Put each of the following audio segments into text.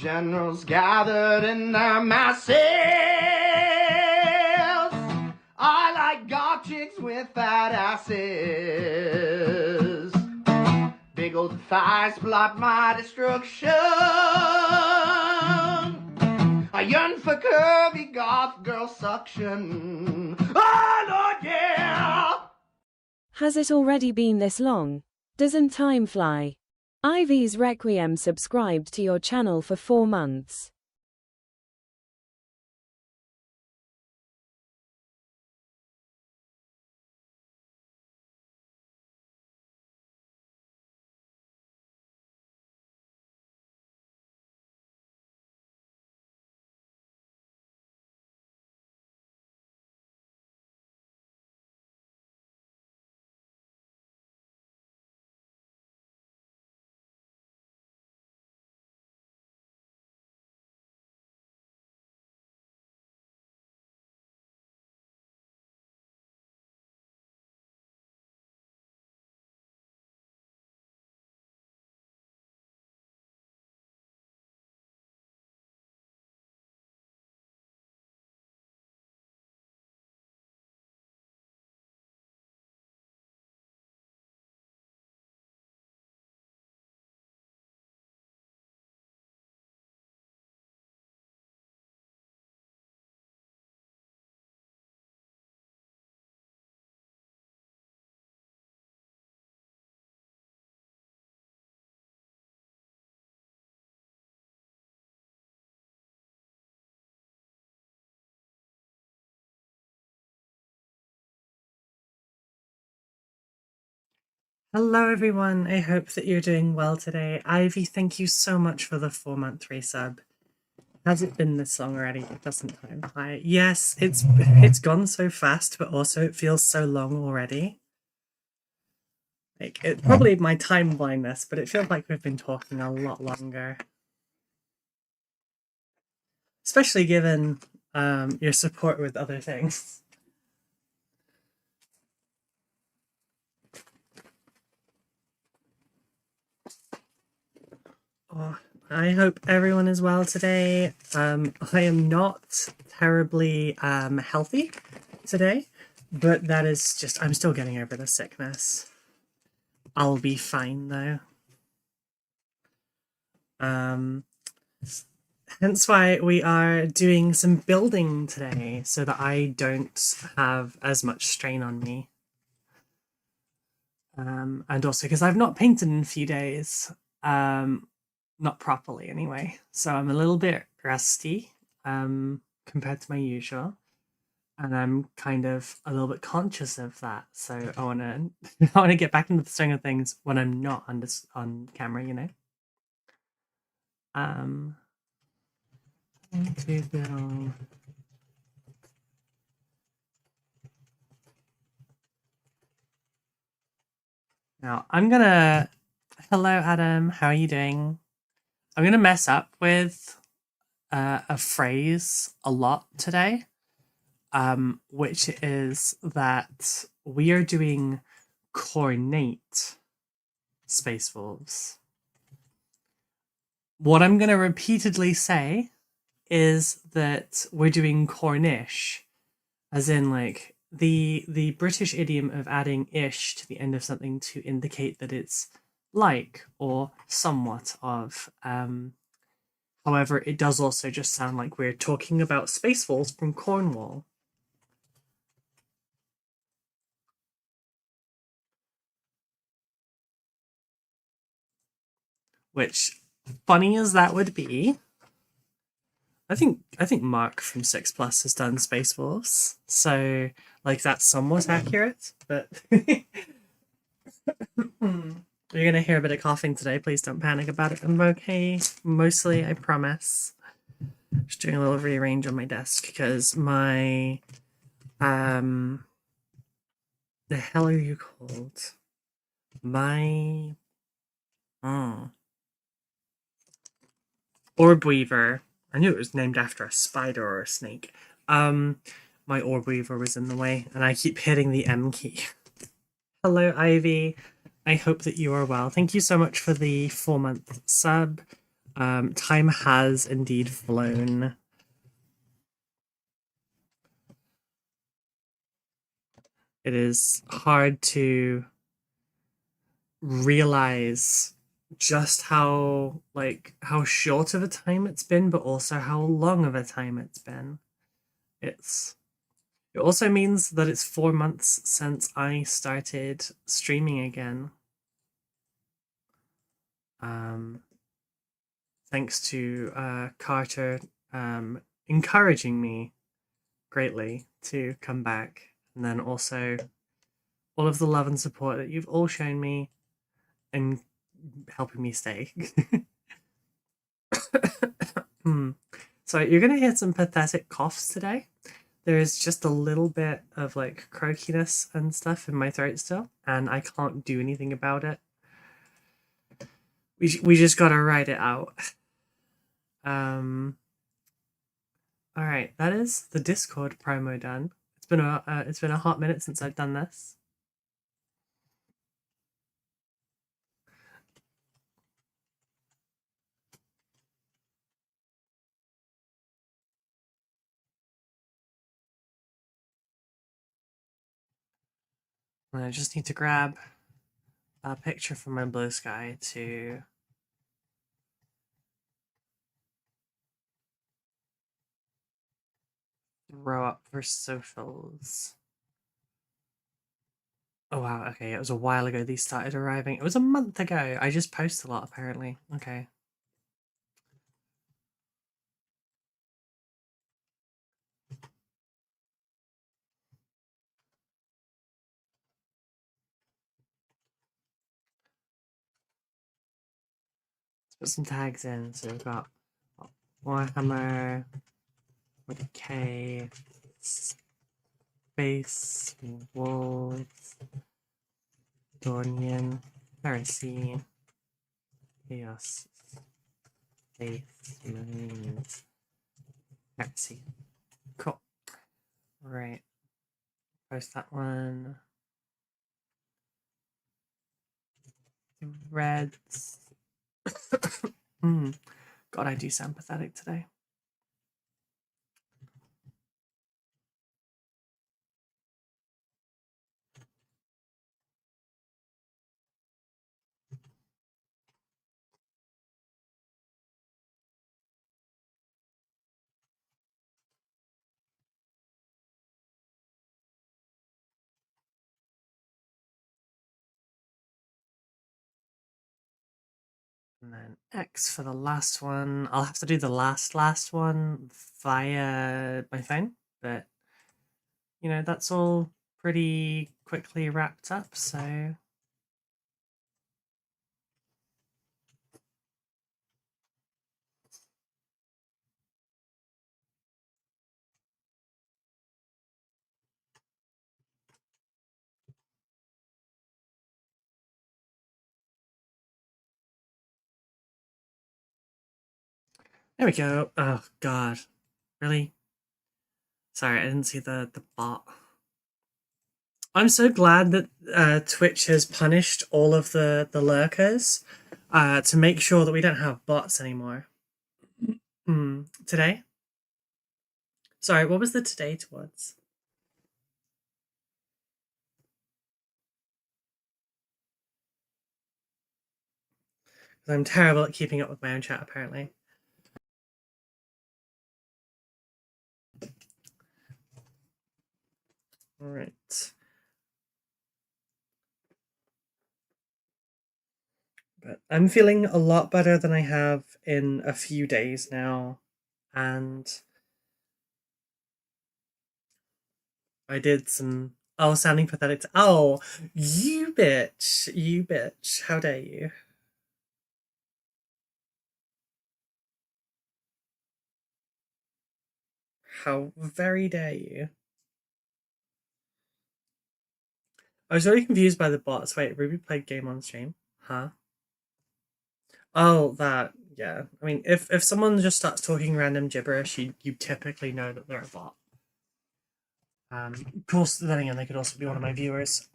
Generals gathered in their masses. I like goth chicks with fat asses. Big old thighs blot my destruction. I yearn for curvy goth girl suction. Oh Lord, yeah! Has it already been this long? Doesn't time fly? Ivy's Requiem subscribed to your channel for 4 months. Hello everyone, I hope that you're doing well today. Ivy, thank you so much for the 4-month resub. Has it been this long already? It doesn't time fly. Yes, it's gone so fast, but also it feels so long already. Like, it's probably my time blindness, but it feels like we've been talking a lot longer. Especially given your support with other things. Oh, I hope everyone is well today. I am not terribly healthy today, but that is just, I'm still getting over the sickness. I'll be fine though. Hence why we are doing some building today, so that I don't have as much strain on me. And also because I've not painted in a few days. Not properly anyway, so I'm a little bit rusty compared to my usual, and I'm kind of a little bit conscious of that, so I want to get back into the swing of things when I'm not on camera, you know. Now I'm gonna, hello Adam, how are you doing? I'm gonna mess up with a phrase a lot today, which is that we are doing Khornate Space Wolves. What I'm gonna repeatedly say is that we're doing Cornish, as in like the British idiom of adding ish to the end of something to indicate that it's like or somewhat of. However, it does also just sound like we're talking about Space Wolves from Cornwall. Which, funny as that would be, I think Mark from 6 Plus has done Space Wolves, so like that's somewhat accurate, but you're gonna hear a bit of coughing today. Please don't panic about it. I'm okay, mostly, I promise. Just doing a little rearrange on my desk because my the hell are you called? My Orb Weaver. I knew it was named after a spider or a snake. My Orb Weaver was in the way, and I keep hitting the M key. Hello, Ivy. I hope that you are well. Thank you so much for the 4-month sub. Time has indeed flown. It is hard to realize just how short of a time it's been, but also how long of a time it's been. It also means that it's 4 months since I started streaming again. Thanks to Carter encouraging me greatly to come back, and then also all of the love and support that you've all shown me and helping me stay. So you're gonna hear some pathetic coughs today. There's just a little bit of like croakiness and stuff in my throat still, and I can't do anything about it. We just gotta ride it out. All right, that is the Discord promo done. It's been a hot minute since I've done this. And I just need to grab a picture from my blue sky to throw up for socials. Oh wow, okay, it was a while ago these started arriving. It was a month ago. I just post a lot apparently. Okay. Let's put some tags in. So we've got Warhammer with a K, Space Wolves, Dornian Heresy, Chaos, Faith, Marines, Heresy. Cool. Right. Post that one. Reds. God, I do sound pathetic today. And then X for the last one. I'll have to do the last one via my phone, but you know, that's all pretty quickly wrapped up, so there we go. Oh god. Really? Sorry, I didn't see the bot. I'm so glad that Twitch has punished all of the lurkers to make sure that we don't have bots anymore. Today? Sorry, what was the today towards? I'm terrible at keeping up with my own chat, apparently. All right. But I'm feeling a lot better than I have in a few days now. And I did some... Oh, sounding pathetic. Oh, you bitch. You bitch. How dare you? How very dare you? I was really confused by the bots. Wait, Ruby played game on stream? Huh? Oh, that. Yeah. I mean, if someone just starts talking random gibberish, you typically know that they're a bot. Of course, then again, they could also be one of my viewers.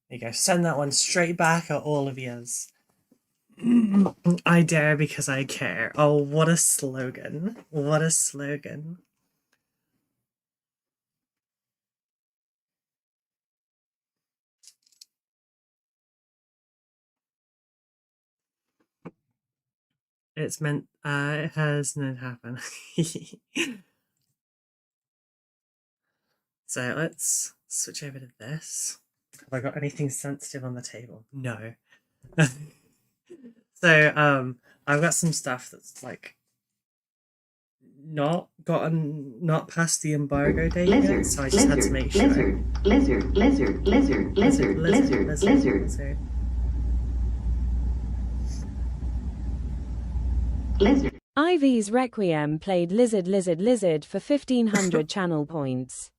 There you go. Send that one straight back at all of yous. I dare because I care. Oh, what a slogan. What a slogan. It's meant, it has not happened. So let's switch over to this. Have I got anything sensitive on the table? No. So, I've got some stuff that's like not past the embargo date yet, so I just had to make sure. Lizard. Ivy's Requiem played Lizard for 1500 channel points.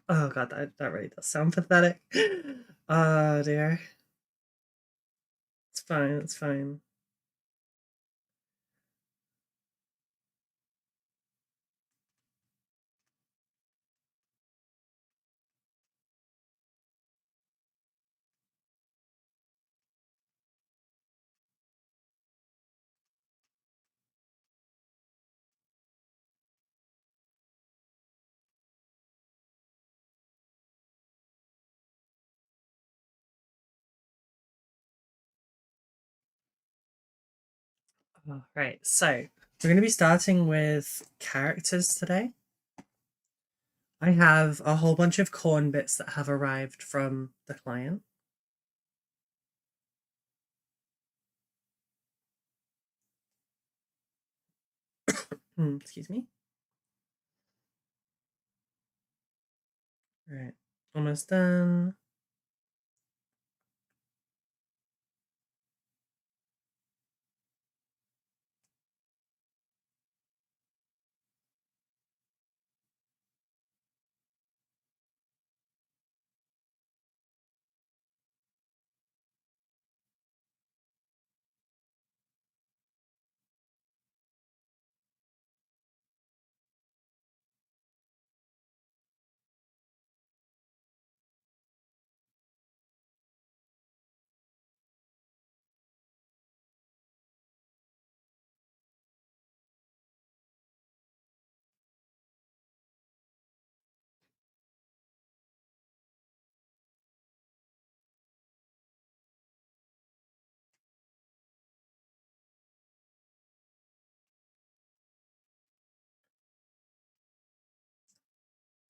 Oh god, that really does sound pathetic. Oh dear. It's fine, it's fine. All right, so we're going to be starting with characters today. I have a whole bunch of Khorne bits that have arrived from the client. Excuse me. All right, almost done.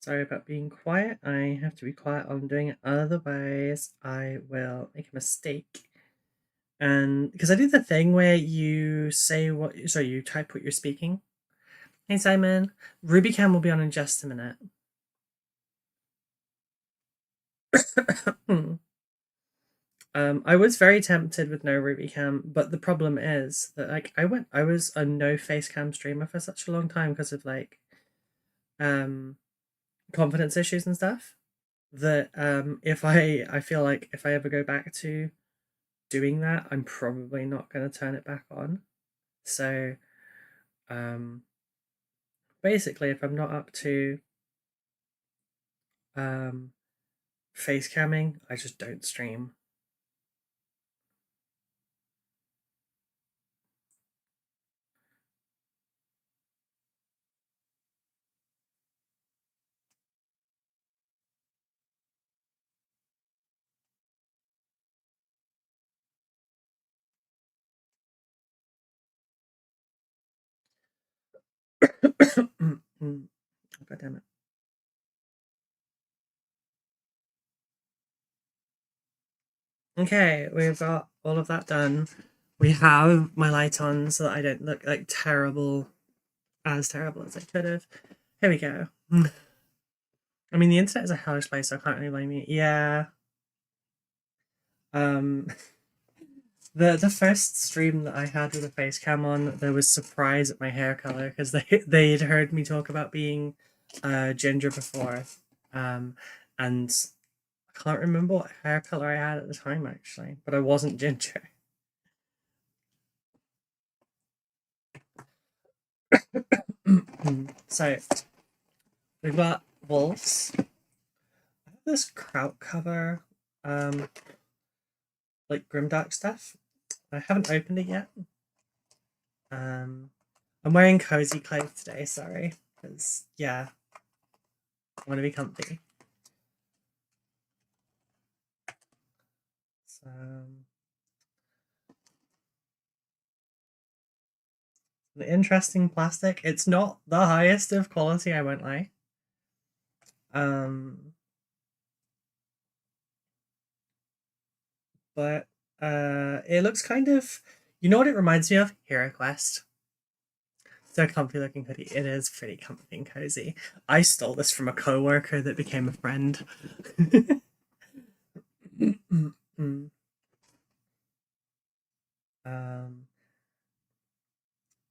Sorry about being quiet. I have to be quiet while I'm doing it, otherwise I will make a mistake. And because I do the thing where you say you type what you're speaking. Hey Simon, RubyCam will be on in just a minute. I was very tempted with no RubyCam, but the problem is that like I was a no facecam streamer for such a long time because of like confidence issues and stuff, that if I feel like if I ever go back to doing that, I'm probably not going to turn it back on. So basically, if I'm not up to face camming, I just don't stream. God damn it. Okay, we've got all of that done. We have my light on so that I don't look like terrible as I could have. Here we go. I mean, the internet is a hellish place, so I can't really blame you. Yeah. The first stream that I had with a face cam on, there was surprise at my hair color because they'd heard me talk about being ginger before, and I can't remember what hair color I had at the time actually, but I wasn't ginger. So we've got wolves. I have this kraut cover, like grimdark stuff. I haven't opened it yet. I'm wearing cozy clothes today, sorry, because yeah, I want to be comfy. So the interesting plastic. It's not the highest of quality, I won't lie. But it looks kind of, you know what it reminds me of? Hero Quest. It's a comfy looking hoodie. It is pretty comfy and cozy. I stole this from a coworker that became a friend.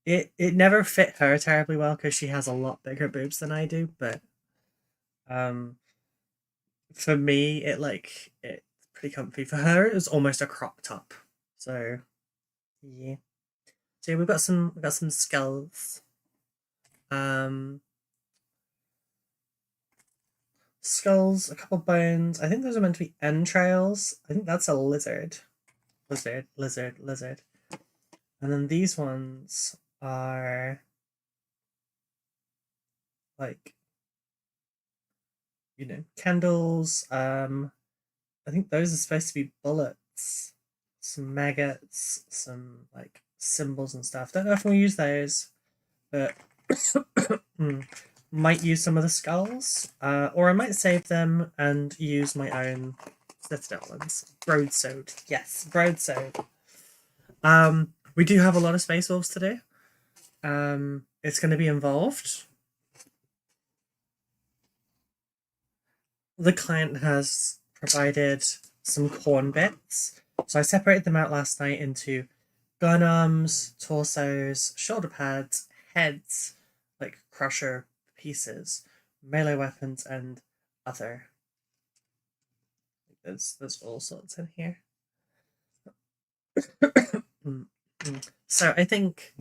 It never fit her terribly well because she has a lot bigger boobs than I do, but for me it's pretty comfy. For her it was almost a crop top. So yeah. So yeah, we've got some skulls. Skulls, a couple bones. I think those are meant to be entrails. I think that's a lizard. Lizard. And then these ones are like, you know, candles. I think those are supposed to be bullets, some maggots, some like symbols and stuff. Don't know if we'll use those, but might use some of the skulls, or I might save them and use my own citadel ones. Broadsword, yes, broadsword. We do have a lot of space wolves today. It's going to be involved. The client has provided some Khorne bits, so I separated them out last night into gun arms, torsos, shoulder pads, heads, like crusher pieces, melee weapons, and other. There's all sorts in here. So I think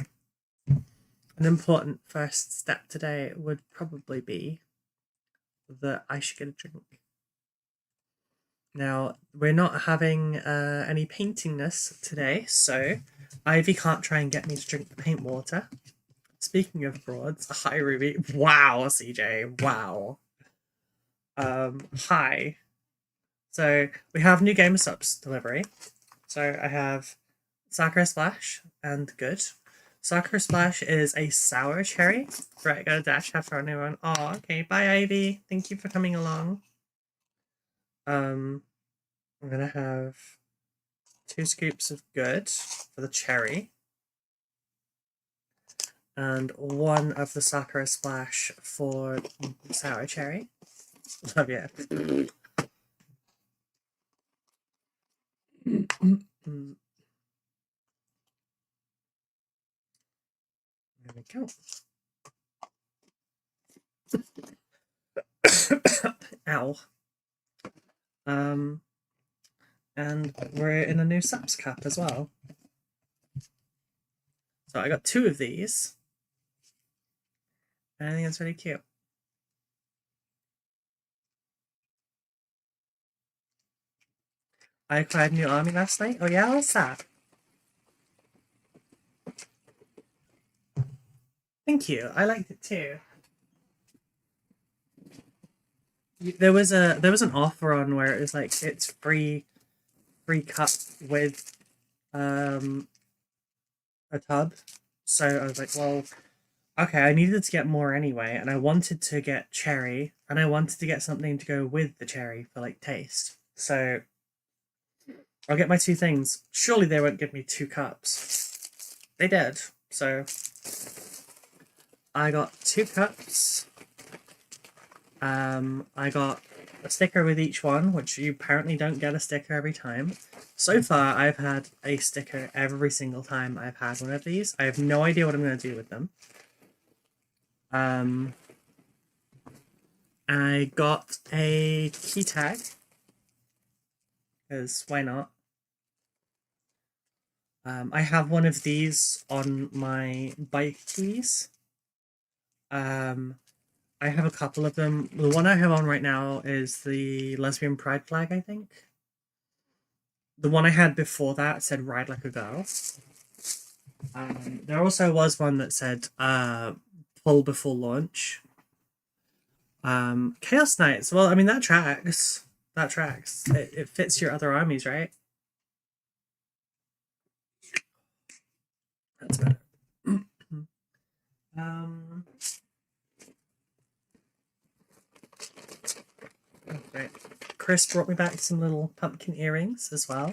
an important first step today would probably be that I should get a drink. Now, we're not having any paintingness today, so Ivy can't try and get me to drink the paint water. Speaking of broads, hi Ruby. Wow, CJ, wow. Hi. So we have new Gamer Subs delivery. So I have Sakura Splash and Good. Sakura Splash is a sour cherry. Right, got a dash, have fun everyone. Oh, okay, bye Ivy. Thank you for coming along. I'm gonna have 2 scoops of Good for the cherry. And 1 of the Sakura Splash for sour cherry. Love you. There we go. Ow. And we're in a new Saps cup as well. So I got 2 of these. And I think it's really cute. I acquired a new army last night. Oh yeah, what's that? Thank you. I liked it too. There was an offer on where it was like it's free cup with a tub. So I was like, well, okay, I needed to get more anyway, and I wanted to get cherry, and I wanted to get something to go with the cherry for like taste. So I'll get my 2 things. Surely they won't give me 2 cups. They did. So I got 2 cups. I got a sticker with each one, which you apparently don't get a sticker every time. So far, I've had a sticker every single time I've had one of these. I have no idea what I'm going to do with them. I got a key tag because why not? I have one of these on my bike keys. I have a couple of them. The one I have on right now is the lesbian pride flag, I think. The one I had before that said ride like a girl. There also was one that said pull before launch. Chaos Knights. Well, I mean, that tracks. That tracks. It fits your other armies, right? That's better. Right. Chris brought me back some little pumpkin earrings as well.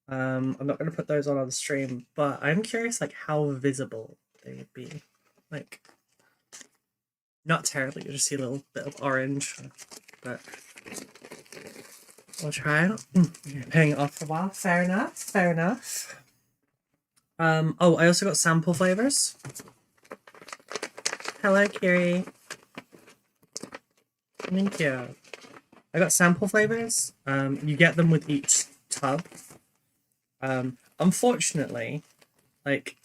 I'm not going to put those on the stream, but I'm curious, like, how visible they would be. Like, not terribly. You just see a little bit of orange, but we'll try it. You're paying it off for a while. Fair enough. Fair enough. Oh, I also got sample flavors. Hello, Kiri. Thank you. I got sample flavors. You get them with each tub. Unfortunately, like,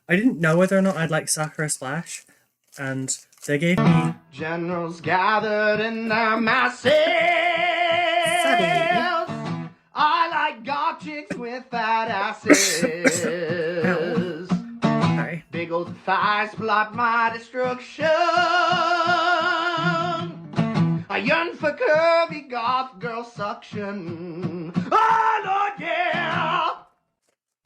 I didn't know whether or not I'd like Sakura Splash, and they gave me generals gathered in their masses. I like goth chicks with fat asses. Sorry. Big old thighs blot my destruction. I yearn for curvy goth girl suction. Oh Lord, yeah!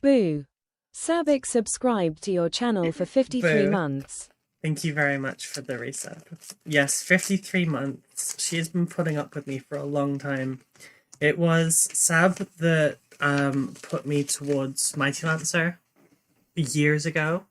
Boo. Sabik subscribed to your channel for 53 Boo. months. Thank you very much for the resub. Yes, 53 months. She has been putting up with me for a long time. It was Sab that put me towards Mighty Lancer years ago.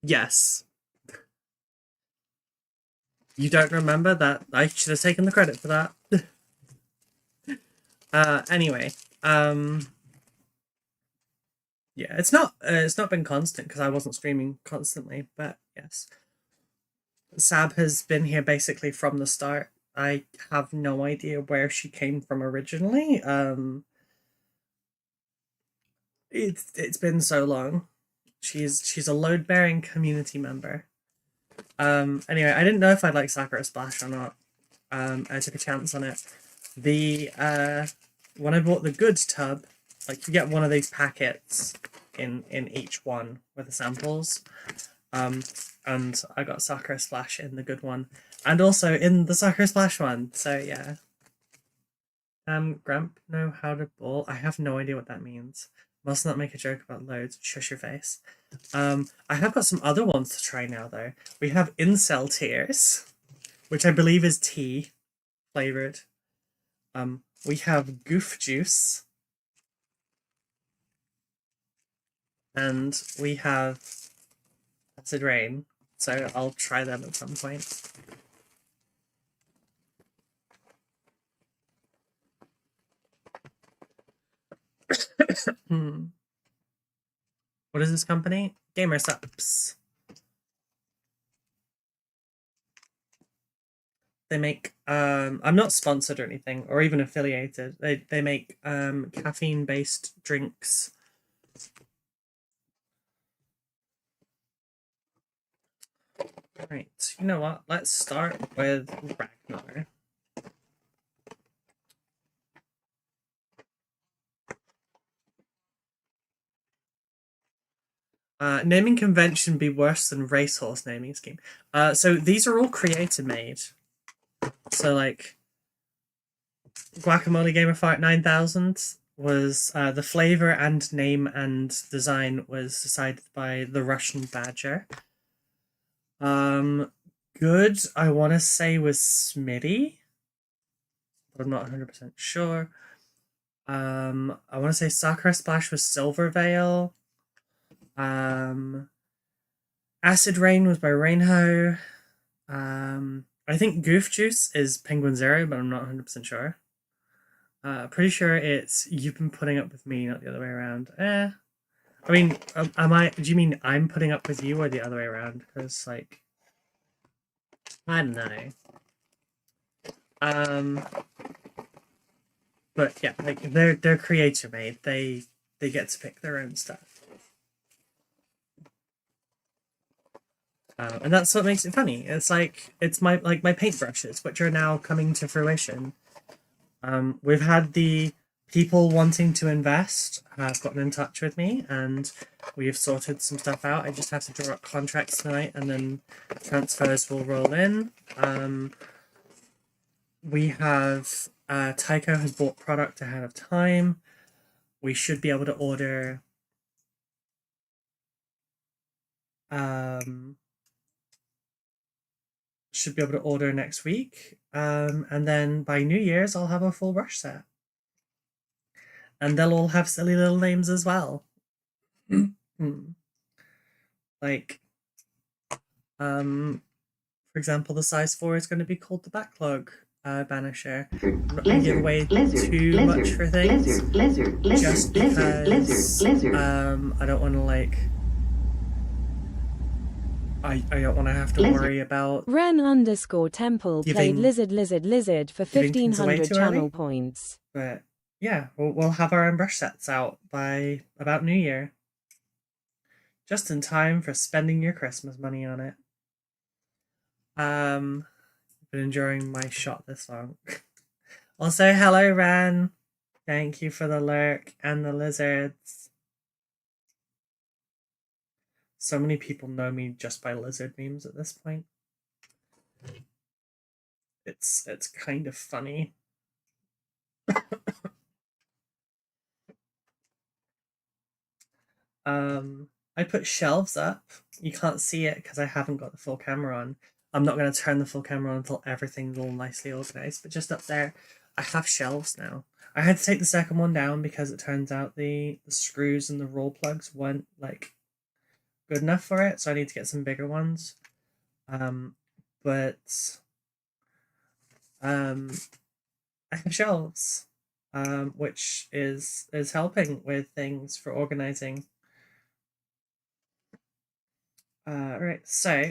Yes. You don't remember that? I should have taken the credit for that. Anyway, yeah, it's not been constant because I wasn't streaming constantly, but yes. Sab has been here basically from the start. I have no idea where she came from originally. It's been so long. She's a load-bearing community member. Anyway, I didn't know if I'd like Sakura Splash or not. I took a chance on it. When I bought the goods tub, like, you get one of these packets in each one with the samples. And I got Sakura Splash in the good one, and also in the Sakura Splash one. So yeah. Gramp know how to ball. I have no idea what that means. Must not make a joke about loads. Shush your face. I have got some other ones to try now though. We have Incel Tears, which I believe is tea flavored. We have Goof Juice. And we have Acid Rain. So I'll try them at some point. What is this company? Gamer Sups. They make I'm not sponsored or anything or even affiliated. They make caffeine based drinks. Right, you know what? Let's start with Ragnar. Naming convention be worse than racehorse naming scheme. So these are all creator made. So like Guacamole Game of Fire 9000 was the flavor and name and design was decided by the Russian Badger. Good, I want to say was Smitty, but I'm not 100% sure. I want to say Sakura Splash was Silver Veil. Acid Rain was by Rainho. I think Goof Juice is Penguin Zero, but I'm not 100% sure. Pretty sure it's You've Been Putting Up With Me, not the other way around. I mean, do you mean I'm putting up with you or the other way around? Because, like, I don't know. But yeah, like they're creator made. They get to pick their own stuff. And that's what makes it funny. It's like it's my paintbrushes, which are now coming to fruition. We've had the people wanting to invest have gotten in touch with me, and we've sorted some stuff out. I just have to draw up contracts tonight, and then transfers will roll in. We have Tycho has bought product ahead of time. We should be able to order. Should be able to order next week. And then by New Year's, I'll have a full brush set. And they'll all have silly little names as well. Like, for example, the size 4 is going to be called the Backlog Banisher. I'm not going to give away too much for things. Just because I don't want to, like... I don't want to have to worry about... Ren_Temple played Lizard for 1500 channel points. But yeah, we'll have our own brush sets out by about New Year. Just in time for spending your Christmas money on it. Been enjoying my shot this long. Also, hello Ren. Thank you for the lurk and the lizards. So many people know me just by lizard memes at this point. It's kind of funny. I put shelves up. You can't see it because I haven't got the full camera on. I'm not going to turn the full camera on until everything's all nicely organized. But just up there, I have shelves now. I had to take the second one down because it turns out the screws and the roll plugs weren't like good enough for it, so I need to get some bigger ones. But I have shelves, which is helping with things for organizing. Right, so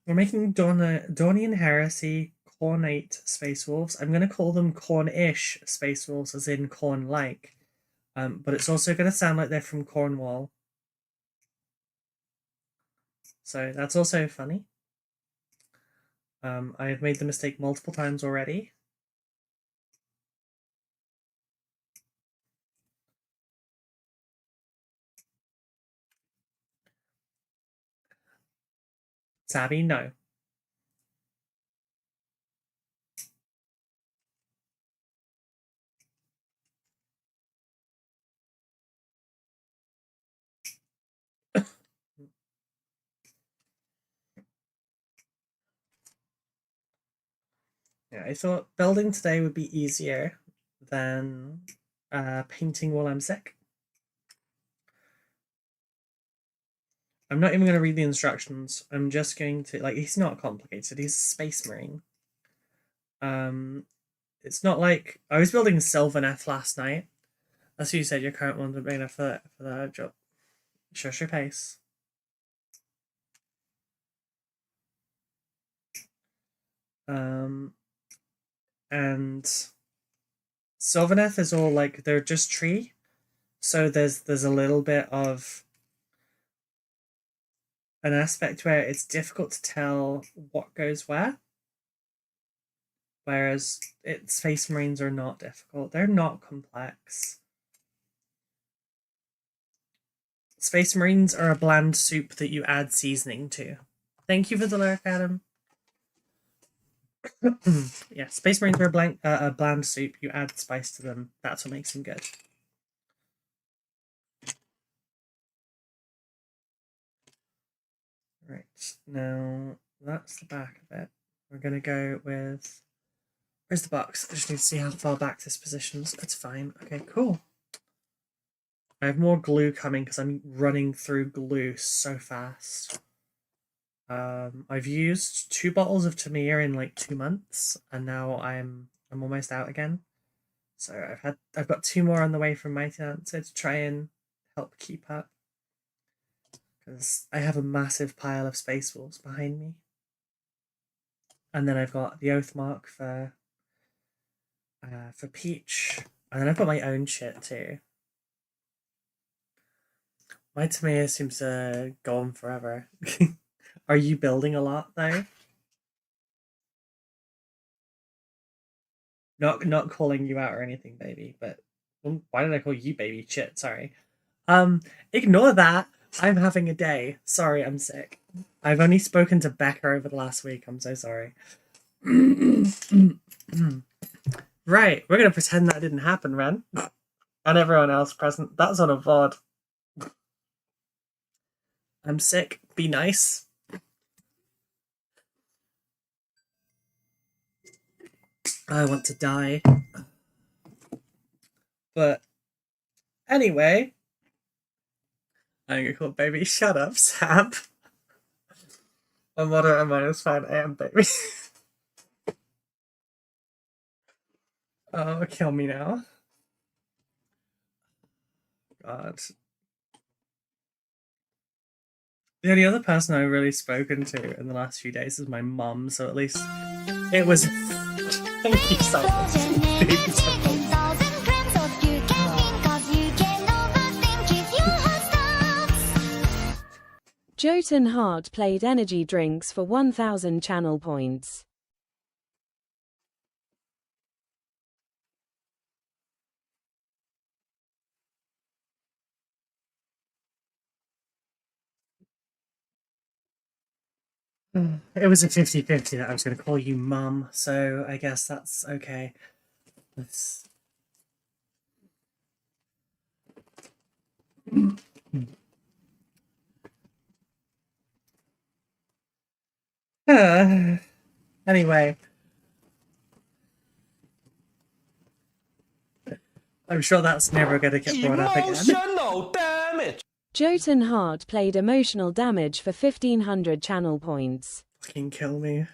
we're making Dornian Heresy Khornate Space Wolves. I'm going to call them Khorne-ish Space Wolves, as in Khorne-like. But it's also going to sound like they're from Cornwall. So that's also funny. I have made the mistake multiple times already. Savvy, no. Yeah, I thought building today would be easier than painting while I'm sick. I'm not even going to read the instructions. I'm just going to, like, he's not complicated. He's a space marine. It's not like, I was building Sylvaneth last night. That's what you said, your current ones are big enough for that job. Shush your pace. And Sylvaneth is all like, they're just tree. So there's a little bit of an aspect where it's difficult to tell what goes where. Whereas Space Marines are not difficult. They're not complex. Space Marines are a bland soup that you add seasoning to. Thank you for the lurk, Adam. Yeah, Space Marines are a bland soup. You add spice to them. That's what makes them good. Right, now that's the back of it. We're going to go with... Where's the box? I just need to see how far back this positions. It's fine. Okay, cool. I have more glue coming because I'm running through glue so fast. I've used 2 bottles of Tamiya in like 2 months, and now I'm almost out again. So I've got 2 more on the way from my fiance to try and help keep up, because I have a massive pile of Space Wolves behind me. And then I've got the Oath Mark for Peach, and then I've got my own shit too. My Tamiya seems to go on forever. Are you building a lot though? Not calling you out or anything, baby, but why did I call you baby? Shit, sorry. Ignore that. I'm having a day. Sorry, I'm sick. I've only spoken to Becca over the last week. I'm so sorry. Right, we're gonna pretend that didn't happen, Ren. And everyone else present. That's on a VOD. I'm sick. Be nice. I want to die. But anyway, I'm gonna call baby. Shut up, Sam. I'm moderate -5 AM, baby. Oh, kill me now. God. The only other person I've really spoken to in the last few days is my mum, so at least it was. Thank you so much. Jotun Hart played energy drinks for 1000 channel points. It was a 50-50 that I was going to call you mum, so I guess that's okay. Let's... Anyway. I'm sure that's never going to get brought up again. Emotional damage! Jotun Hart played emotional damage for 1500 channel points. Fucking kill me.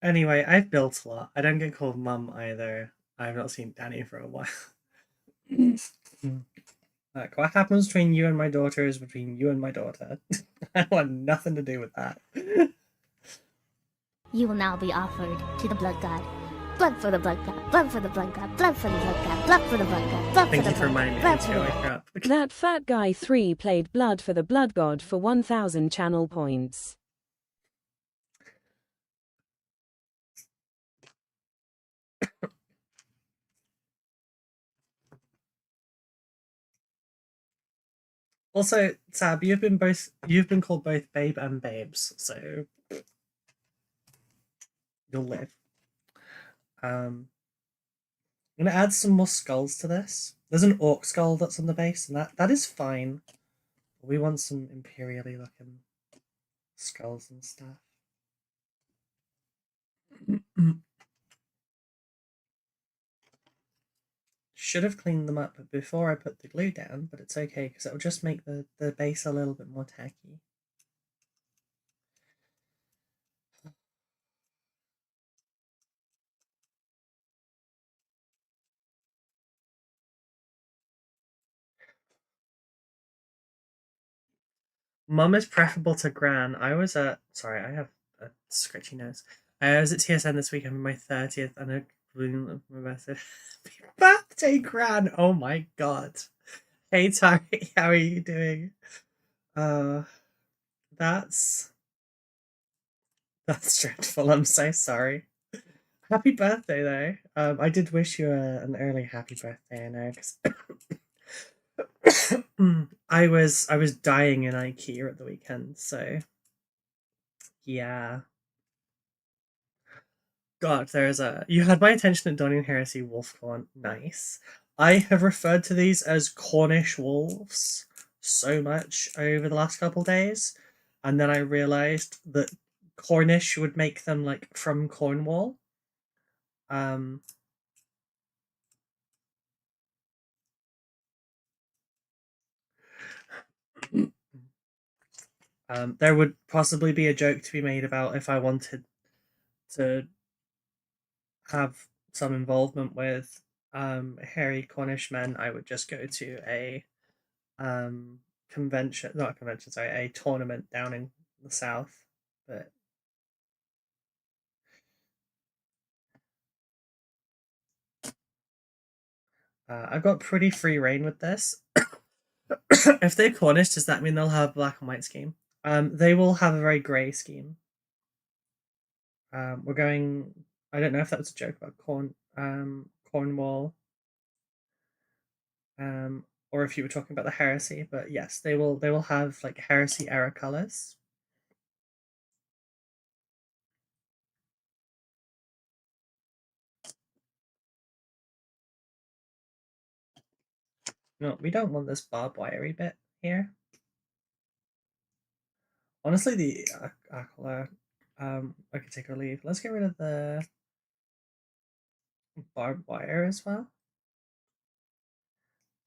Anyway, I've built a lot. I don't get called mum either. I've not seen Danny for a while. Like, what happens between you and my daughter is between you and my daughter. I want nothing to do with that. You will now be offered to the blood god. Blood for the blood god, blood for the blood god, blood for the blood god, blood for the blood god, blood for the blood god. Thank you for reminding me to wake up. That fat guy 3 played blood for the blood god for 1000 channel points. Also, Sab, you've been called both babe and babes, so you'll live. I'm gonna add some more skulls to this. There's an orc skull that's on the base, and that is fine. We want some imperially looking skulls and stuff. Should have cleaned them up before I put the glue down, but it's okay because it'll just make the base a little bit more tacky. Mum is preferable to Gran. I was at... Sorry, I have a scratchy nose. I was at TSN this week on my 30th and a my birthday. Happy birthday, Gran! Oh my god. Hey, Tari, how are you doing? That's dreadful. I'm so sorry. Happy birthday, though. I did wish you an early happy birthday, I know, because I was dying in IKEA at the weekend, so yeah. God, you had my attention at Dornian Heresy Wolfcorn. Nice. I have referred to these as Cornish wolves so much over the last couple days, and then I realized that Cornish would make them like from Cornwall. There would possibly be a joke to be made about if I wanted to have some involvement with hairy Cornish men, I would just go to a convention, not a convention, sorry, a tournament down in the south. But I've got pretty free reign with this. If they're Cornish, does that mean they'll have a black and white scheme? They will have a very grey scheme. We're going. I don't know if that was a joke about Cornwall, or if you were talking about the Heresy, but yes, they will. They will have like Heresy era colors. No, we don't want this barbed wiry bit here. Honestly, the color, I could take or leave. Let's get rid of the barbed wire as well.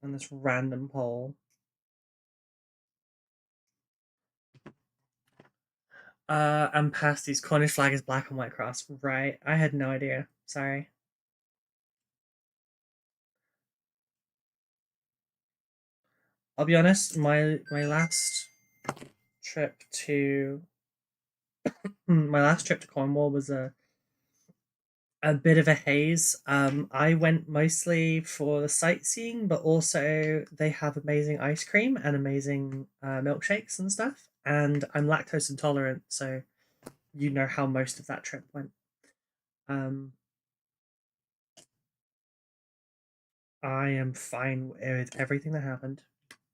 And this random pole. And past these Cornish flag is black and white cross. Right, I had no idea. Sorry. I'll be honest, my last trip to Cornwall was a bit of a haze. I went mostly for the sightseeing, but also they have amazing ice cream and amazing milkshakes and stuff. And I'm lactose intolerant, so you know how most of that trip went. I am fine with everything that happened.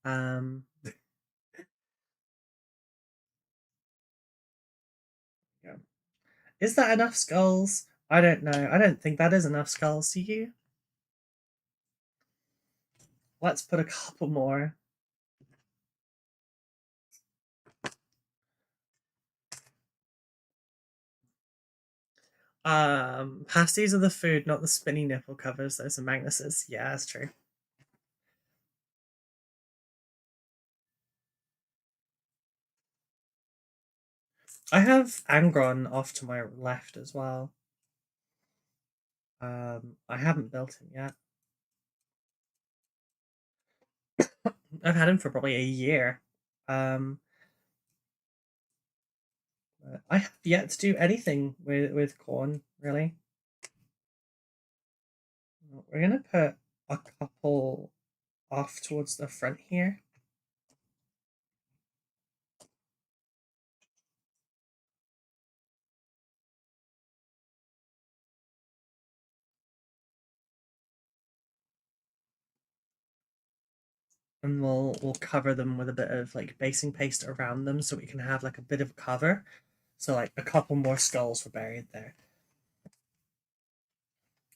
Yeah. Is that enough skulls? I don't know. I don't think that is enough skulls. Do you? Let's put a couple more. Pasties are the food, not the spinny nipple covers. Those are Magnus's. Yeah, that's true. I have Angron off to my left as well. I haven't built him yet. I've had him for probably a year. I have yet to do anything with Khorne, really. We're gonna put a couple off towards the front here. And we'll cover them with a bit of like basing paste around them so we can have like a bit of cover. So like a couple more skulls were buried there.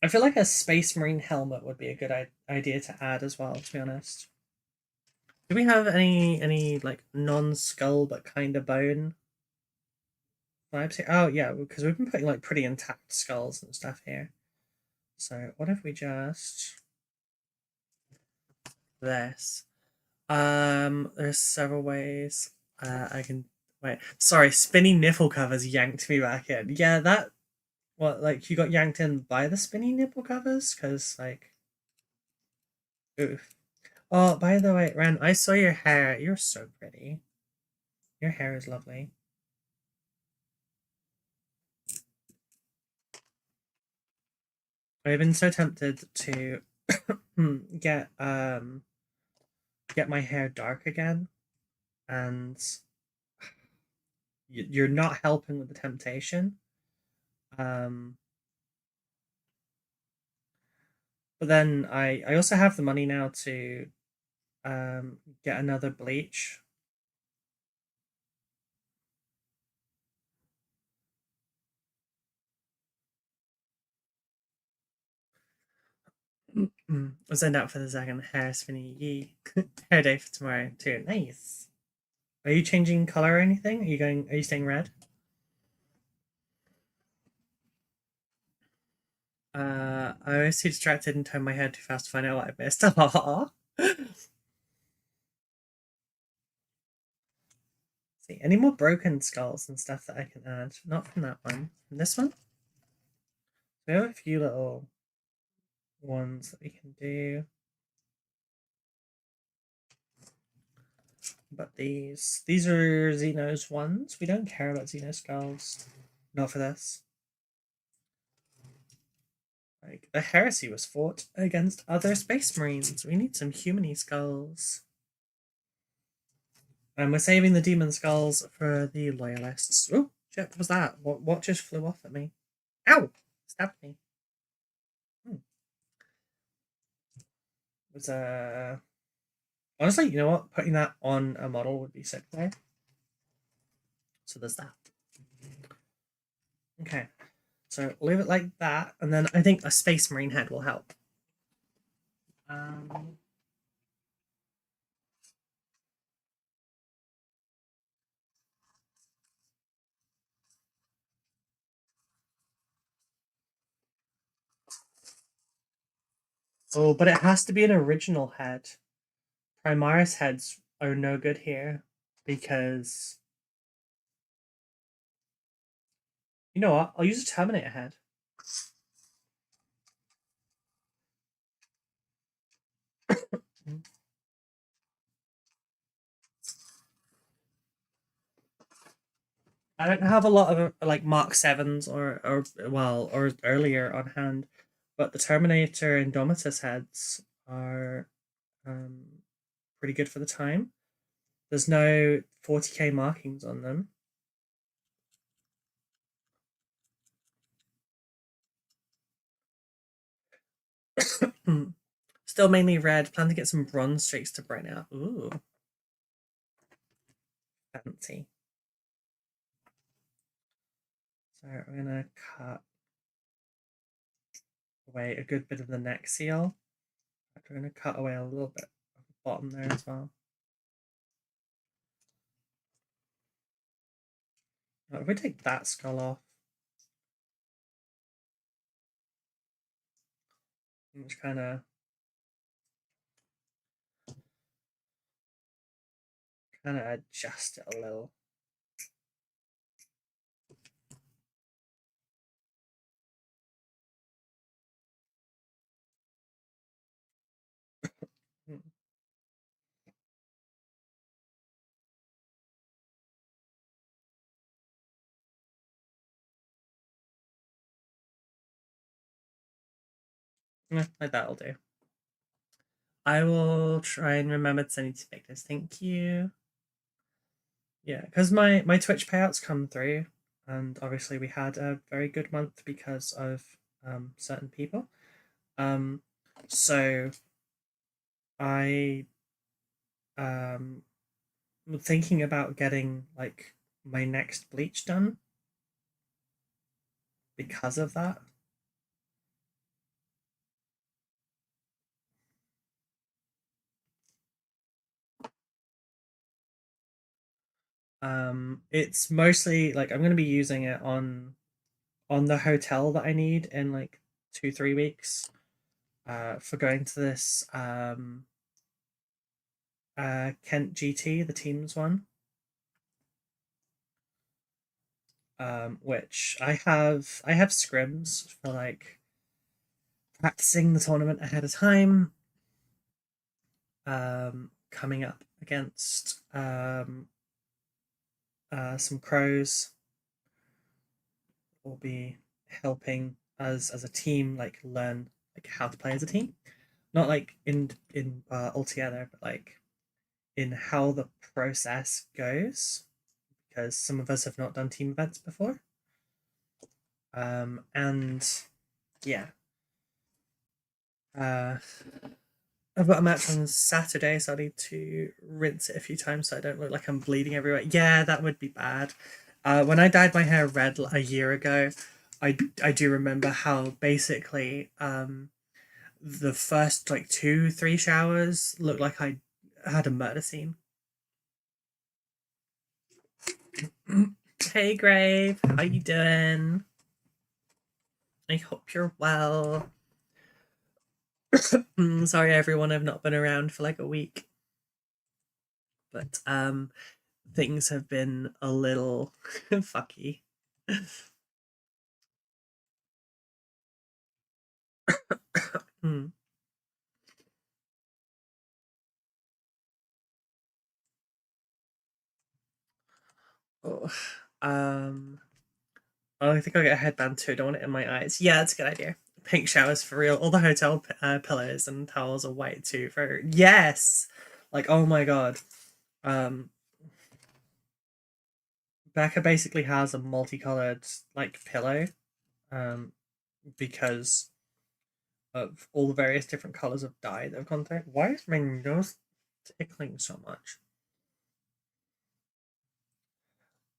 I feel like a Space Marine helmet would be a good idea to add as well, to be honest. Do we have any like non-skull but kind of bone vibes here? Oh yeah, because we've been putting like pretty intact skulls and stuff here. So what if we just this? There's several ways. I can wait. Sorry, spinny nipple covers yanked me back in. Yeah, that. What, like you got yanked in by the spinny nipple covers? Because like, oof. Oh, by the way, Ren, I saw your hair. You're so pretty. Your hair is lovely. I've been so tempted to get my hair dark again, and you're not helping with the temptation. But then I also have the money now to get another bleach. I'll send out for the second hair spinny yee. Hair day for tomorrow too. Nice. Are you changing color or anything? Are you staying red? I was too distracted and turned my head too fast to find out what I missed. Aww. See, any more broken skulls and stuff that I can add? Not from that one. From this one? We have a few little ones that we can do. But these are Xenos ones. We don't care about Xeno skulls. Not for this. Like, the Heresy was fought against other Space Marines. We need some human-y skulls. And we're saving the demon skulls for the loyalists. Oh, shit, what was that? What just flew off at me? Ow! Stabbed me. Was honestly, you know what? Putting that on a model would be sick there. So there's that. Okay. So leave it like that, and then I think a Space Marine head will help. Oh, but it has to be an original head. Primaris heads are no good here because you know what? I'll use a Terminator head. I don't have a lot of like Mark 7s or earlier on hand, but the Terminator Indomitus heads are pretty good for the time. There's no 40k markings on them. Still mainly red. Plan to get some bronze streaks to brighten out. Ooh. Fancy. So we're gonna cut away a good bit of the neck seal. We're gonna cut away a little bit of the bottom there as well. Now, if we take that skull off, and just kind of adjust it a little. Yeah, like that'll do. I will try and remember to send you to make this. Thank you. Yeah, because my Twitch payouts come through, and obviously we had a very good month because of certain people. So I am thinking about getting like my next bleach done because of that. It's mostly like I'm going to be using it on the hotel that I need in like 2-3 weeks for going to this Kent GT, the teams one, which I have scrims for like practicing the tournament ahead of time, coming up against some crows. Will be helping us as a team like learn like how to play as a team, not like in altogether, but like in how the process goes, because some of us have not done team events before. And yeah, I've got a match on Saturday, so I need to rinse it a few times so I don't look like I'm bleeding everywhere. Yeah, that would be bad. When I dyed my hair red a year ago, I do remember how basically the first like 2-3 showers looked like I had a murder scene. Hey Grave, how you doing? I hope you're well. Sorry everyone, I've not been around for like a week. But things have been a little fucky. Hmm. Oh, I think I'll get a headband too. I don't want it in my eyes. Yeah, it's a good idea. Pink showers for real. All the hotel pillows and towels are white too. For yes, like oh my god. Becca basically has a multicolored like pillow, because of all the various different colors of dye that have gone through. Why is my nose tickling so much?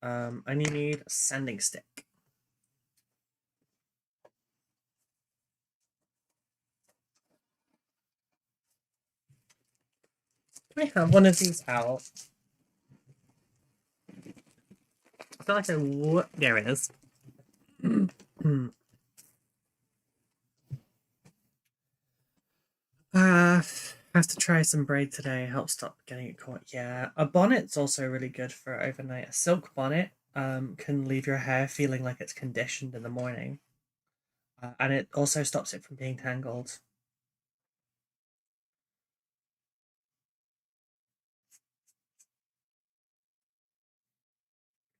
I need a sanding stick. Can I have one of these out? I feel like there it is. Have to try some braid today. Help stop getting it caught. Yeah, a bonnet's also really good for overnight. A silk bonnet can leave your hair feeling like it's conditioned in the morning, and it also stops it from being tangled.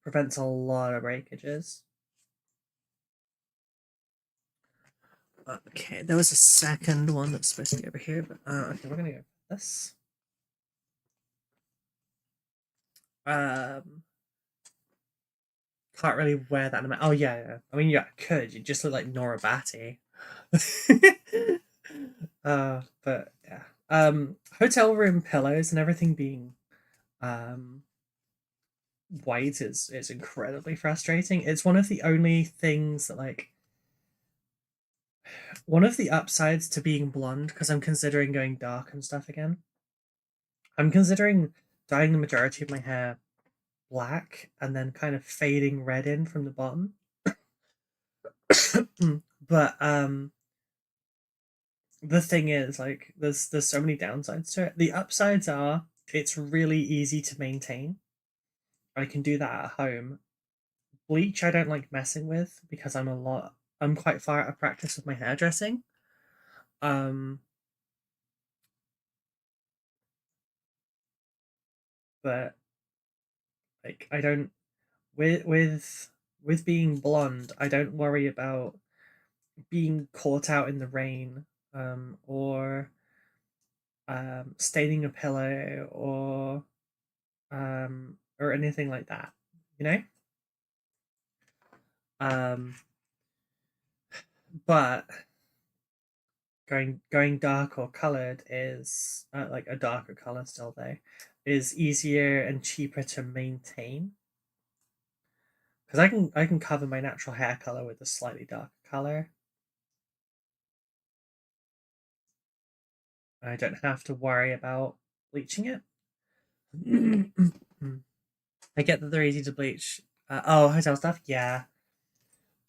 Prevents a lot of breakages. Okay, there was a second one that's supposed to be over here, but okay, we're gonna go for this. Can't really wear that. Oh yeah. I mean, yeah, I could. You just look like Nora Batty. But yeah. Hotel room pillows and everything being white is incredibly frustrating. It's one of the only things that like one of the upsides to being blonde, because I'm considering going dark and stuff again. I'm considering dyeing the majority of my hair black and then kind of fading red in from the bottom. But the thing is, like, there's so many downsides to it. The upsides are it's really easy to maintain. I can do that at home. Bleach I don't like messing with because I'm quite far out of practice with my hairdressing. But like I don't with being blonde, I don't worry about being caught out in the rain, or staining a pillow or anything like that, you know. But going dark or colored is like a darker color still though is easier and cheaper to maintain, because I can cover my natural hair color with a slightly darker color. I don't have to worry about bleaching it. I get that they're easy to bleach. Hotel stuff, yeah,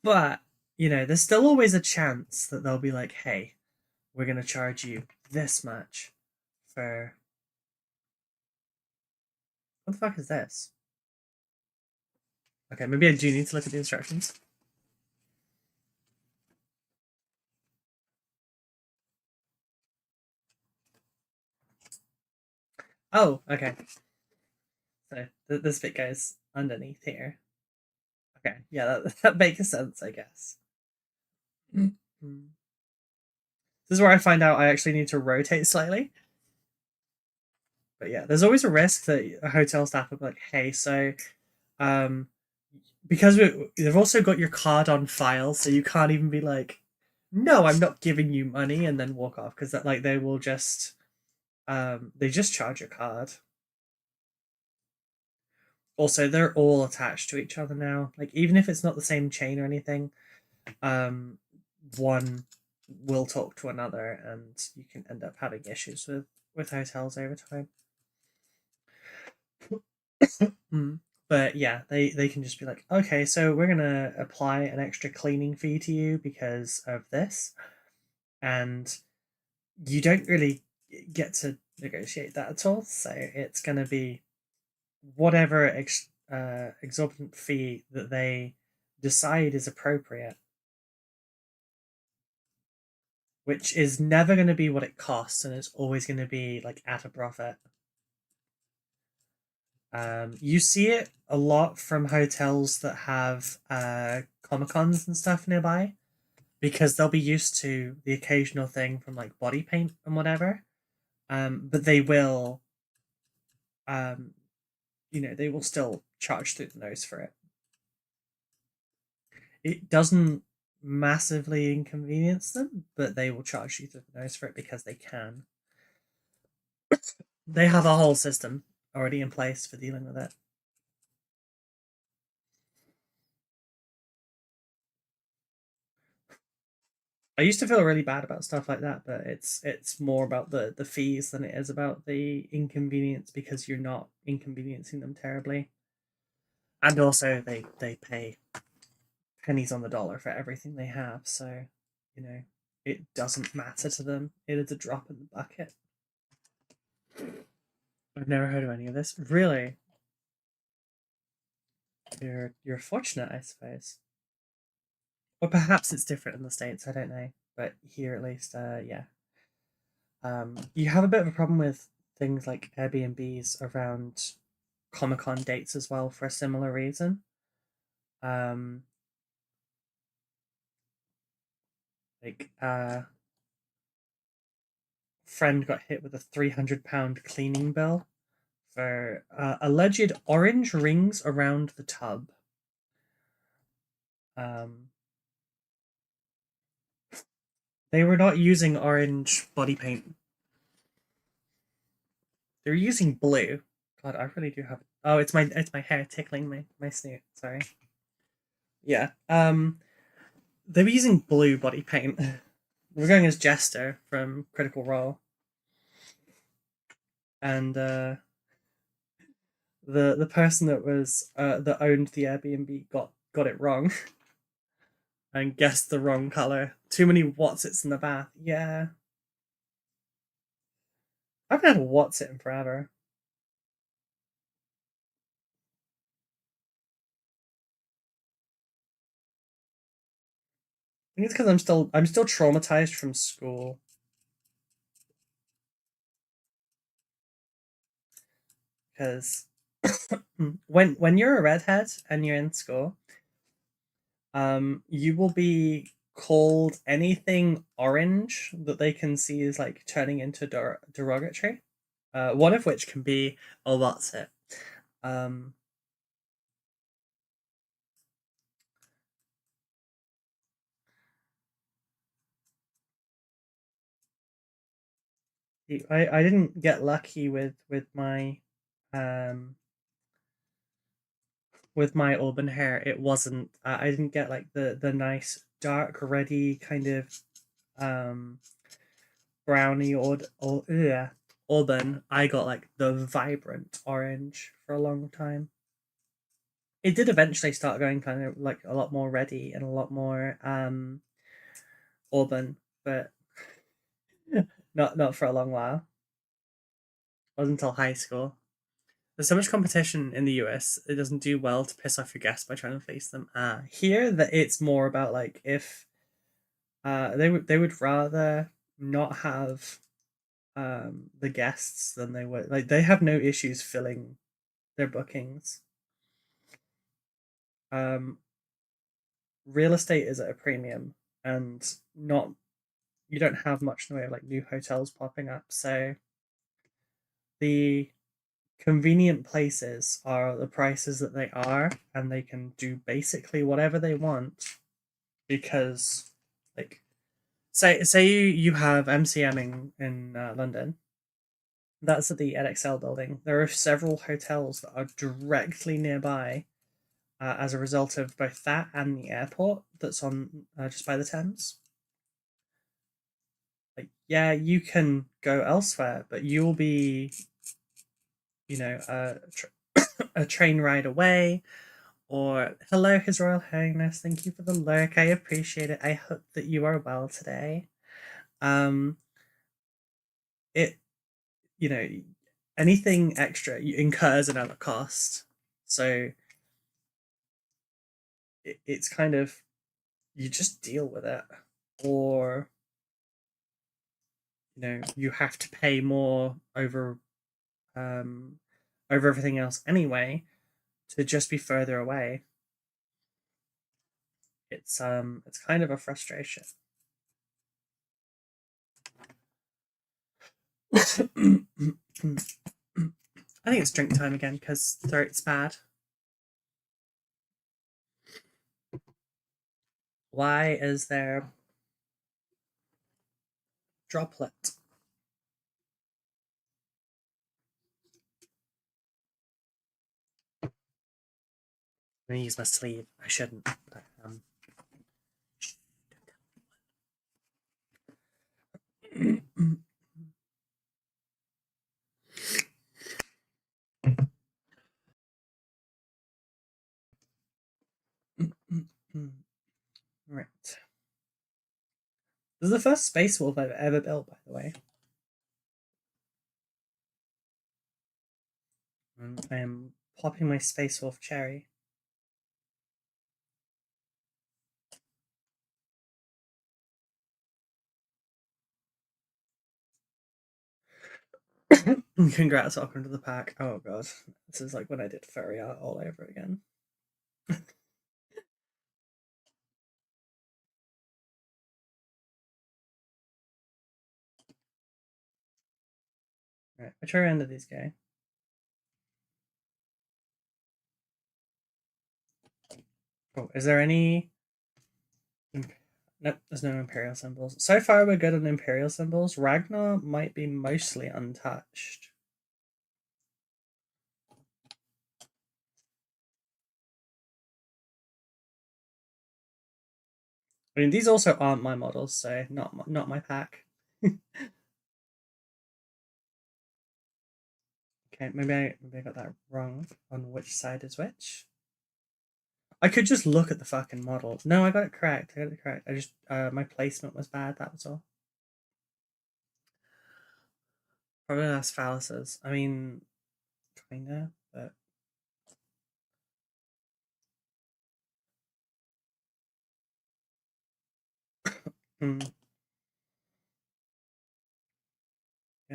but you know, there's still always a chance that they'll be like, "Hey, we're gonna charge you this much for." What the fuck is this? Okay, maybe I do need to look at the instructions. Oh, okay. So this bit goes underneath here. Okay, yeah, that makes sense, I guess. Mm-hmm. This is where I find out I actually need to rotate slightly. But yeah, there's always a risk that a hotel staff will be like, "Hey, so, because they've also got your card on file, so you can't even be like, no, I'm not giving you money,' and then walk off, because that like they will just, they just charge your card." Also, they're all attached to each other now. Like, even if it's not the same chain or anything, one will talk to another, and you can end up having issues with hotels over time. But yeah, they can just be like, okay, so we're gonna apply an extra cleaning fee to you because of this, and you don't really get to negotiate that at all. So it's gonna be whatever exorbitant fee that they decide is appropriate, which is never going to be what it costs, and it's always going to be like at a profit. You see it a lot from hotels that have Comic-Cons and stuff nearby, because they'll be used to the occasional thing from like body paint and whatever. But they will, they will still charge through the nose for it. It doesn't massively inconvenience them, but they will charge you through the nose for it because they can. They have a whole system already in place for dealing with it. I used to feel really bad about stuff like that, but it's more about the fees than it is about the inconvenience, because you're not inconveniencing them terribly. And also they pay pennies on the dollar for everything they have, so it doesn't matter to them. It is a drop in the bucket. I've never heard of any of this. Really? You're fortunate, I suppose. Or perhaps it's different in the States, I don't know. But here at least, yeah. You have a bit of a problem with things like Airbnbs around Comic-Con dates as well, for a similar reason. Friend got hit with a £300 cleaning bill for alleged orange rings around the tub. They were not using orange body paint. They're using blue. God, I really do have. Oh, it's my hair tickling my snoot. Sorry. Yeah. They were using blue body paint. We're going as Jester from Critical Role, and the person that was that owned the Airbnb got it wrong and guessed the wrong color. Too many Watsits in the bath. Yeah. I haven't had a Watsit in forever. I think it's because I'm still traumatized from school. Because when you're a redhead and you're in school, you will be called anything orange that they can see is like turning into derogatory. One of which can be, oh, that's it. I didn't get lucky with my auburn hair. It wasn't. I didn't get like the nice dark reddy kind of brownie or auburn. I got like the vibrant orange for a long time. It did eventually start going kind of like a lot more reddy and a lot more auburn, but not for a long while. It wasn't until high school. There's so much competition in the US, it doesn't do well to piss off your guests by trying to fleece them. Here, that it's more about like if they would rather not have the guests than they would, like, they have no issues filling their bookings. Real estate is at a premium, and you don't have much in the way of like new hotels popping up, so the convenient places are the prices that they are, and they can do basically whatever they want, because like say you have MCMing in London. That's at the EdXL building. There are several hotels that are directly nearby as a result of both that and the airport that's on just by the Thames. Like, yeah, you can go elsewhere, but you'll be, a train ride away. Or, hello, His Royal Highness, thank you for the lurk, I appreciate it, I hope that you are well today. anything extra incurs another cost. So it's kind of, you just deal with it, or you have to pay more over everything else anyway to just be further away. It's kind of a frustration. I think it's drink time again because throat's bad. Why is there droplet? I'm gonna use my sleeve. I shouldn't, but right. This is the first Space Wolf I've ever built, by the way. I am popping my Space Wolf cherry. Congrats, welcome to the pack. Oh god, this is like when I did furry art all over again. Right, which end of these go? Oh, is there any? Nope, there's no Imperial symbols. So far we're good on Imperial symbols. Ragnar might be mostly untouched. I mean, these also aren't my models, so not my pack. Okay, maybe I got that wrong on which side is which. I could just look at the fucking model. No, I got it correct. I just my placement was bad. That was all. Probably that's phalluses. I mean, kinda, but yeah,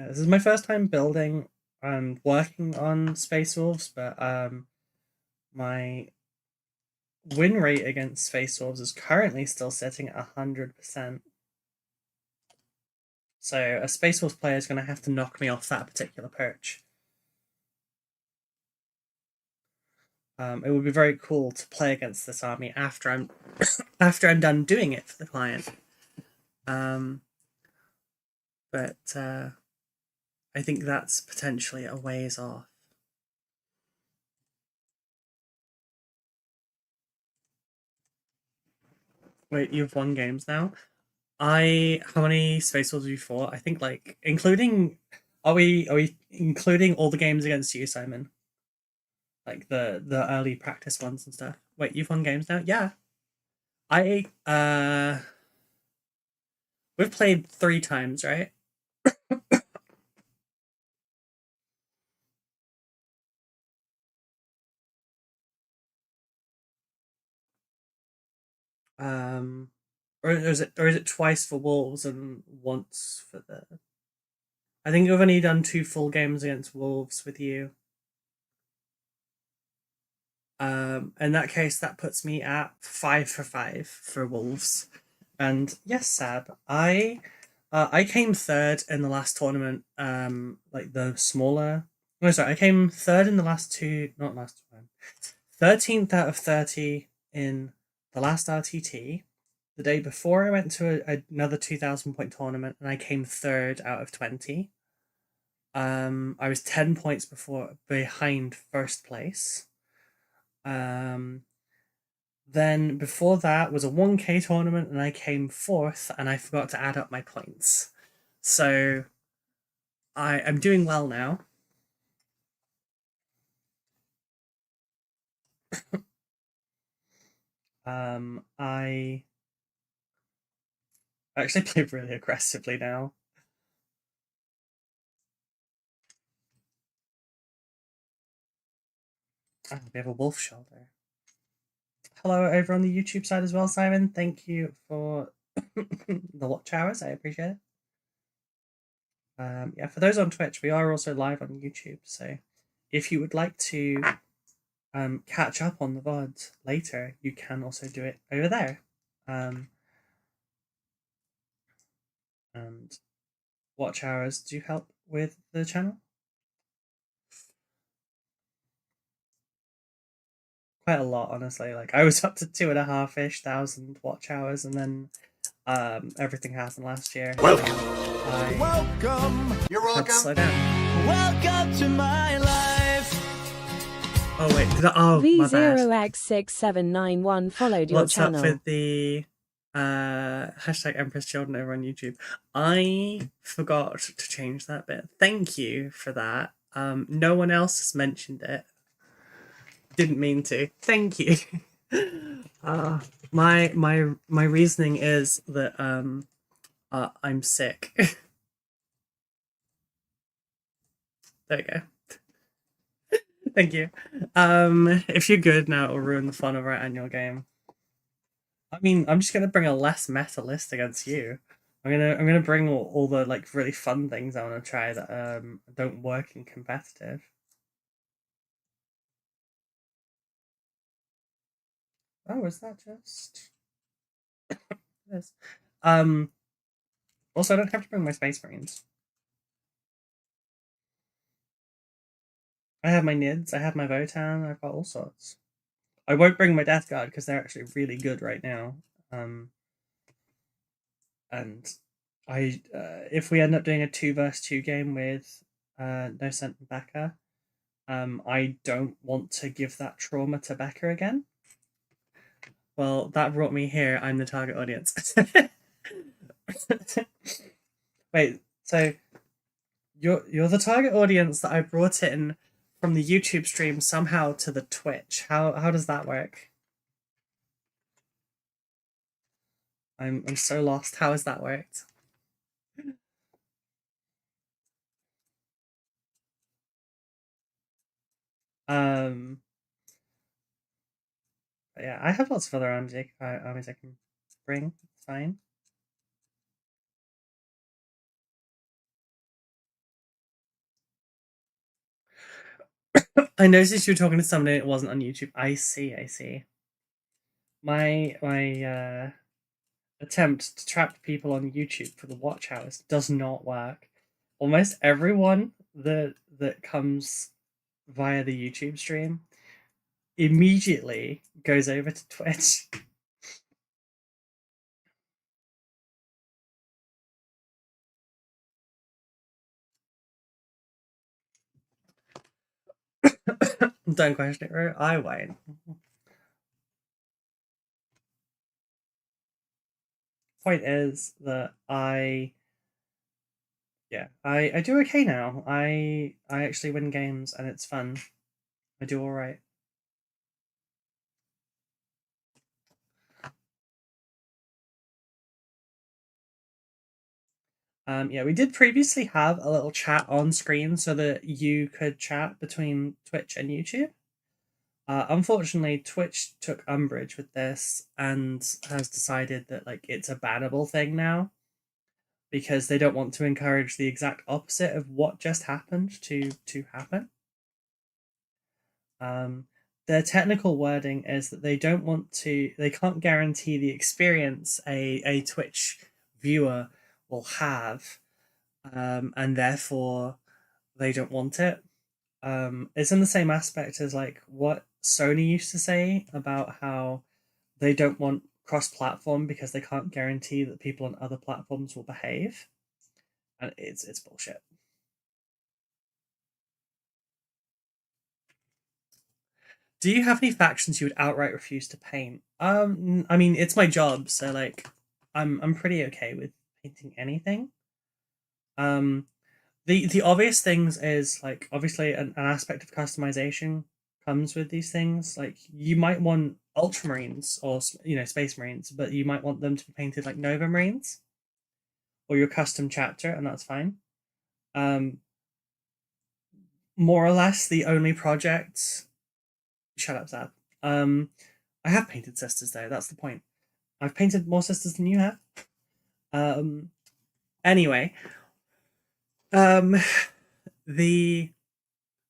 this is my first time building and working on Space Wolves, but my win rate against Space Wolves is currently still sitting at 100%. So a Space Wolves player is going to have to knock me off that particular perch. It would be very cool to play against this army after I'm done doing it for the client. But I think that's potentially a ways off. Wait, you've won games now? How many Space Wolves have you fought? I think like including, are we including all the games against you, Simon? Like the early practice ones and stuff. Wait, you've won games now? Yeah. We've played 3 times, right? Or is it twice for Wolves and once for the? I think we've only done 2 full games against Wolves with you. In that case, that puts me at 5 for 5 for Wolves. And yes, Sab, I came third in the last tournament. Like the smaller. No, sorry, I came third in the last 2. Not last time. 13th out of 30 in the last RTT. The day before, I went to another 2,000 point tournament, and I came third out of 20. I was 10 points behind first place. Then before that was a 1K tournament, and I came 4th, and I forgot to add up my points. So I'm doing well now. I actually play really aggressively now. We have a wolf shoulder. Hello over on the YouTube side as well, Simon. Thank you for the watch hours. I appreciate it. Yeah, for those on Twitch, we are also live on YouTube. So if you would like to catch up on the VOD later, you can also do it over there. And watch hours do help with the channel. Quite a lot, honestly. Like I was up to 2,500 watch hours, and then everything happened last year. Welcome. Welcome. You're Had to welcome. slow down. Welcome to my life. Oh wait, my bad. V0x6791 followed your What's channel. up with the hashtag Empress Children over on YouTube? I forgot to change that bit. Thank you for that. No one else has mentioned it. Didn't mean to. Thank you. My reasoning is that I'm sick. There you go. Thank you. If you're good now, it'll ruin the fun of our annual game. I mean, I'm just gonna bring a less meta list against you. I'm gonna bring all the like really fun things I want to try that don't work in competitive. Oh, is that just? Yes. Also, I don't have to bring my Space Marines. I have my Nids, I have my Votan, I've got all sorts. I won't bring my Death Guard because they're actually really good right now. And I, if we end up doing a 2v2 game with No Scent and Becca, I don't want to give that trauma to Becca again. Well, that brought me here. I'm the target audience. Wait, so you're the target audience that I brought in from the YouTube stream somehow to the Twitch. How does that work? I'm so lost. How has that worked? Yeah, I have lots of other armies I can bring. It's fine. I noticed you were talking to somebody that wasn't on YouTube. I see. My attempt to trap people on YouTube for the watch hours does not work. Almost everyone that comes via the YouTube stream immediately goes over to Twitch. Don't question it, bro. I won't. Point is that I do okay now. I actually win games and it's fun. I do all right. Yeah, we did previously have a little chat on screen so that you could chat between Twitch and YouTube. Unfortunately, Twitch took umbrage with this and has decided that like it's a bannable thing now because they don't want to encourage the exact opposite of what just happened to happen. Their technical wording is that they can't guarantee the experience a Twitch viewer will have, and therefore they don't want it. It's in the same aspect as like what Sony used to say about how they don't want cross-platform because they can't guarantee that people on other platforms will behave, and it's bullshit. Do you have any factions you would outright refuse to paint? I mean, it's my job, so like, I'm pretty okay with painting anything. The obvious things is like obviously an aspect of customization comes with these things. Like you might want Ultramarines or Space Marines, but you might want them to be painted like Nova Marines, or your custom chapter, and that's fine. More or less, the only projects shut up, Zab. I have painted sisters though. That's the point. I've painted more sisters than you have. Anyway, the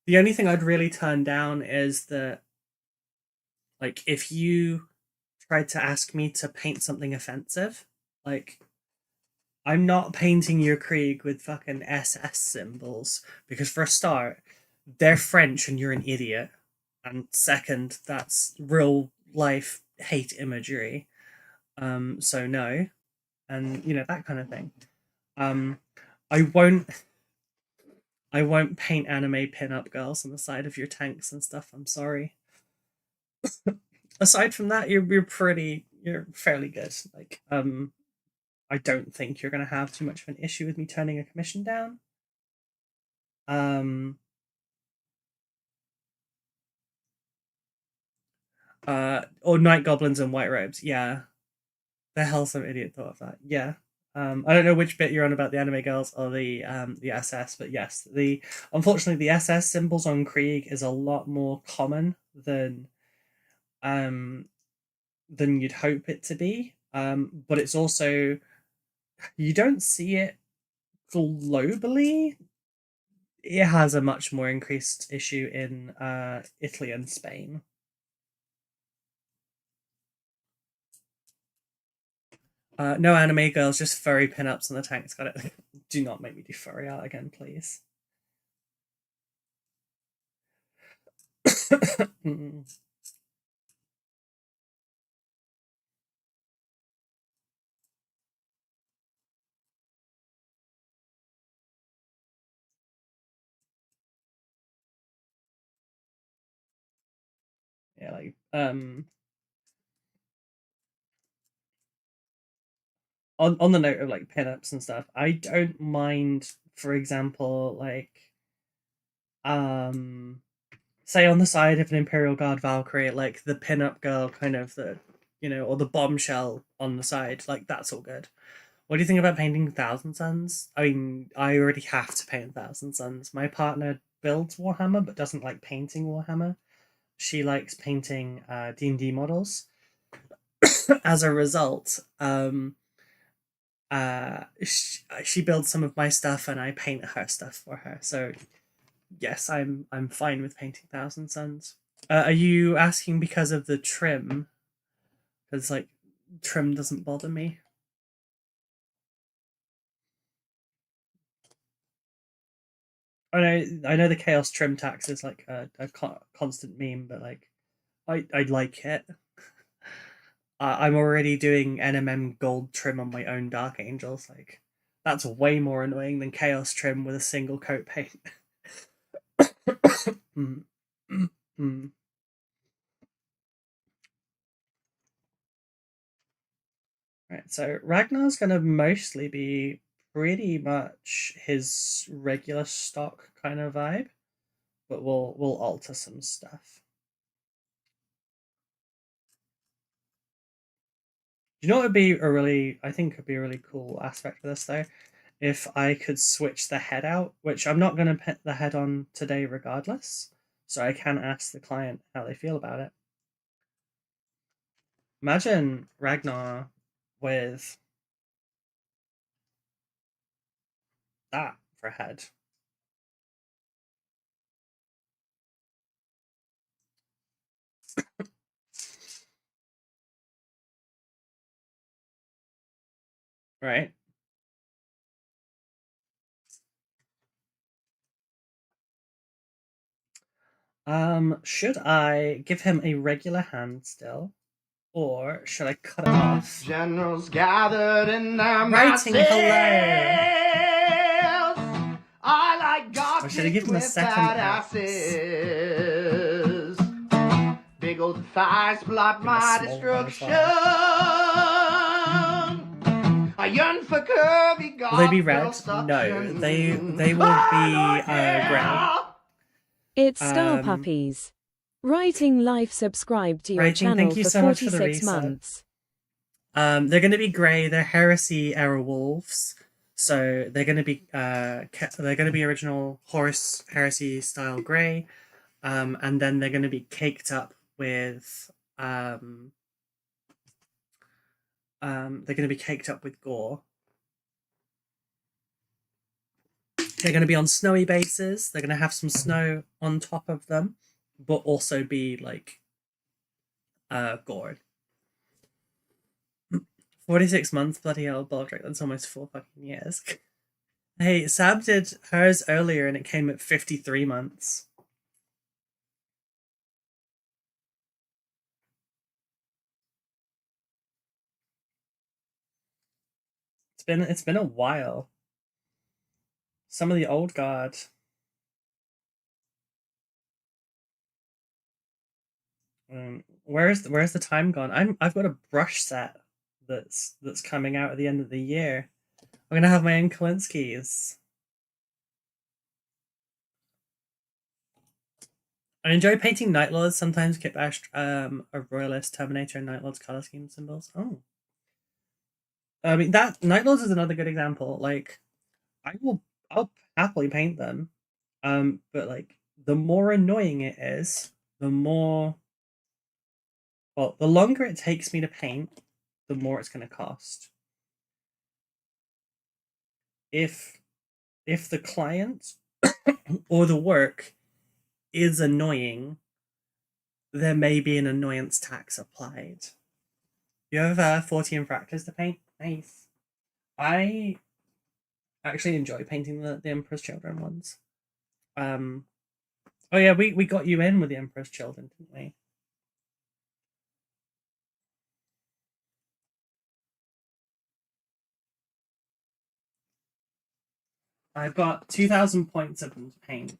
only thing I'd really turn down is that, like, if you tried to ask me to paint something offensive, like, I'm not painting your Krieg with fucking SS symbols, because for a start, they're French and you're an idiot, and second, that's real life hate imagery. So no, and you know, that kind of thing. I won't paint anime pin-up girls on the side of your tanks and stuff. I'm sorry. Aside from that, you're fairly good. Like, I don't think you're gonna have too much of an issue with me turning a commission down. Or night goblins and white robes. Yeah, the hell some idiot thought of that. Yeah. I don't know which bit you're on about the anime girls or the SS, but yes, unfortunately the SS symbols on Krieg is a lot more common than you'd hope it to be. But it's also, you don't see it globally. It has a much more increased issue in Italy and Spain. No anime girls, just furry pinups on the tanks. Got it. Do not make me do furry art again, please. Yeah, like on the note of like pinups and stuff, I don't mind, for example, like say on the side of an Imperial Guard Valkyrie, like the pinup girl kind of, the, you know, or the bombshell on the side, like that's all good. What do you think about painting Thousand Suns? I mean, I already have to paint Thousand Suns. My partner builds Warhammer but doesn't like painting Warhammer. She likes painting D&D models. As a result, she builds some of my stuff and I paint her stuff for her. So yes, I'm fine with painting Thousand Suns. Are you asking because of the trim? Because like trim doesn't bother me. I know the chaos trim tax is like a constant meme, but like I like it. I'm already doing NMM gold trim on my own Dark Angels. Like, that's way more annoying than chaos trim with a single coat paint. Right, so Ragnar's gonna mostly be pretty much his regular stock kind of vibe, but we'll alter some stuff. You know what would be I think would be a really cool aspect of this though? If I could switch the head out, which I'm not going to put the head on today regardless, so I can ask the client how they feel about it. Imagine Ragnar with that for a head. Right? Should I give him a regular hand still? Or should I cut it off? Generals gathered in their Writing, hello! I like Or should I give him a second asses. Big old thighs blot my destruction. I yearn for curvy goth. Will they be red? No, they will be grey. It's Star Puppies. Writing Life subscribed to your Writing, channel thank you for so much for the 46 reset. months. They're going to be grey. They're Heresy era wolves, so they're going to be original Horus Heresy style grey, and then they're going to be caked up with they're going to be caked up with gore. They're going to be on snowy bases. They're going to have some snow on top of them, but also be like gored. 46 months, bloody hell, Baldric, that's almost 4 fucking years. Hey, Sab did hers earlier and it came at 53 months. It's been a while. Some of the old guard. Where's the time gone? I've got a brush set that's coming out at the end of the year. I'm gonna have my own Kalinsky's. I enjoy painting Night Lords, sometimes Kit Bash, a Royalist, Terminator, and Night Lords color scheme symbols. Oh. I mean, that Night Lords is another good example. Like, I'll happily paint them. But like, the more annoying it is, the longer it takes me to paint, the more it's going to cost. If the client or the work is annoying, there may be an annoyance tax applied. You have 40 infractors to paint? Nice. I actually enjoy painting the Emperor's Children ones. Oh yeah, we got you in with the Emperor's Children, didn't we? I've got 2,000 points of them to paint.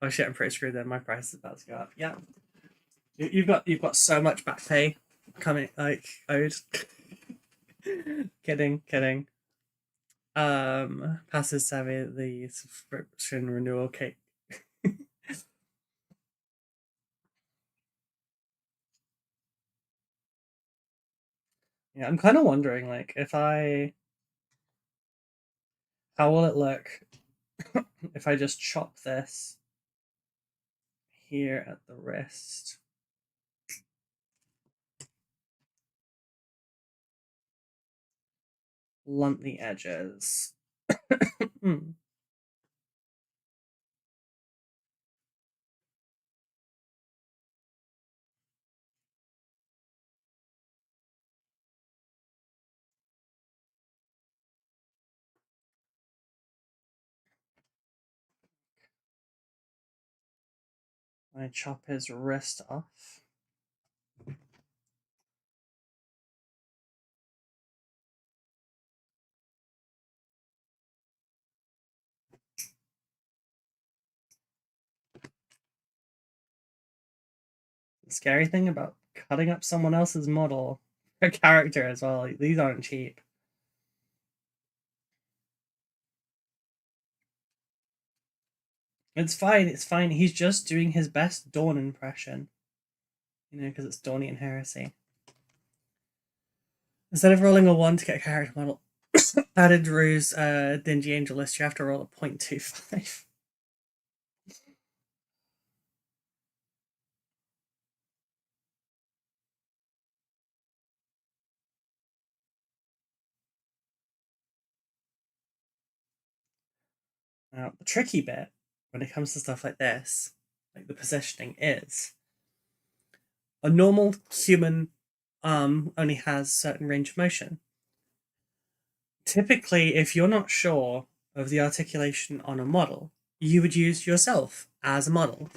Oh shit, I'm pretty screwed then. My price is about to go up. Yeah. You've got so much back pay coming, like, owed. Kidding. Passes Savvy, the subscription renewal cake. Yeah, I'm kind of wondering, like, how will it look if I just chop this here at the wrist? Blunt the edges. I chop his wrist off. The scary thing about cutting up someone else's model, a character as well, these aren't cheap. It's fine. He's just doing his best Dawn impression. You know, because it's Dornian Heresy. Instead of rolling a 1 to get a character model added Drew's Dingy Angel list, you have to roll a 0.25. Now, the tricky bit when it comes to stuff like this, like the positioning, is a normal human arm only has certain range of motion. Typically, if you're not sure of the articulation on a model, you would use yourself as a model.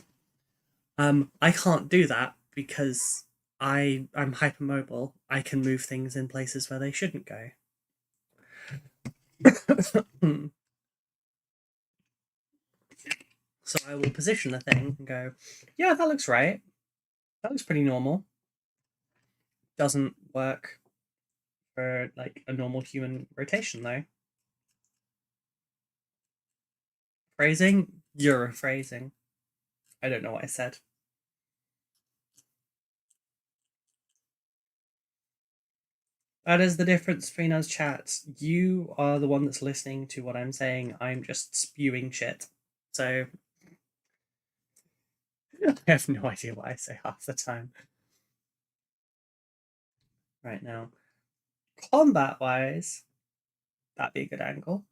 I can't do that because I'm hypermobile. I can move things in places where they shouldn't go. So I will position the thing and go, yeah, that looks right. That looks pretty normal. Doesn't work for like a normal human rotation though. Phrasing? You're phrasing. I don't know what I said. That is the difference between us, chat. You are the one that's listening to what I'm saying. I'm just spewing shit. So I have no idea what I say half the time. Right now. Combat-wise, that'd be a good angle.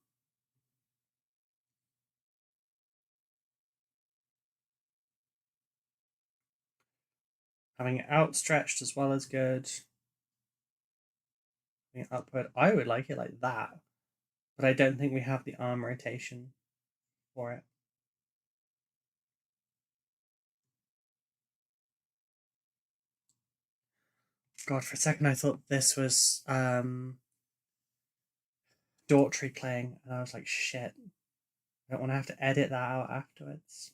Having it outstretched as well as good. Upward. I would like it like that, but I don't think we have the arm rotation for it. God, for a second I thought this was Daughtry playing, and I was like, shit. I don't want to have to edit that out afterwards.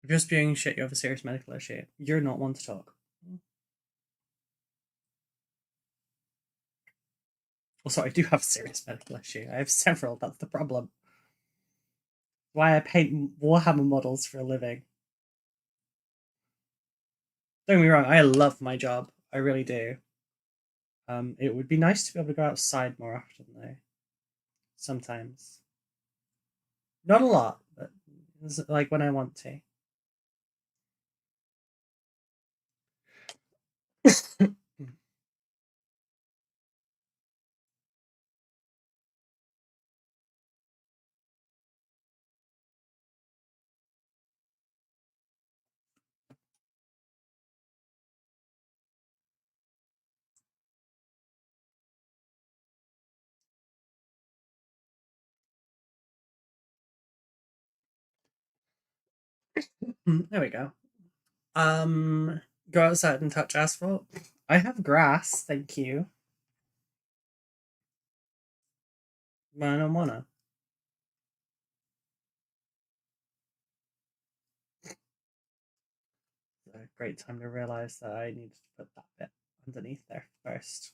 If you're spewing shit, you have a serious medical issue. You're not one to talk. Well, sorry, I do have a serious medical issue. I have several, that's the problem. Why I paint Warhammer models for a living. Don't get me wrong, I love my job. I really do. It would be nice to be able to go outside more often, though. Sometimes. Not a lot, but like when I want to. There we go. Go outside and touch asphalt. I have grass, thank you. But I don't wanna. It's a great time to realize that I needed to put that bit underneath there first.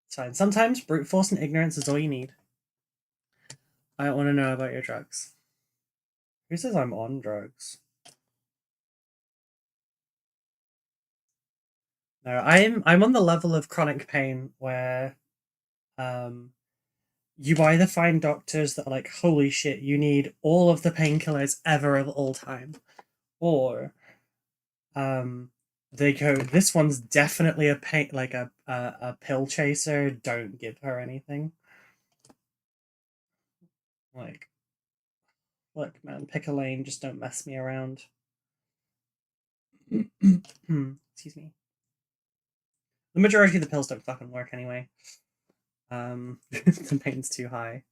It's fine. Sometimes brute force and ignorance is all you need. I don't want to know about your drugs. Who says I'm on drugs? No, I'm on the level of chronic pain where you either find doctors that are like, holy shit, you need all of the painkillers ever of all time, or they go, this one's definitely a pain, like a pill chaser, don't give her anything. Like, look man, pick a lane, just don't mess me around. Excuse me. The majority of the pills don't fucking work anyway. The pain's too high.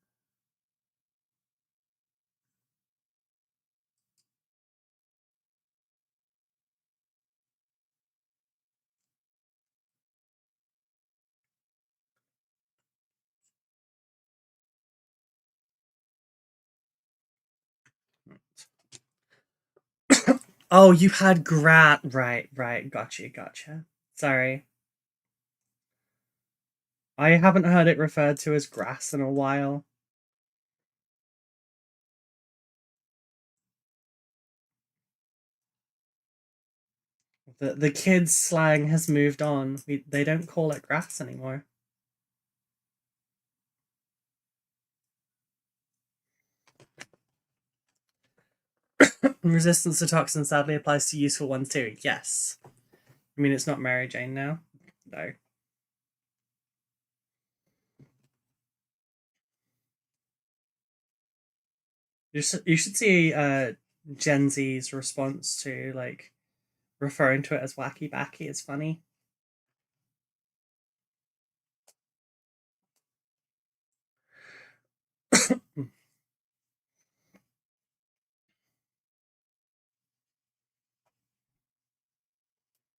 Oh, you had right, gotcha. Sorry. I haven't heard it referred to as grass in a while. The kids' slang has moved on. They don't call it grass anymore. Resistance to toxins sadly applies to useful ones too. Yes. I mean, it's not Mary Jane now. No. You should see Gen Z's response to like referring to it as wacky backy. It's funny.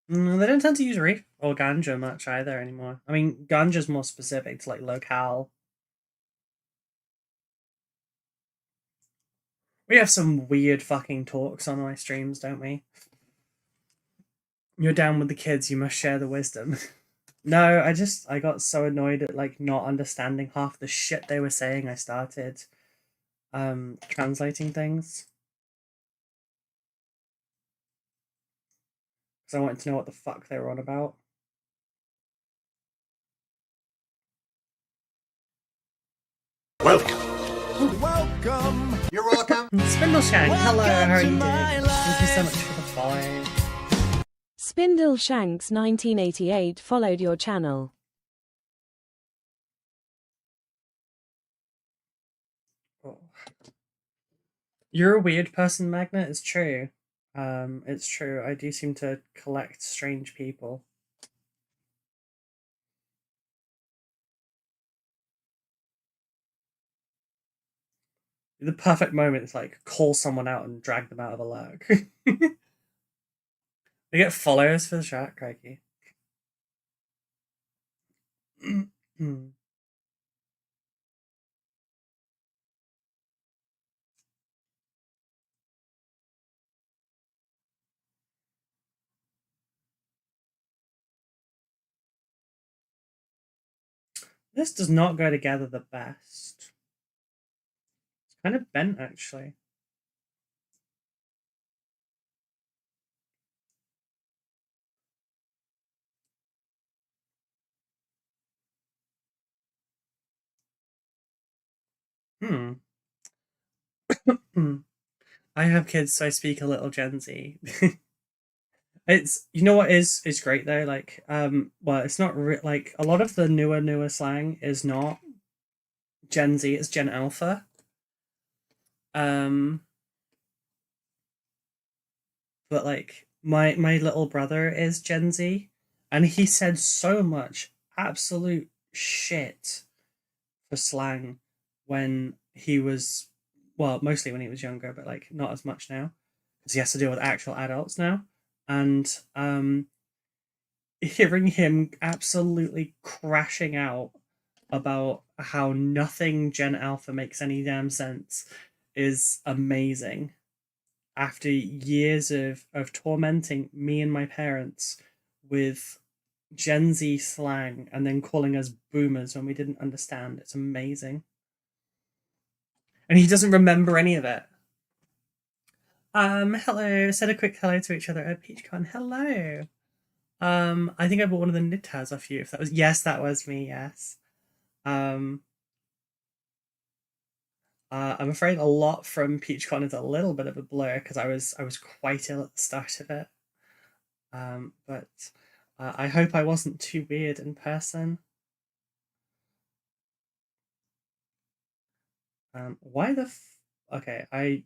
They don't tend to use reef or ganja much either anymore. I mean, ganja's more specific to like locale. We have some weird fucking talks on my streams, don't we? You're down with the kids, you must share the wisdom. No, I got so annoyed at like not understanding half the shit they were saying. I started translating things. Because I wanted to know what the fuck they were on about. Welcome. You're welcome. Spindleshank, hello, how are you doing? Welcome to Thank you so my much for the follow. Spindleshanks 1988 followed your channel. Oh. You're a weird person, Magnet. It's true. It's true. I do seem to collect strange people. The perfect moment is like call someone out and drag them out of a lurk. They get followers for the chat, crikey. This does not go together the best. It's kind of bent, actually. I have kids, so I speak a little Gen Z. It's, you know what is great though, like well, it's not like a lot of the newer slang is not Gen Z, it's Gen Alpha. But like my little brother is Gen Z, and he said so much absolute shit for slang when he was, well, mostly when he was younger, but like not as much now because he has to deal with actual adults now. And hearing him absolutely crashing out about how nothing Gen Alpha makes any damn sense is amazing. After years of tormenting me and my parents with Gen Z slang and then calling us boomers when we didn't understand, it's amazing. And he doesn't remember any of it. Hello. Said a quick hello to each other at PeachCon. Hello. I think I bought one of the Nitas off you. If that was, yes, that was me. Yes. I'm afraid a lot from PeachCon is a little bit of a blur because I was quite ill at the start of it. But I hope I wasn't too weird in person. Why the okay,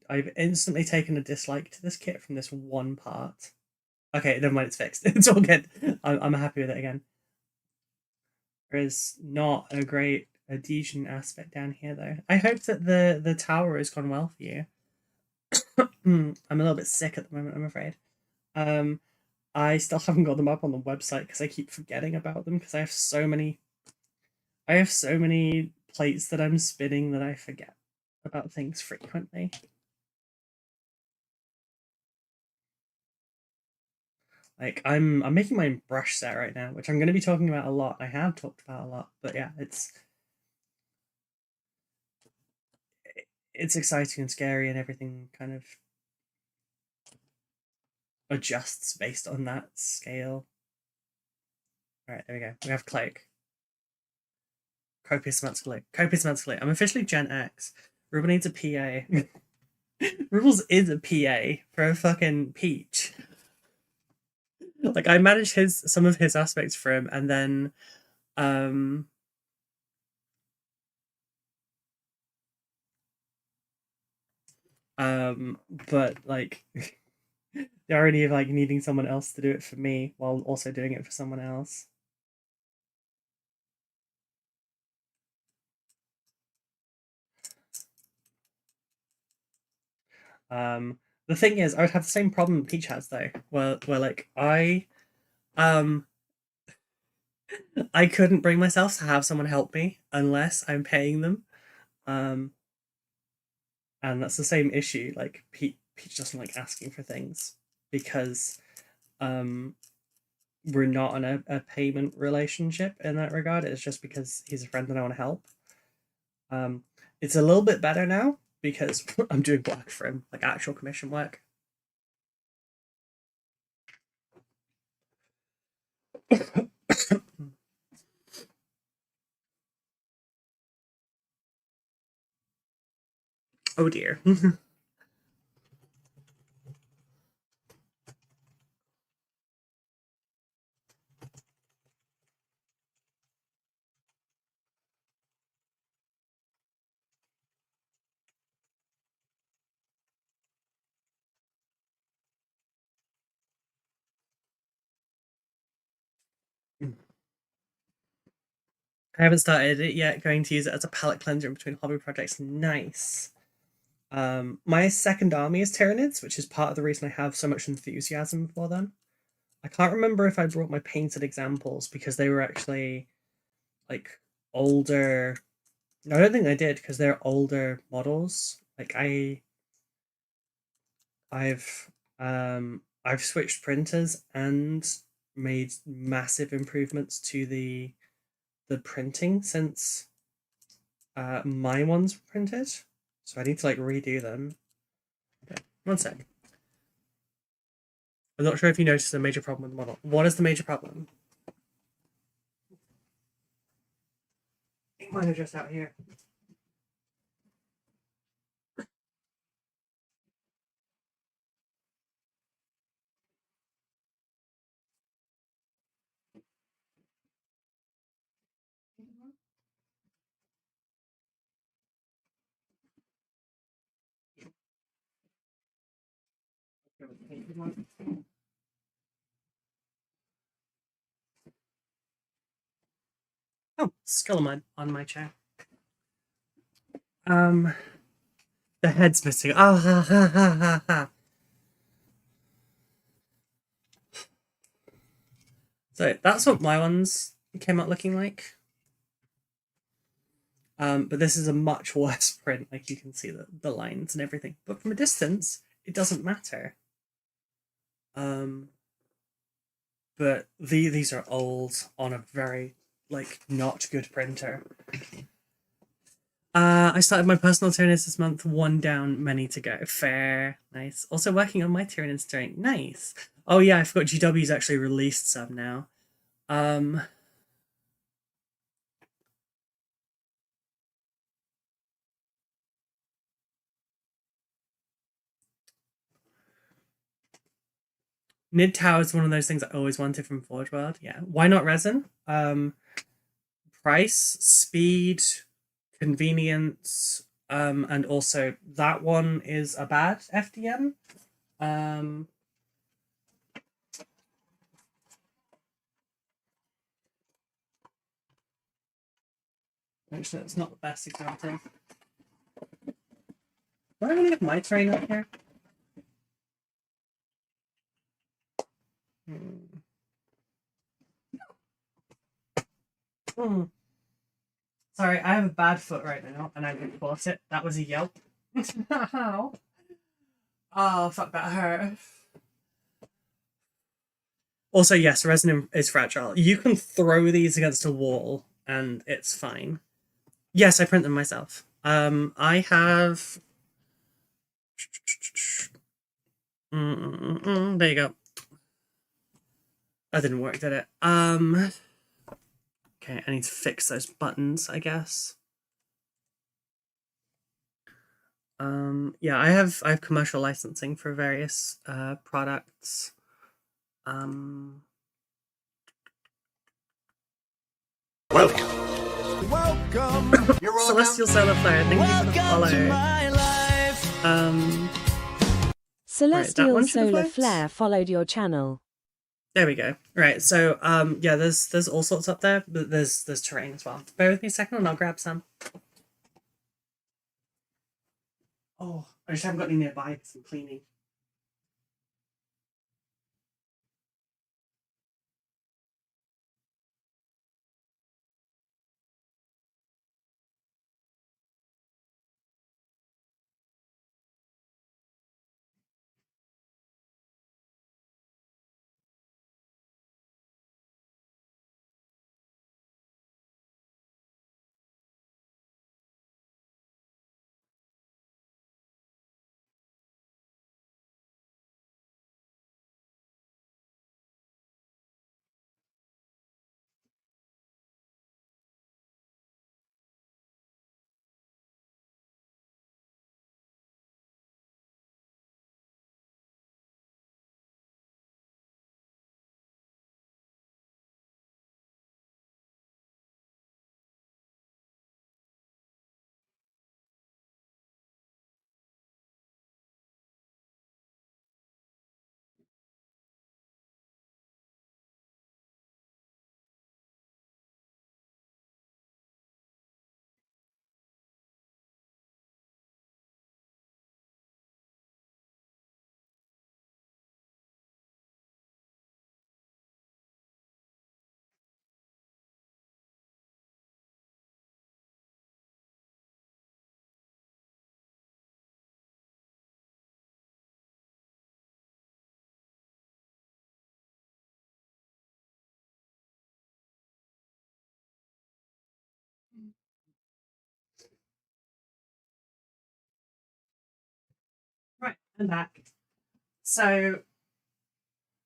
I've instantly taken a dislike to this kit from this one part. Okay, never mind, it's fixed. It's all good. I'm happy with it again. There is not a great adhesion aspect down here though. I hope that the tower has gone well for you. I'm a little bit sick at the moment, I'm afraid. I still haven't got them up on the website because I keep forgetting about them because I have so many plates that I'm spinning that I forget about things frequently. Like I'm making my brush set right now, which I'm going to be talking about a lot. I have talked about a lot, but yeah, it's exciting and scary, and everything kind of adjusts based on that scale. All right, there we go. We have Cloak. Copious amounts of glue. Copious amounts of glue. I'm officially Gen X. Rubel needs a PA. Rubels is a PA for a fucking peach. Like I manage some of his aspects for him, and then but like the irony of like needing someone else to do it for me while also doing it for someone else. The thing is, I would have the same problem Peach has though, where like I I couldn't bring myself to have someone help me unless I'm paying them. And that's the same issue. Like Peach doesn't like asking for things because we're not in a payment relationship in that regard. It's just because he's a friend and I want to help. It's a little bit better now because I'm doing work for him, like actual commission work. Oh dear. I haven't started it yet. Going to use it as a palette cleanser in between hobby projects. Nice. My second army is Tyranids, which is part of the reason I have so much enthusiasm for them. I can't remember if I brought my painted examples because they were actually like older. No, I don't think I did because they're older models. Like I've switched printers and made massive improvements to the printing since my ones were printed. So I need to like redo them. Okay, one sec. I'm not sure if you noticed a major problem with the model. What is the major problem? Mine are just out here. Oh, skull on my chair. The head's missing. Ah, ha, ha, ha, ha, ha. So that's what my ones came out looking like. But this is a much worse print. Like you can see the lines and everything. But from a distance, it doesn't matter. But these are old on a very like not good printer. I started my personal Tyranids this month. One down, many to go. Fair, nice. Also working on my Tyranids strength. Nice. Oh yeah, I forgot GW's actually released some now. Nid Tower is one of those things I always wanted from Forge World. Yeah, why not resin? Price, speed, convenience, and also that one is a bad FDM. Actually, it's not the best example. Do I really have my terrain up here? Sorry, I have a bad foot right now, and I didn't force it. That was a yelp. Ow. Oh, fuck, that hurt. Also, yes, resin is fragile. You can throw these against a wall, and it's fine. Yes, I print them myself. I have... there you go. That didn't work, did it? Okay, I need to fix those buttons, I guess. Yeah, I have commercial licensing for various products. Welcome. You're welcome. Celestial Solar Flare, thank you for the follow. Celestial one should have Solar worked. Flare followed your channel. There we go. Right, so yeah, there's all sorts up there, but there's terrain as well. Bear with me a second and I'll grab some. Oh, I just haven't got any nearby because I'm cleaning. I'm back. So,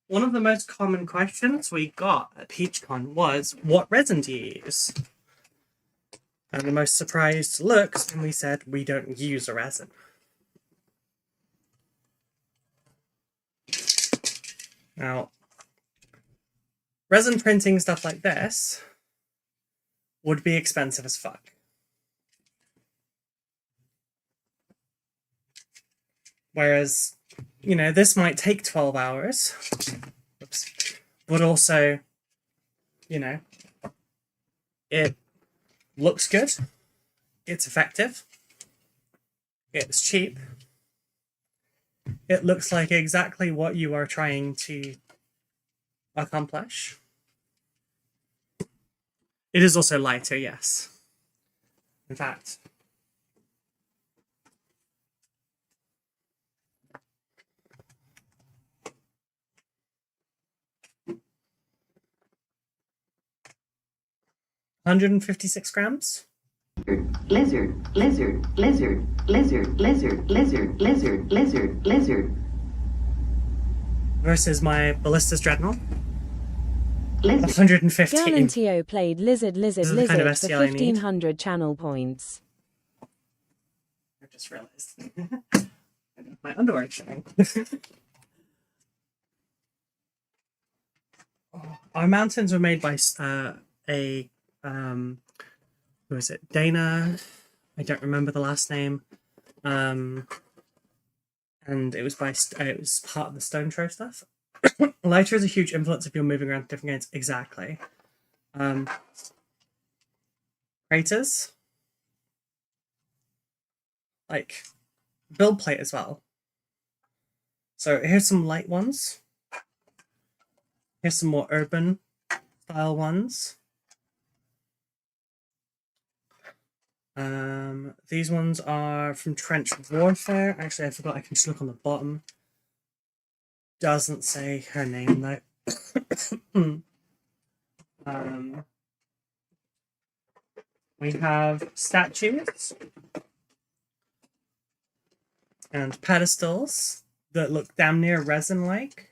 one of the most common questions we got at PeachCon was, what resin do you use? And the most surprised looks when we said we don't use a resin. Now, resin printing stuff like this would be expensive as fuck. Whereas, you know, this might take 12 hours. Oops. But also, you know, it looks good. It's effective. It's cheap. It looks like exactly what you are trying to accomplish. It is also lighter, yes. In fact, $156 lizard, lizard, lizard, lizard, lizard, lizard, lizard, lizard, lizard. Versus my Ballista's Dreadnought. Lizard. 115. Galantio played Lizard Lizard This is the kind of Lizard for STL I need. 1500 channel points. I just realized. My underwear is showing. Our mountains were made by who is it? Dana. I don't remember the last name. And it was it was part of the Stone Throw stuff. Lighter is a huge influence if you're moving around different games. Exactly. Craters. Like, build plate as well. So here's some light ones. Here's some more urban style ones. These ones are from Trench Warfare. Actually, I forgot I can just look on the bottom. Doesn't say her name though. We have statues and pedestals that look damn near resin-like.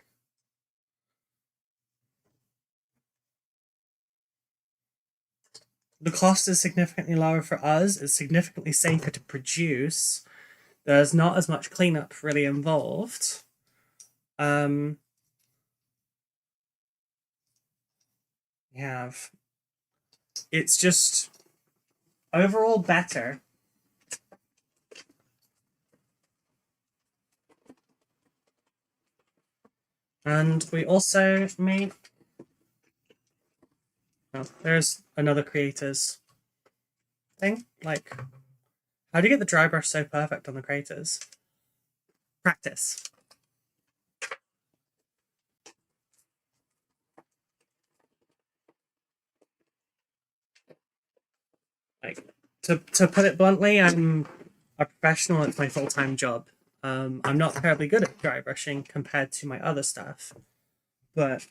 The cost is significantly lower for us. It's significantly safer to produce. There's not as much cleanup really involved. We have... It's just overall better. And we also made... Oh, there's another creators thing. Like, how do you get the dry brush so perfect on the creators? Practice. Like, to put it bluntly, I'm a professional. It's my full-time job. I'm not terribly good at dry brushing compared to my other stuff, but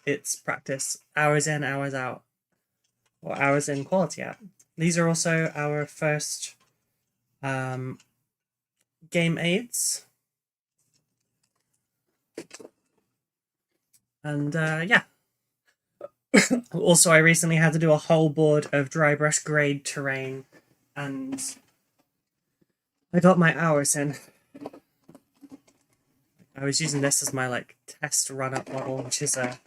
it's practice, hours in, hours out, or hours in, quality out. These are also our first game aids. And yeah. Also, I recently had to do a whole board of dry brush grade terrain, and I got my hours in. I was using this as my like test run-up model, which is a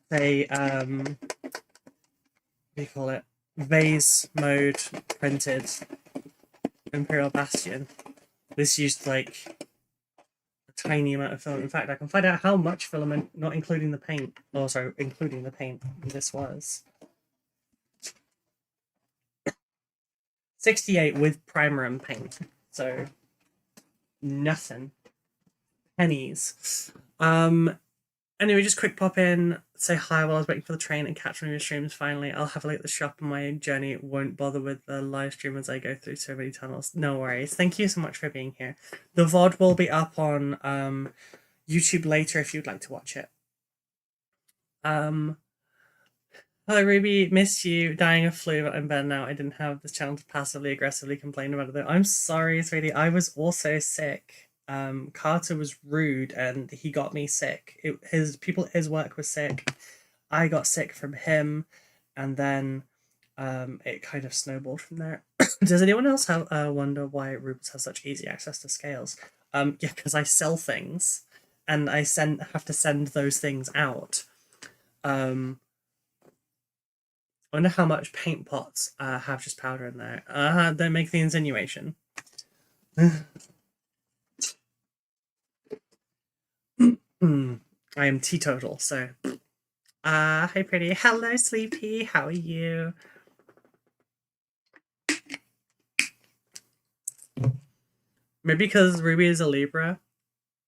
what do you call it? Vase mode printed Imperial Bastion. This used like a tiny amount of filament. In fact, I can find out how much filament, not including the paint. Oh, sorry, including the paint. This was 68 with primer and paint. So nothing. Pennies. Anyway, just quick pop in, say hi while I was waiting for the train and catch one of your streams finally. I'll have a look at the shop on my journey. Won't bother with the live stream as I go through so many tunnels. No worries. Thank you so much for being here. The VOD will be up on YouTube later if you'd like to watch it. Hello, Ruby. Missed you. Dying of flu, but I'm better now. I didn't have this channel to passively aggressively complain about it though. I'm sorry, sweetie. I was also sick. Carter was rude and he got me sick. His work was sick. I got sick from him, and then it kind of snowballed from there. Does anyone else have wonder why Rubens has such easy access to scales? Yeah, because I sell things, and I have to send those things out. I wonder how much paint pots have just powder in there. Don't make the insinuation. I am teetotal, so. Hi pretty. Hello, Sleepy. How are you? Maybe because Ruby is a Libra.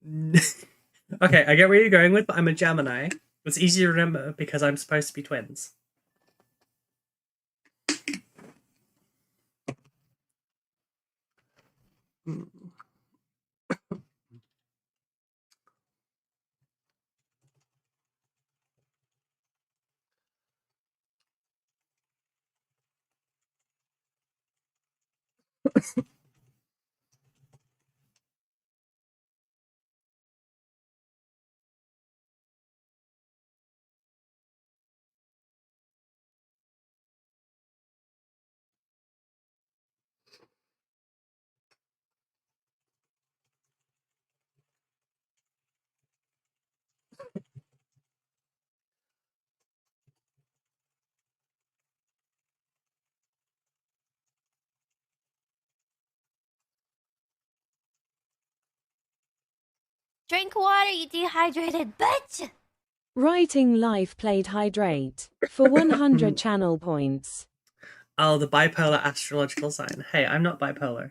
Okay, I get where you're going with, but I'm a Gemini. It's easy to remember because I'm supposed to be twins. Drink water, you dehydrated bitch! Writing life played hydrate for 100 channel points. Oh, the bipolar astrological sign. Hey, I'm not bipolar.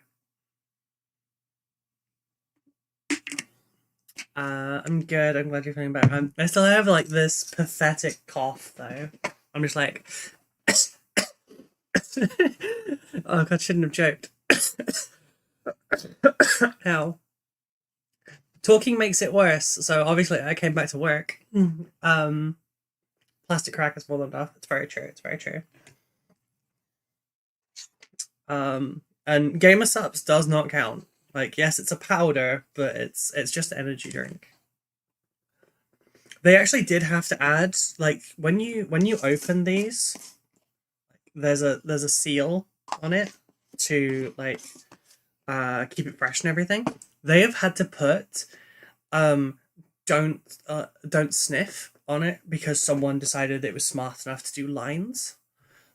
I'm good. I'm glad you're feeling better. I still have like this pathetic cough though. I'm just like, oh god, shouldn't have joked. Ow. Talking makes it worse, so obviously I came back to work. Plastic crack is more than enough. It's very true. It's very true. And Gamer Subs does not count. Like, yes, it's a powder, but it's just an energy drink. They actually did have to add, like, when you open these, there's a seal on it to like keep it fresh and everything. They have had to put don't sniff on it because someone decided it was smart enough to do lines.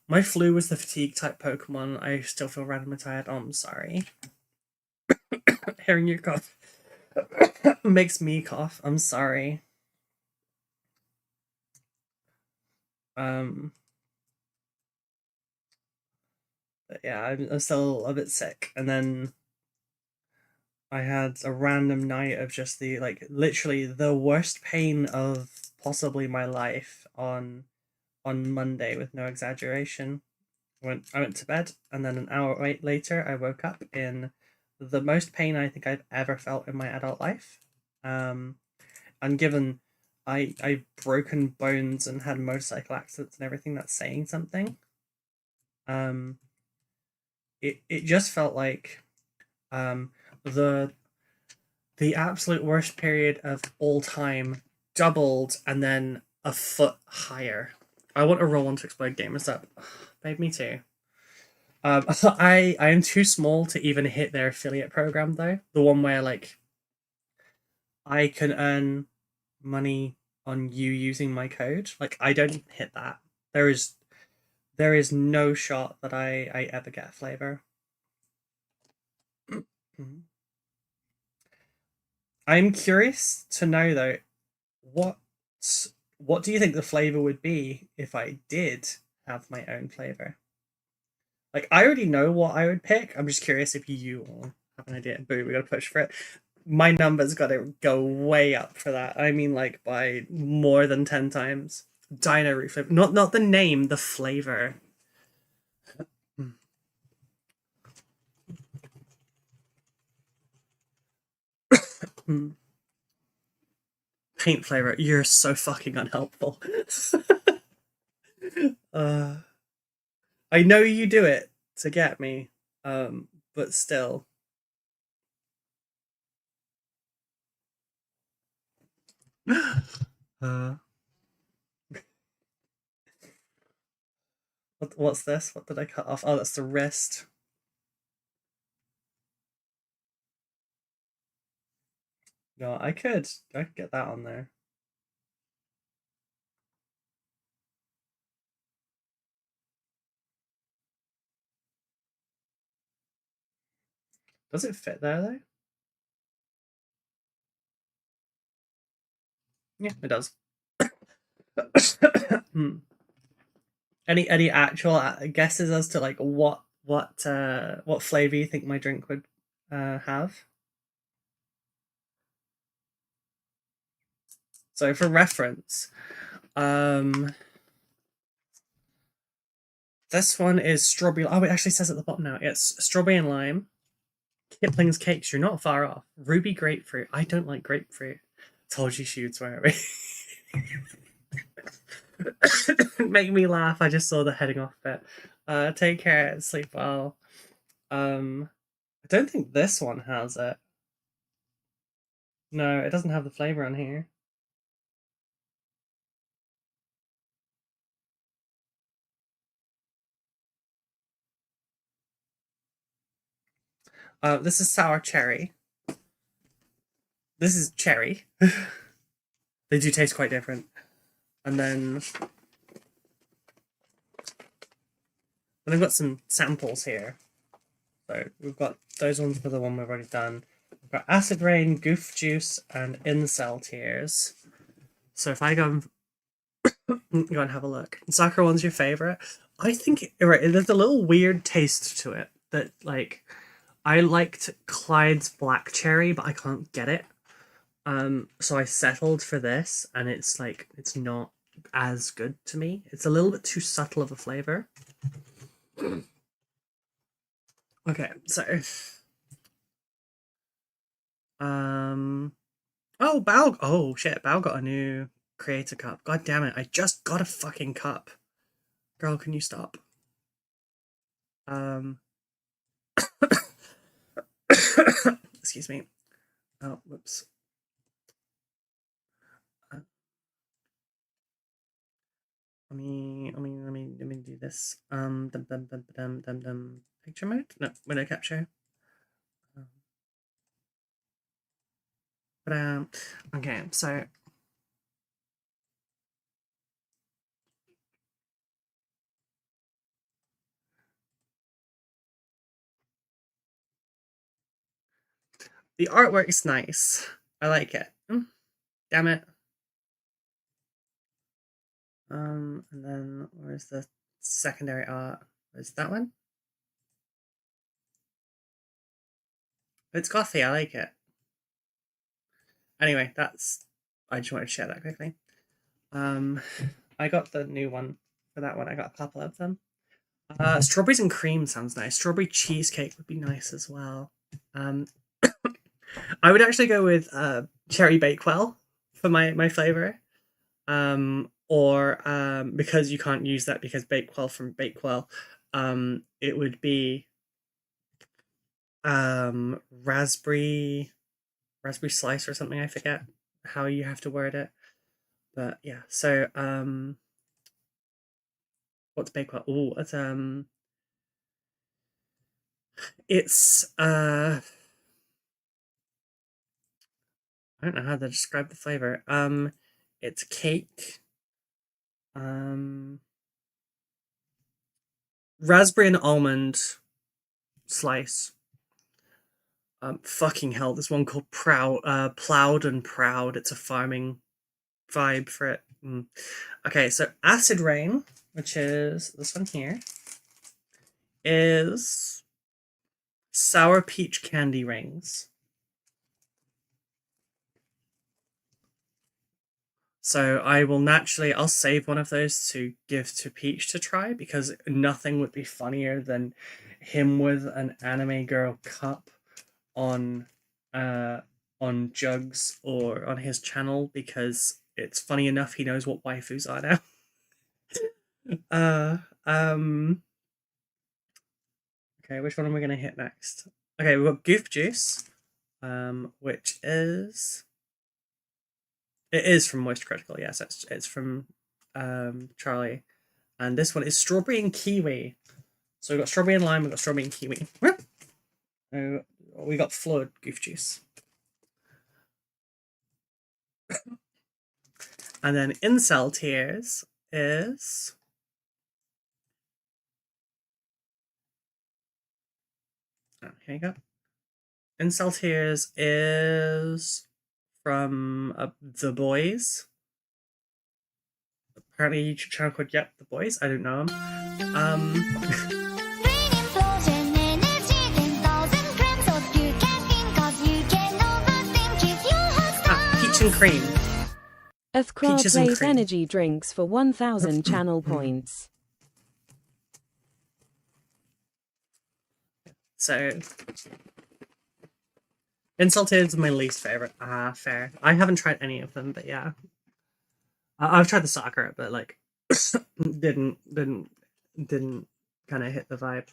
My flu was the fatigue type Pokemon. I still feel randomly tired. Oh, I'm sorry. Hearing you cough makes me cough. I'm sorry. But yeah, I'm still a bit sick. And then I had a random night of just the, like, literally the worst pain of possibly my life on Monday, with no exaggeration. I went to bed, and then an hour later I woke up in the most pain I think I've ever felt in my adult life. And given I've broken bones and had motorcycle accidents and everything, that's saying something. It just felt like the absolute worst period of all time doubled and then a foot higher. I want a roll on to explode gamers up. Babe, me too. I am too small to even hit their affiliate program though. The one where like I can earn money on you using my code. Like, I don't hit that. There is no shot that I ever get a flavor. I'm curious to know though, what do you think the flavor would be if I did have my own flavor? Like, I already know what I would pick. I'm just curious if you all have an idea. Boo, we gotta push for it. My number's gotta go way up for that. I mean, like, by more than 10 times. Dino Root flavor. Not the name, the flavor. Paint flavor. You're so fucking unhelpful. I know you do it to get me, but still. What's this? What did I cut off? Oh, that's the wrist. No, I could get that on there. Does it fit there though? Yeah, it does. Any actual guesses as to like what flavor you think my drink would have? So for reference, this one is strawberry. Oh, it actually says at the bottom now. It's strawberry and lime. Kipling's cakes. You're not far off. Ruby grapefruit. I don't like grapefruit. Told you she would swear at me. Make me laugh. I just saw the heading off bit. Take care. Sleep well. I don't think this one has it. No, it doesn't have the flavor on here. This is sour cherry. This is cherry. They do taste quite different. And then I've got some samples here. So we've got those ones for the one we've already done. We've got Acid Rain, Goof Juice, and Incel Tears. So if I go and have a look. Sakura one's your favourite? I think there's a little weird taste to it that like I liked Clyde's Black Cherry, but I can't get it. So I settled for this, and it's like it's not as good to me. It's a little bit too subtle of a flavor. Okay, so oh Bao, oh shit, Bao got a new creator cup. God damn it, I just got a fucking cup. Girl, can you stop? Excuse me. Oh, whoops. Let me do this. Picture mode? No, window capture. Okay, so the artwork's nice. I like it. Damn it. And then where's the secondary art? Is that one? It's gothy, I like it. Anyway, I just wanted to share that quickly. I got the new one for that one. I got a couple of them. Strawberries and cream sounds nice. Strawberry cheesecake would be nice as well. I would actually go with cherry bakewell for my flavor. Or because you can't use that because bakewell from Bakewell, it would be raspberry slice or something. I forget how you have to word it, but yeah. So what's Bakewell? Oh, it's I don't know how to describe the flavor. It's cake. Raspberry and almond slice. Fucking hell, there's one called Plowed and Proud. It's a farming vibe for it. Okay, so Acid Rain, which is this one here, is sour peach candy rings. So I'll save one of those to give to Peach to try, because nothing would be funnier than him with an anime girl cup on Jugs or on his channel, because it's funny enough he knows what waifus are now. Okay, which one am we gonna hit next? Okay, we've got Goof Juice, which is from Moist Critical. Yes, it's from Charlie, and this one is Strawberry and Kiwi. So we've got Strawberry and Lime, we've got Strawberry and Kiwi. We got Flawed Goof Juice. And then Incel Tears is... Oh, here you go. Incel Tears is from The Boys. Apparently YouTube channel called Yep, The Boys. I don't know them. Peach and Cream. Earthcrawl plays energy drinks for 1,000 channel points. So, Insulted is my least favorite. Fair. I haven't tried any of them, but yeah. I've tried the soccer, but like, didn't kind of hit the vibe.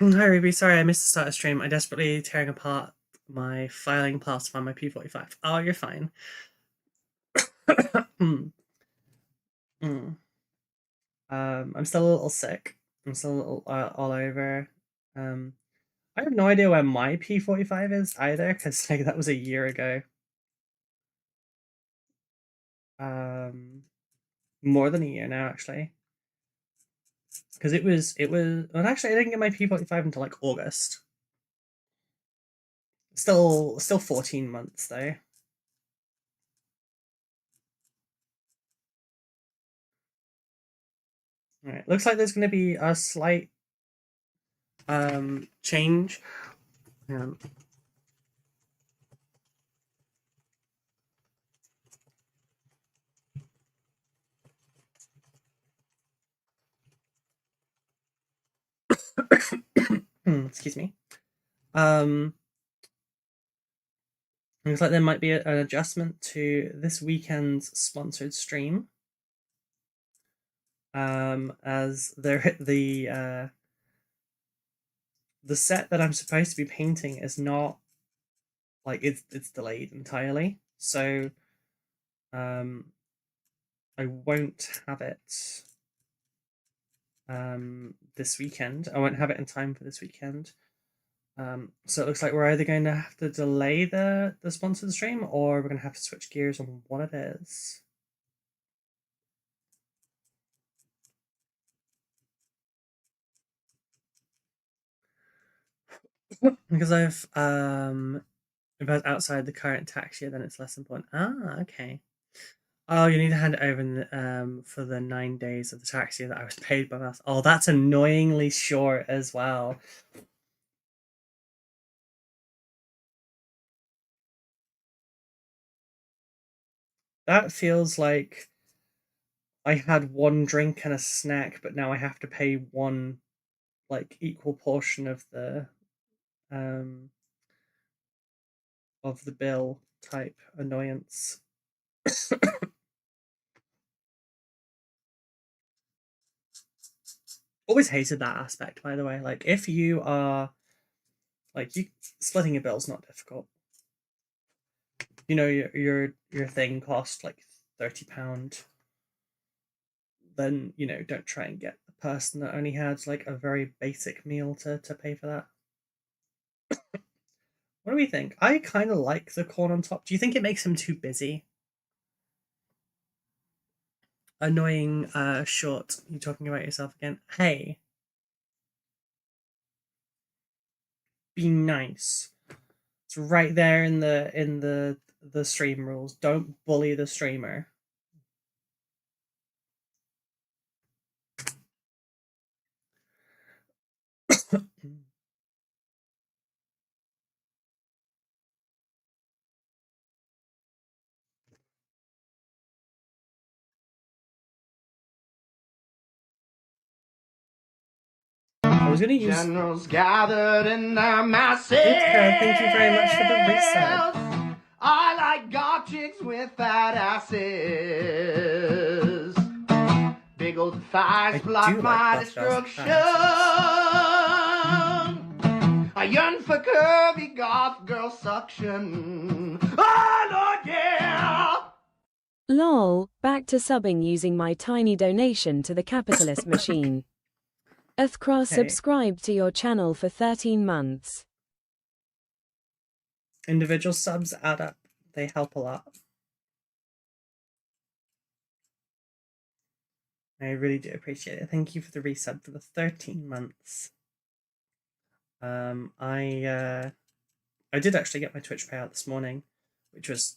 Hi Ruby, sorry I missed the start of stream. I'm desperately tearing apart my filing past on my P45. Oh, you're fine. I'm still a little sick. I'm still a little all over. I have no idea where my P45 is either, because like that was a year ago. More than a year now, actually. Because it was well, actually I didn't get my P45 until like August. Still 14 months though. Alright, looks like there's gonna be a slight change. Excuse me. Looks like there might be an adjustment to this weekend's sponsored stream. As the set that I'm supposed to be painting is not, like, it's delayed entirely, so I won't have it this weekend. I won't have it in time for this weekend. So it looks like we're either going to have to delay the sponsored stream, or we're going to have to switch gears on what it is. Because if I was outside the current tax year, then it's less important. Ah, okay. Oh, you need to hand it over for the 9 days of the tax year that I was paid by us. Oh, that's annoyingly short as well. That feels like I had one drink and a snack, but now I have to pay one, like, equal portion of the bill type annoyance. Always hated that aspect, by the way. Like, if you are, like, splitting a bill's not difficult. You know, your thing cost like £30, then, you know, don't try and get the person that only had like a very basic meal to pay for that. What do we think? I kind of like the corn on top. Do you think it makes him too busy? annoying short. You talking about yourself again? Hey, be nice. It's right there in the stream rules. Don't bully the streamer. I was gonna use Generals gathered in their masses. Thank you very much for the reset. I like goth chicks with fat asses. Big old thighs block my destruction. I yearn for curvy goth girl suction. Oh Lord, yeah! Lol, back to subbing using my tiny donation to the capitalist machine. Earthcross subscribed to your channel for 13 months. Individual subs add up. They help a lot. I really do appreciate it. Thank you for the resub for the 13 months. I did actually get my Twitch payout this morning, which was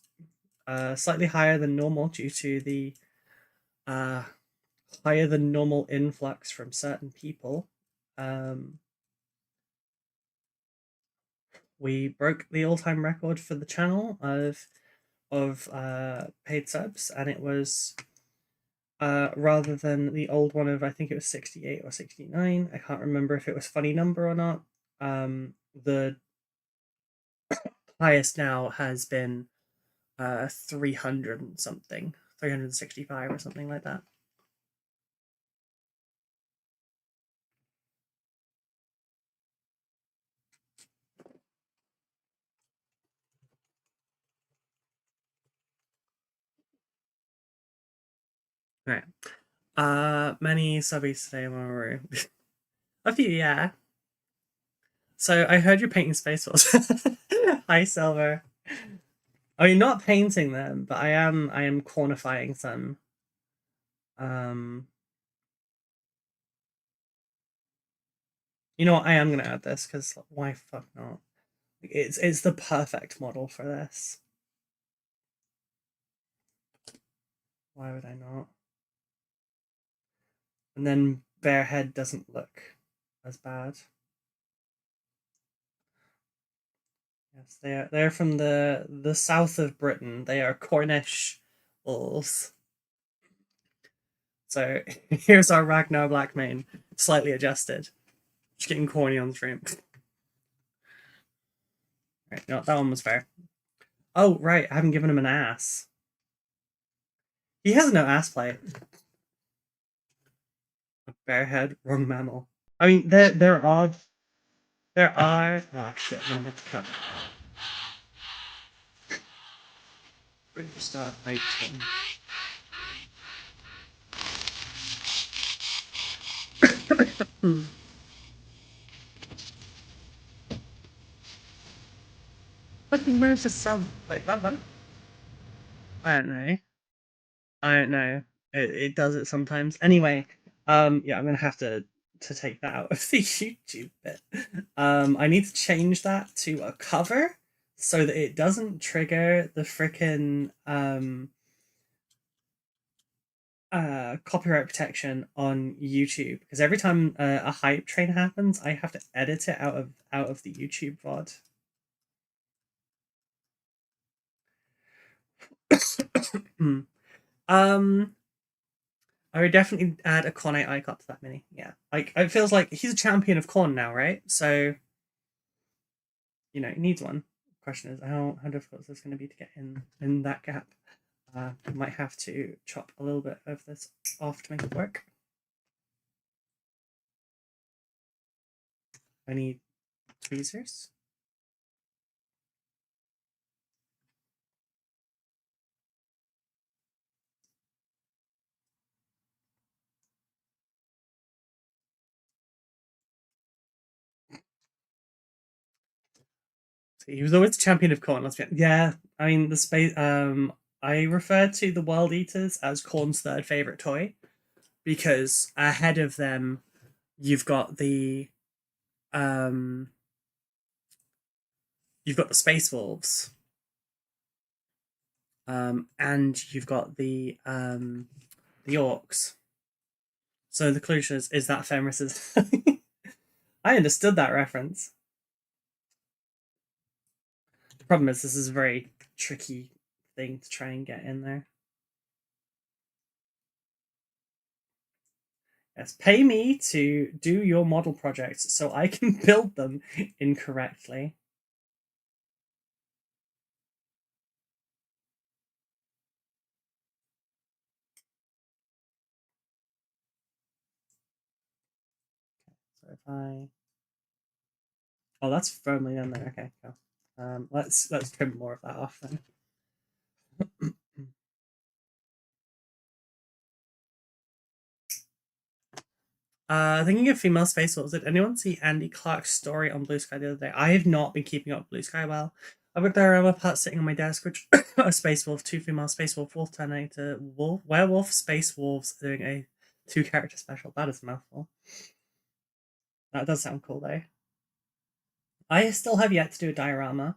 slightly higher than normal due to the higher than normal influx from certain people. We broke the all-time record for the channel of paid subs, and it was rather than the old one of, I think it was 68 or 69. I can't remember if it was funny number or not. The highest now has been 300 and something, 365 or something like that. Right. Many subbies today, Maru. A few, yeah. So I heard you're painting Space Force. Hi, Silver. I mean, not painting them, but I am quantifying some. You know what? I am gonna add this because why fuck not? It's the perfect model for this. Why would I not? And then bare head doesn't look as bad. Yes, they're from the south of Britain. They are Cornish wolves. So here's our Ragnar Blackmane, slightly adjusted. Just getting corny on the stream. Right, no, that one was fair. Oh, right, I haven't given him an ass. He has no ass play. A bare head, wrong mammal. I mean, there are. Oh shit! No, let's cut. Start fighting. Fucking where's the sub? Like that. I don't know. It does it sometimes. Anyway, yeah, I'm gonna have to take that out of the YouTube bit. I need to change that to a cover so that it doesn't trigger the frickin' copyright protection on YouTube, because every time a hype train happens, I have to edit it out of the YouTube VOD. I would definitely add a Khorne icon to that mini. Yeah, like it feels like he's a champion of Khorne now, right? So, you know, he needs one. The question is how difficult is this going to be to get in that gap? I might have to chop a little bit of this off to make it work. I need tweezers. He was always the champion of Khorne. Let's be honest. Yeah, I mean the space. I refer to the World Eaters as Khorne's third favorite toy because ahead of them, you've got the Space Wolves, and you've got the Orcs. So the conclusion is that Fenris is. I understood that reference. The problem is this is a very tricky thing to try and get in there. Yes, pay me to do your model projects so I can build them incorrectly. So if I... Oh, that's firmly in there. Okay, cool. Let's trim more of that off then. Thinking of female space wolves, did anyone see Andy Clark's story on Blue Sky the other day? I have not been keeping up with Blue Sky well. I've got diorama parts sitting on my desk, which a space wolf, 2 female space wolf, wolf Terminator, wolf, werewolf, space wolves doing a 2-character special. That is a mouthful. That does sound cool though. I still have yet to do a diorama.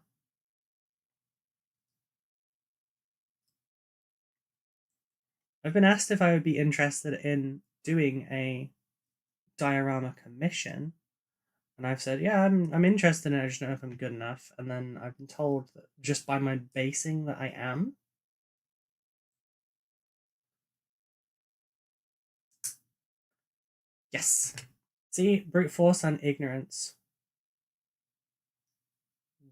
I've been asked if I would be interested in doing a diorama commission, and I've said, yeah, I'm interested in it, I just don't know if I'm good enough. And then I've been told that just by my basing that I am. Yes. See, brute force and ignorance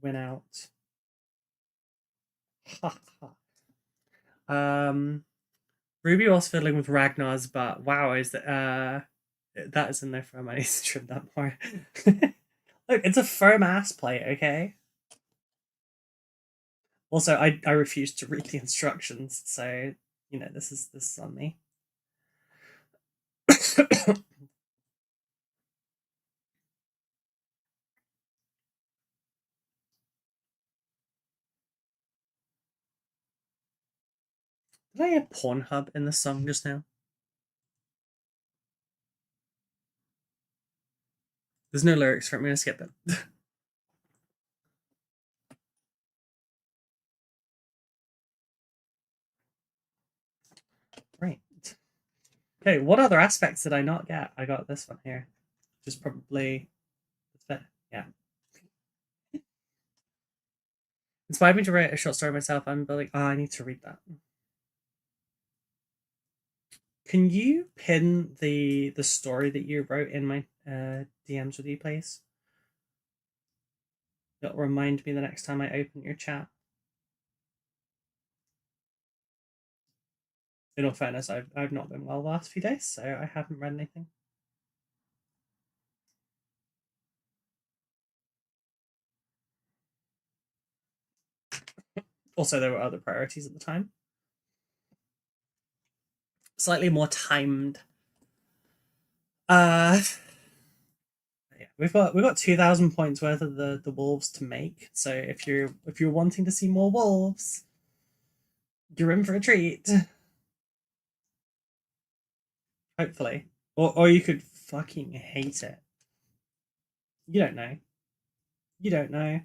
win out. Ha ha. Ruby was fiddling with Ragnar's, but wow, is that is in there for I need to trim that more. Look, it's a firm ass plate, okay? Also, I refuse to read the instructions, so you know this is on me. Did I hear Pornhub in the song just now? There's no lyrics for it, I'm gonna skip it. Right. Okay, what other aspects did I not get? I got this one here. Just probably... yeah. Inspired me to write a short story myself. I'm building... Oh, I need to read that. Can you pin the story that you wrote in my DMs with you, please? It'll remind me the next time I open your chat. In all fairness, I've not been well the last few days, so I haven't read anything. Also, there were other priorities at the time. Slightly more timed. Yeah, we've got 2,000 points worth of the wolves to make. So if you're wanting to see more wolves, you're in for a treat. Hopefully, or you could fucking hate it. You don't know. You don't know.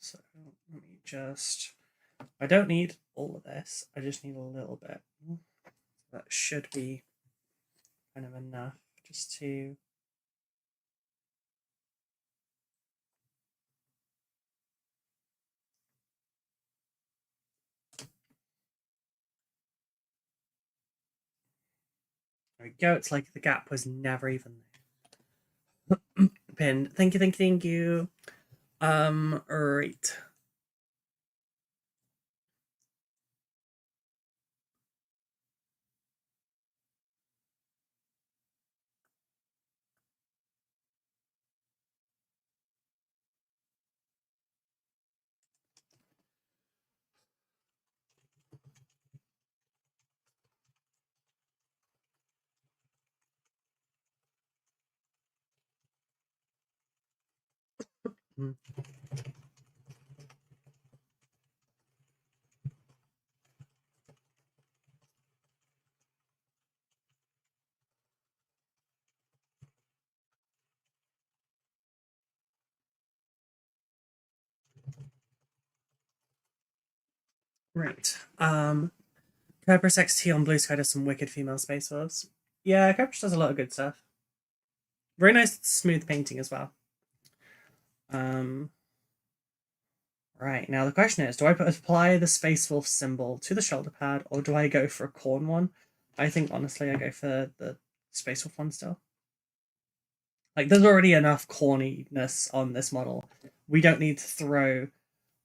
So let me just... I don't need all of this. I just need a little bit. That should be kind of enough just to... There we go. It's like the gap was never even there. Pinned. Thank you. Right. Mm. Right. Kerberos XT on Blue Sky does some wicked female space wolves. Yeah, Kerberos does a lot of good stuff. Very nice smooth painting as well. Right, now the question is, do I apply the Space Wolf symbol to the shoulder pad, or do I go for a Khorne one? I think, honestly, I go for the Space Wolf one still. Like, there's already enough corniness on this model. We don't need to throw,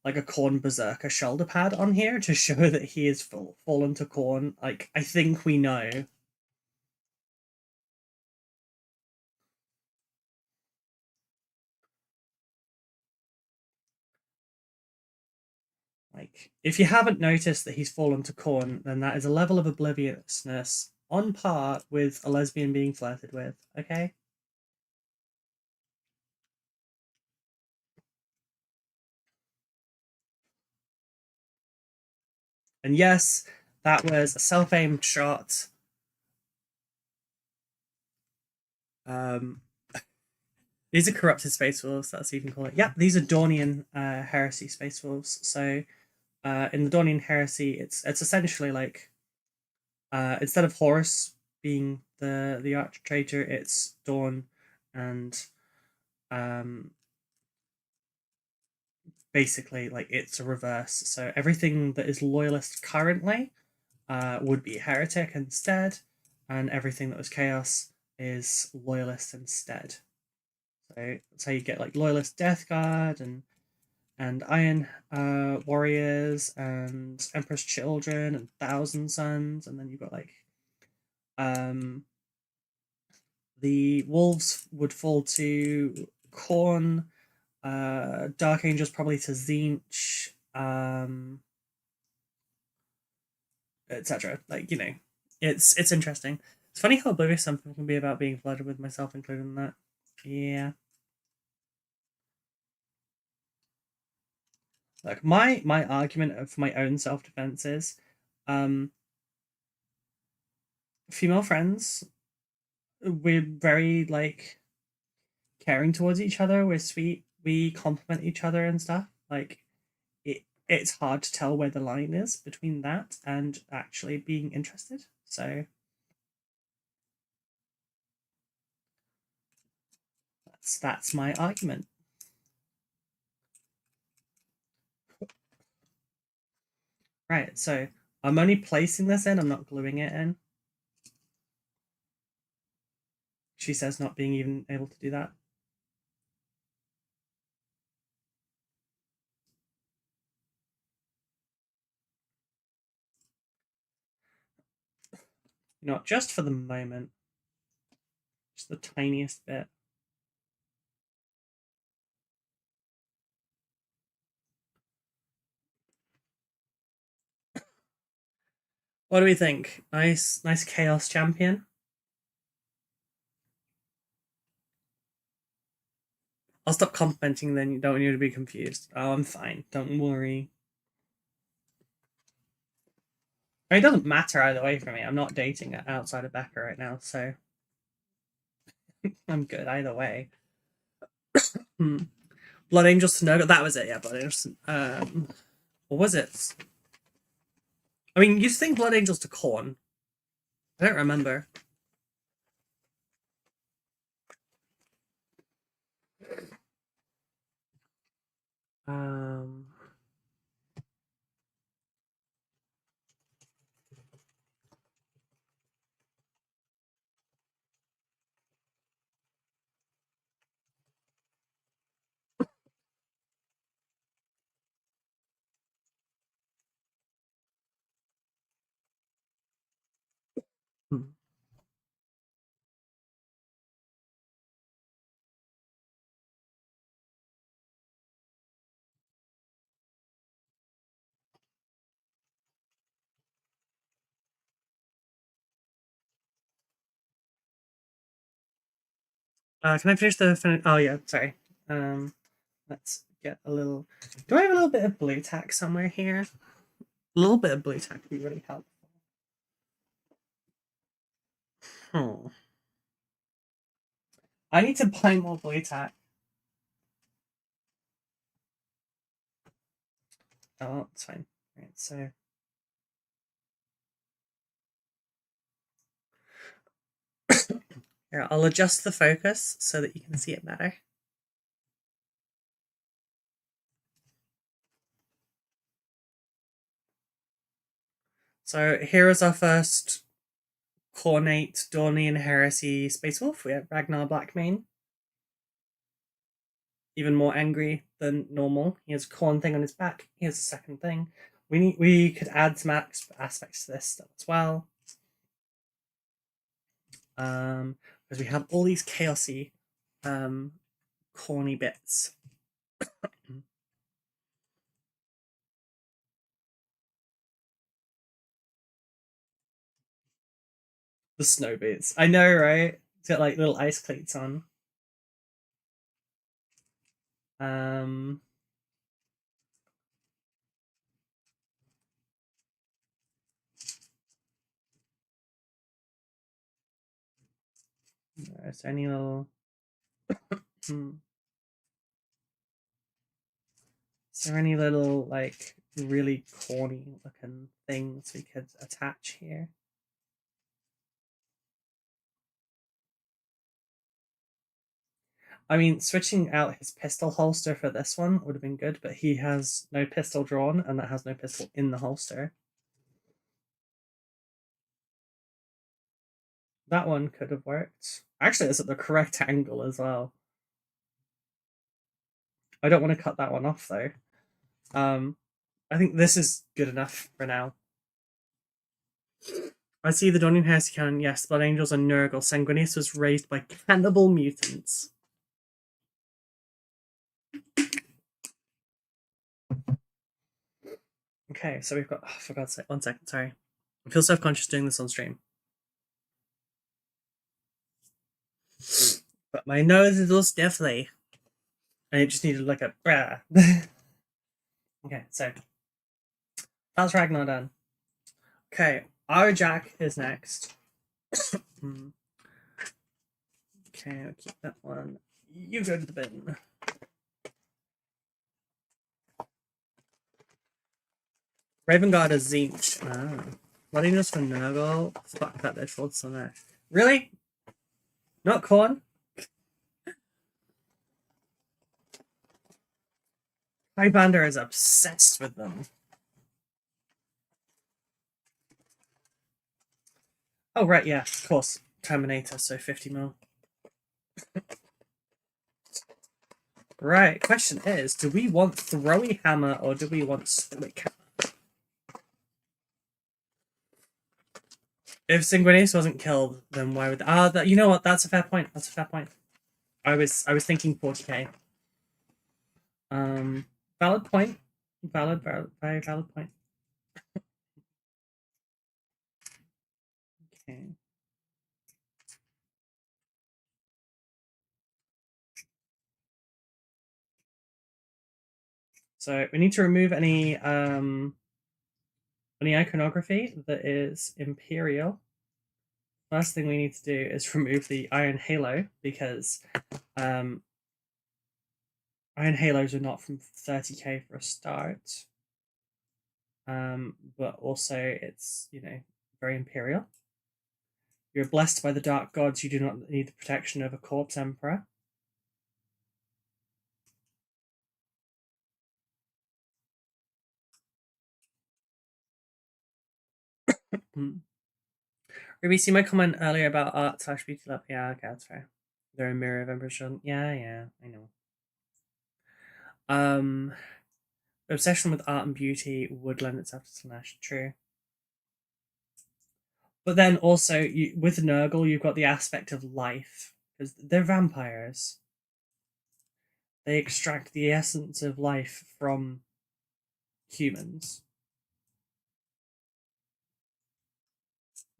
like, a Khorne Berserker shoulder pad on here to show that he is fallen to Khorne. Like, I think we know. Like, if you haven't noticed that he's fallen to Khorne, then that is a level of obliviousness on par with a lesbian being flirted with, okay? And yes, that was a self-aimed shot. These are corrupted space wolves, that's what you can call it. Yeah, these are Dornian Heresy space wolves. So in the Dornian Heresy, it's essentially like instead of Horus being the arch traitor, it's Dorn and basically like it's a reverse. So everything that is loyalist currently would be heretic instead, and everything that was chaos is loyalist instead. So that's how you get like loyalist Death Guard and Iron Warriors and Emperor's Children and Thousand Sons, and then you've got like the wolves would fall to Khorne, Dark Angels probably to Zinch, etc. Like, you know, it's interesting. It's funny how oblivious something can be about being flooded with, myself included in that. Yeah. Like my argument for my own self defense is, female friends, we're very like caring towards each other. We're sweet. We compliment each other and stuff. Like it's hard to tell where the line is between that and actually being interested. So that's my argument. Right. So I'm only placing this in. I'm not gluing it in. She says not being even able to do that. Not just for the moment. Just the tiniest bit. What do we think? Nice chaos champion. I'll stop complimenting then. You don't want you to be confused. Oh, I'm fine. Don't worry. I mean, it doesn't matter either way for me. I'm not dating outside of Becca right now, so I'm good either way. Blood Angels to Nurgle. That was it, yeah. Blood Angels. What was it? I mean, you think Blood Angels to Khorne? I don't remember. Um. Can I finish the oh yeah, sorry. Let's get a little. Do I have a little bit of blue tack somewhere here? A little bit of blue tack would be really helpful. I need to buy more blue tack. Oh, it's fine. Right, so here, I'll adjust the focus so that you can see it better. So here is our first Khornate Dornian Heresy Space Wolf. We have Ragnar Blackmane. Even more angry than normal. He has a Khorne thing on his back. Here's the second thing. We could add some aspects to this stuff as well. Because we have all these chaosy, corny bits. The snow boots. I know, right? It's got like little ice cleats on. Is there any little Is there any little like really corny looking things we could attach here? I mean, switching out his pistol holster for this one would have been good, but he has no pistol drawn, and that has no pistol in the holster. That one could have worked. Actually, it's at the correct angle as well. I don't want to cut that one off, though. I think this is good enough for now. I see the Dornian Heresy canon. Yes, Blood Angels and Nurgle. Sanguinius was raised by cannibal mutants. Okay, so we've got. Oh, for God's sake, 1 second. Sorry, I feel self-conscious doing this on stream. But my nose is a little stiffly. And it just needed like a brah. Okay, so that's Ragnar done. Okay, our Jack is next. Okay, I'll keep that one. You go to the bin. Raven Guard is Zinch. What is for Nurgle? Fuck that, there's faults on there. Really? Not Khorne? Highbander is obsessed with them. Oh, right, yeah, of course. Terminator, so 50 mil. Right, question is, do we want Throwy Hammer or do we want Stoic Hammer? If Sanguinius wasn't killed, then why would... you know what, that's a fair point. That's a fair point. I was thinking 40k. Valid point. Very valid point. Okay. So we need to remove any iconography that is Imperial. Last thing we need to do is remove the Iron Halo, because Iron Halos are not from 30k for a start. But also it's, you know, very Imperial. You're blessed by the Dark Gods, you do not need the protection of a Corpse Emperor. Ruby, see my comment earlier about art / beauty lab? Yeah, okay, that's fair. They're a mirror of Emperor's Children. Yeah, I know. Obsession with art and beauty would lend itself to Slash. True. But then also, with Nurgle, you've got the aspect of life, because they're vampires. They extract the essence of life from humans.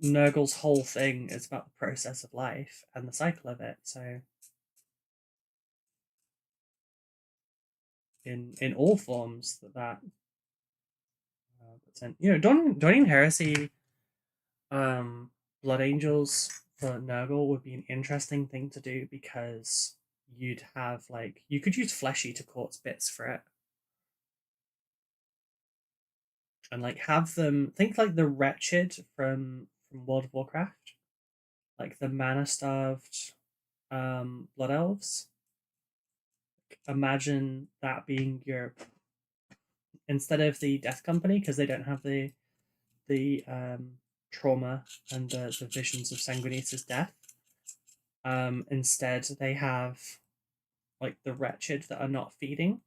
Nurgle's whole thing is about the process of life and the cycle of it, so in all forms that Dornian Heresy, Blood Angels for Nurgle would be an interesting thing to do, because you'd have you could use Flesh Eater Quartz bits for it, and have them think like the Wretched from World of Warcraft, like the mana starved Blood Elves. Imagine that being your, instead of the Death Company, because they don't have the trauma and the visions of Sanguinita's death. Instead, they have the Wretched that are not feeding.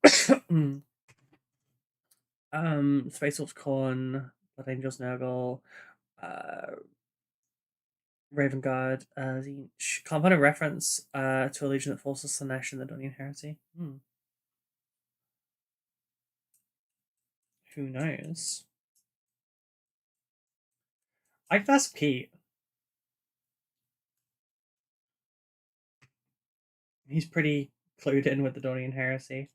Space Wolf Khorne, Blood Angels Nurgle, Raven Guard, Tzeentch. Can't find a reference to a legion that forces Slanesh in the Dornian Heresy. Who knows? I could ask Pete. He's pretty clued in with the Dornian Heresy.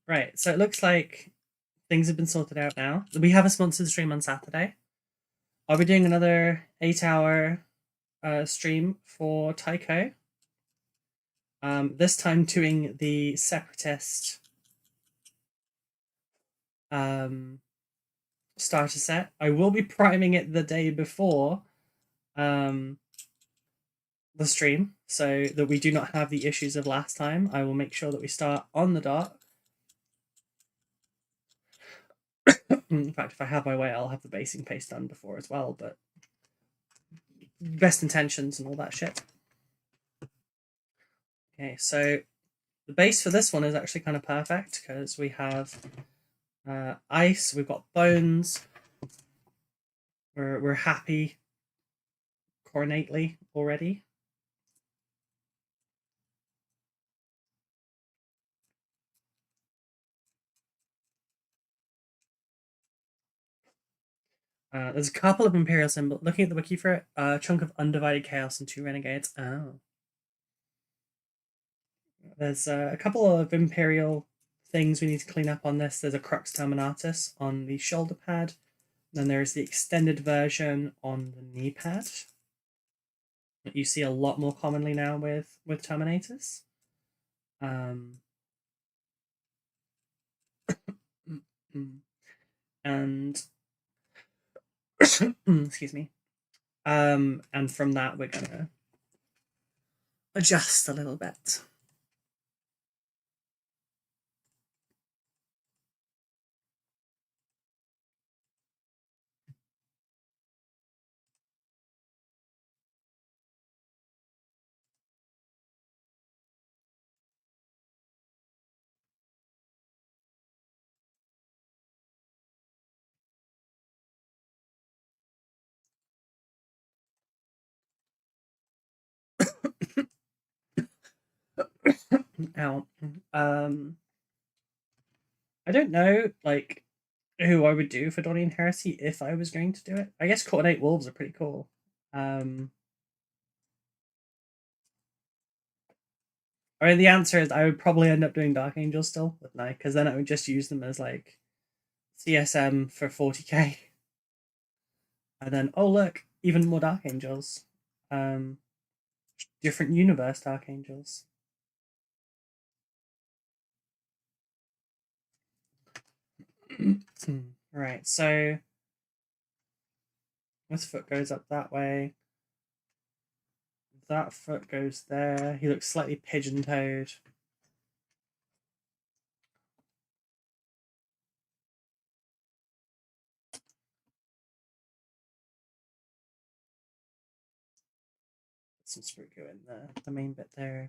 Right, so it looks like things have been sorted out now. We have a sponsored stream on Saturday. I'll be doing another 8-hour stream for Tycho. This time doing the Separatist starter set. I will be priming it the day before the stream, so that we do not have the issues of last time. I will make sure that we start on the dot. In fact, if I have my way, I'll have the basing paste done before as well, but best intentions and all that shit. Okay, so the base for this one is actually kind of perfect, because we have ice, we've got bones, we're happy cornately already. There's a couple of Imperial symbols. Looking at the wiki for it, a chunk of Undivided Chaos and 2 Renegades. Oh. There's a couple of Imperial things we need to clean up on this. There's a Crux Terminatus on the shoulder pad. Then there's the extended version on the knee pad that you see a lot more commonly now with Terminators. And excuse me. And from that, we're gonna adjust a little bit. Ow. I don't know, who I would do for Dornian Heresy if I was going to do it. I guess Coordinate Wolves are pretty cool. I mean, the answer is I would probably end up doing Dark Angels still, wouldn't I? Because then I would just use them as CSM for 40k. And then, oh look, even more Dark Angels. Different universe Dark Angels. Right, so this foot goes up that way. That foot goes there. He looks slightly pigeon-toed. some Spruegoo in the main bit there.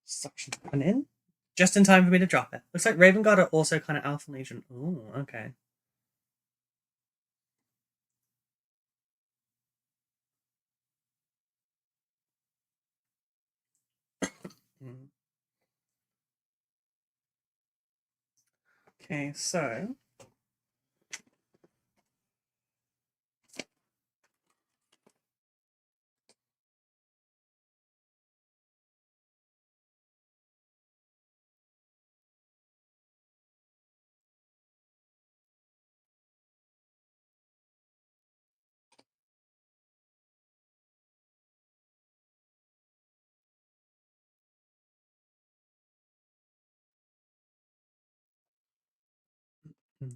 Suction and in. Just in time for me to drop it. Looks like Raven Guard are also kind of Alpha Legion. Ooh, okay. Okay, so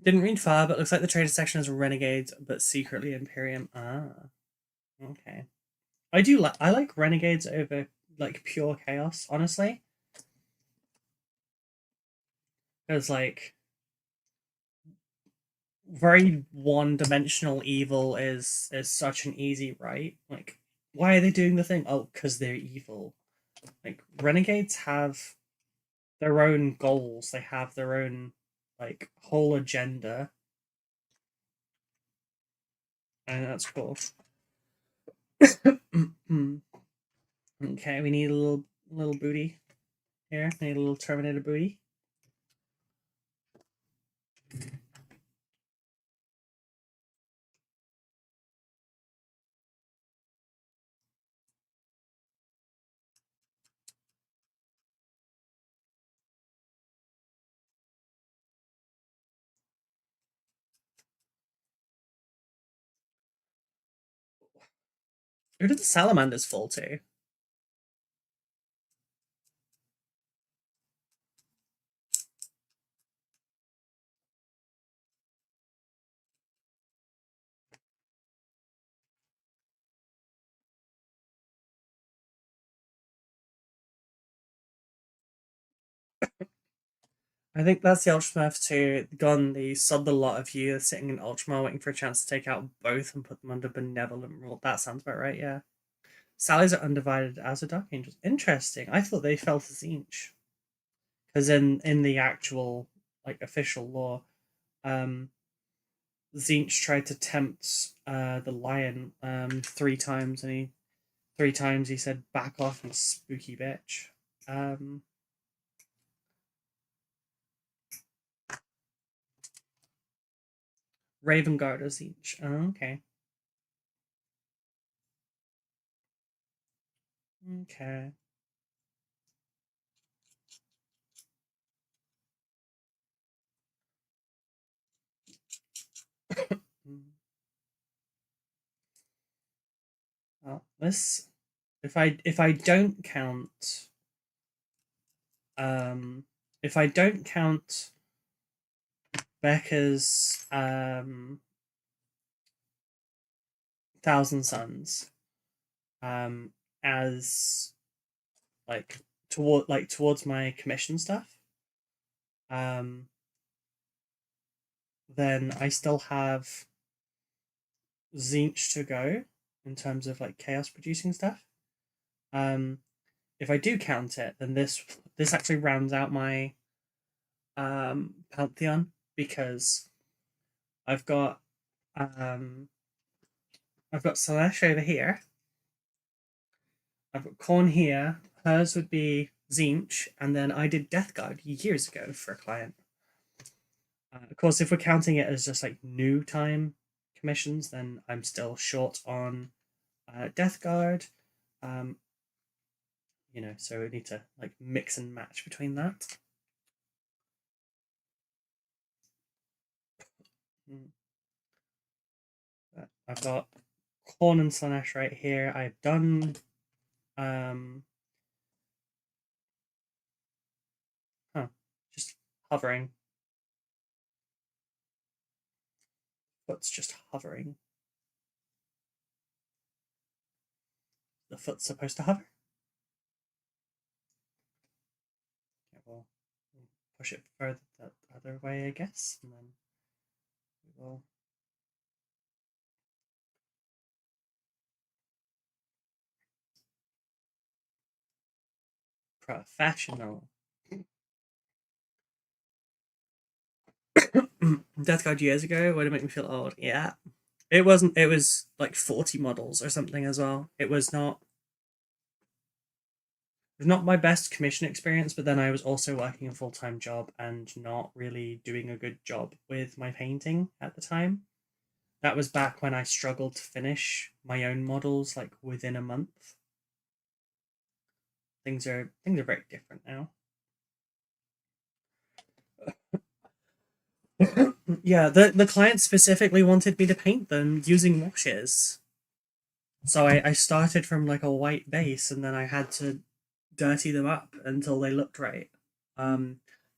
didn't read far, but looks like the trader section is Renegades, but secretly Imperium. Ah, okay. I like Renegades over like pure Chaos, honestly, because like very one-dimensional evil is such an easy right. Like, why are they doing the thing? Oh, because they're evil. Like Renegades have their own goals. They have their own like whole agenda, and that's cool. Okay, we need a little booty here. We need a little Terminator booty. Who did the salamanders fall to? I think that's the Ultramurph too. Gone, the sub the lot of you sitting in Ultramar waiting for a chance to take out both and put them under benevolent rule. That sounds about right, yeah. Sallies are undivided as are Dark Angels. Interesting. I thought they fell to Zinch. Because in the actual like official lore, Zinch tried to tempt the lion 3 times, and 3 times he said, "Back off, you spooky bitch." Raven Guard is Zinch. Oh, okay. Okay. Well, this if I don't count if I don't count Becca's Thousand Suns as like towards my commission stuff, then I still have Zinch to go in terms of like chaos producing stuff. If I do count it, then this actually rounds out my pantheon, because I've got Slanesh over here. I've got Khorne here. Hers would be Zinch, and then I did Death Guard years ago for a client. Of course, if we're counting it as just like new time commissions, then I'm still short on Death Guard. You know, so we need to like mix and match between that. I've got Khorne and Slanesh right here. I've done just hovering. Foot's just hovering. The foot's supposed to hover. Okay, well, push it further. other way, I guess, and then we will. Professional. Death Guard years ago would it make me feel old? Yeah. It wasn't, it was like 40 models or something as well. It was not my best commission experience, but then I was also working a full-time job and not really doing a good job with my painting at the time. That was back when I struggled to finish my own models like within a month. Things are very different now. Yeah, the client specifically wanted me to paint them using washes. So I started from like a white base, and then I had to dirty them up until they looked right.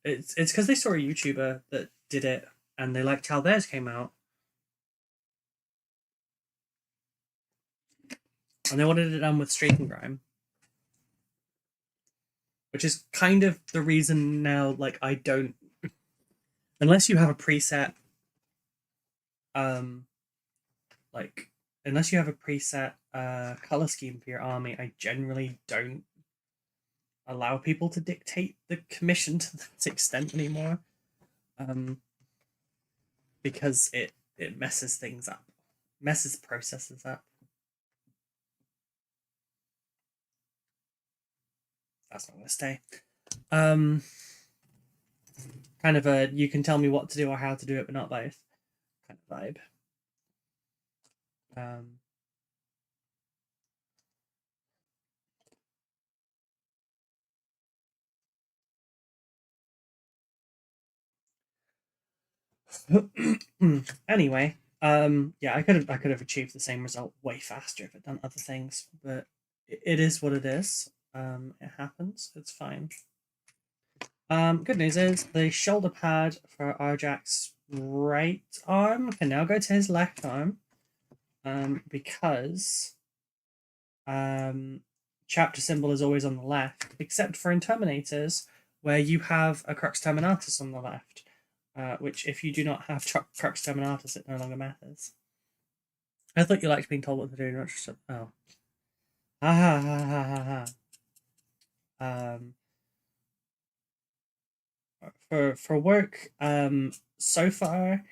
It's because they saw a YouTuber that did it, and they liked how theirs came out. And they wanted it done with streak and grime. Which is kind of the reason now, like, I don't... Unless you have a preset... unless you have a preset color scheme for your army, I generally don't allow people to dictate the commission to that extent anymore. Because it messes things up. Messes processes up. That's not going to stay. Kind of a you can tell me what to do or how to do it, but not both kind of vibe. Anyway, yeah, I could have achieved the same result way faster if I'd done other things, but it is what it is. It happens. It's fine. Good news is the shoulder pad for Arjak's right arm can now go to his left arm, because chapter symbol is always on the left, except for in Terminators, where you have a Crux Terminatus on the left, which if you do not have Crux Terminatus, it no longer matters. I thought you liked being told what to do, not just... Oh. Ha ha ha ha ha ha. For work, so far,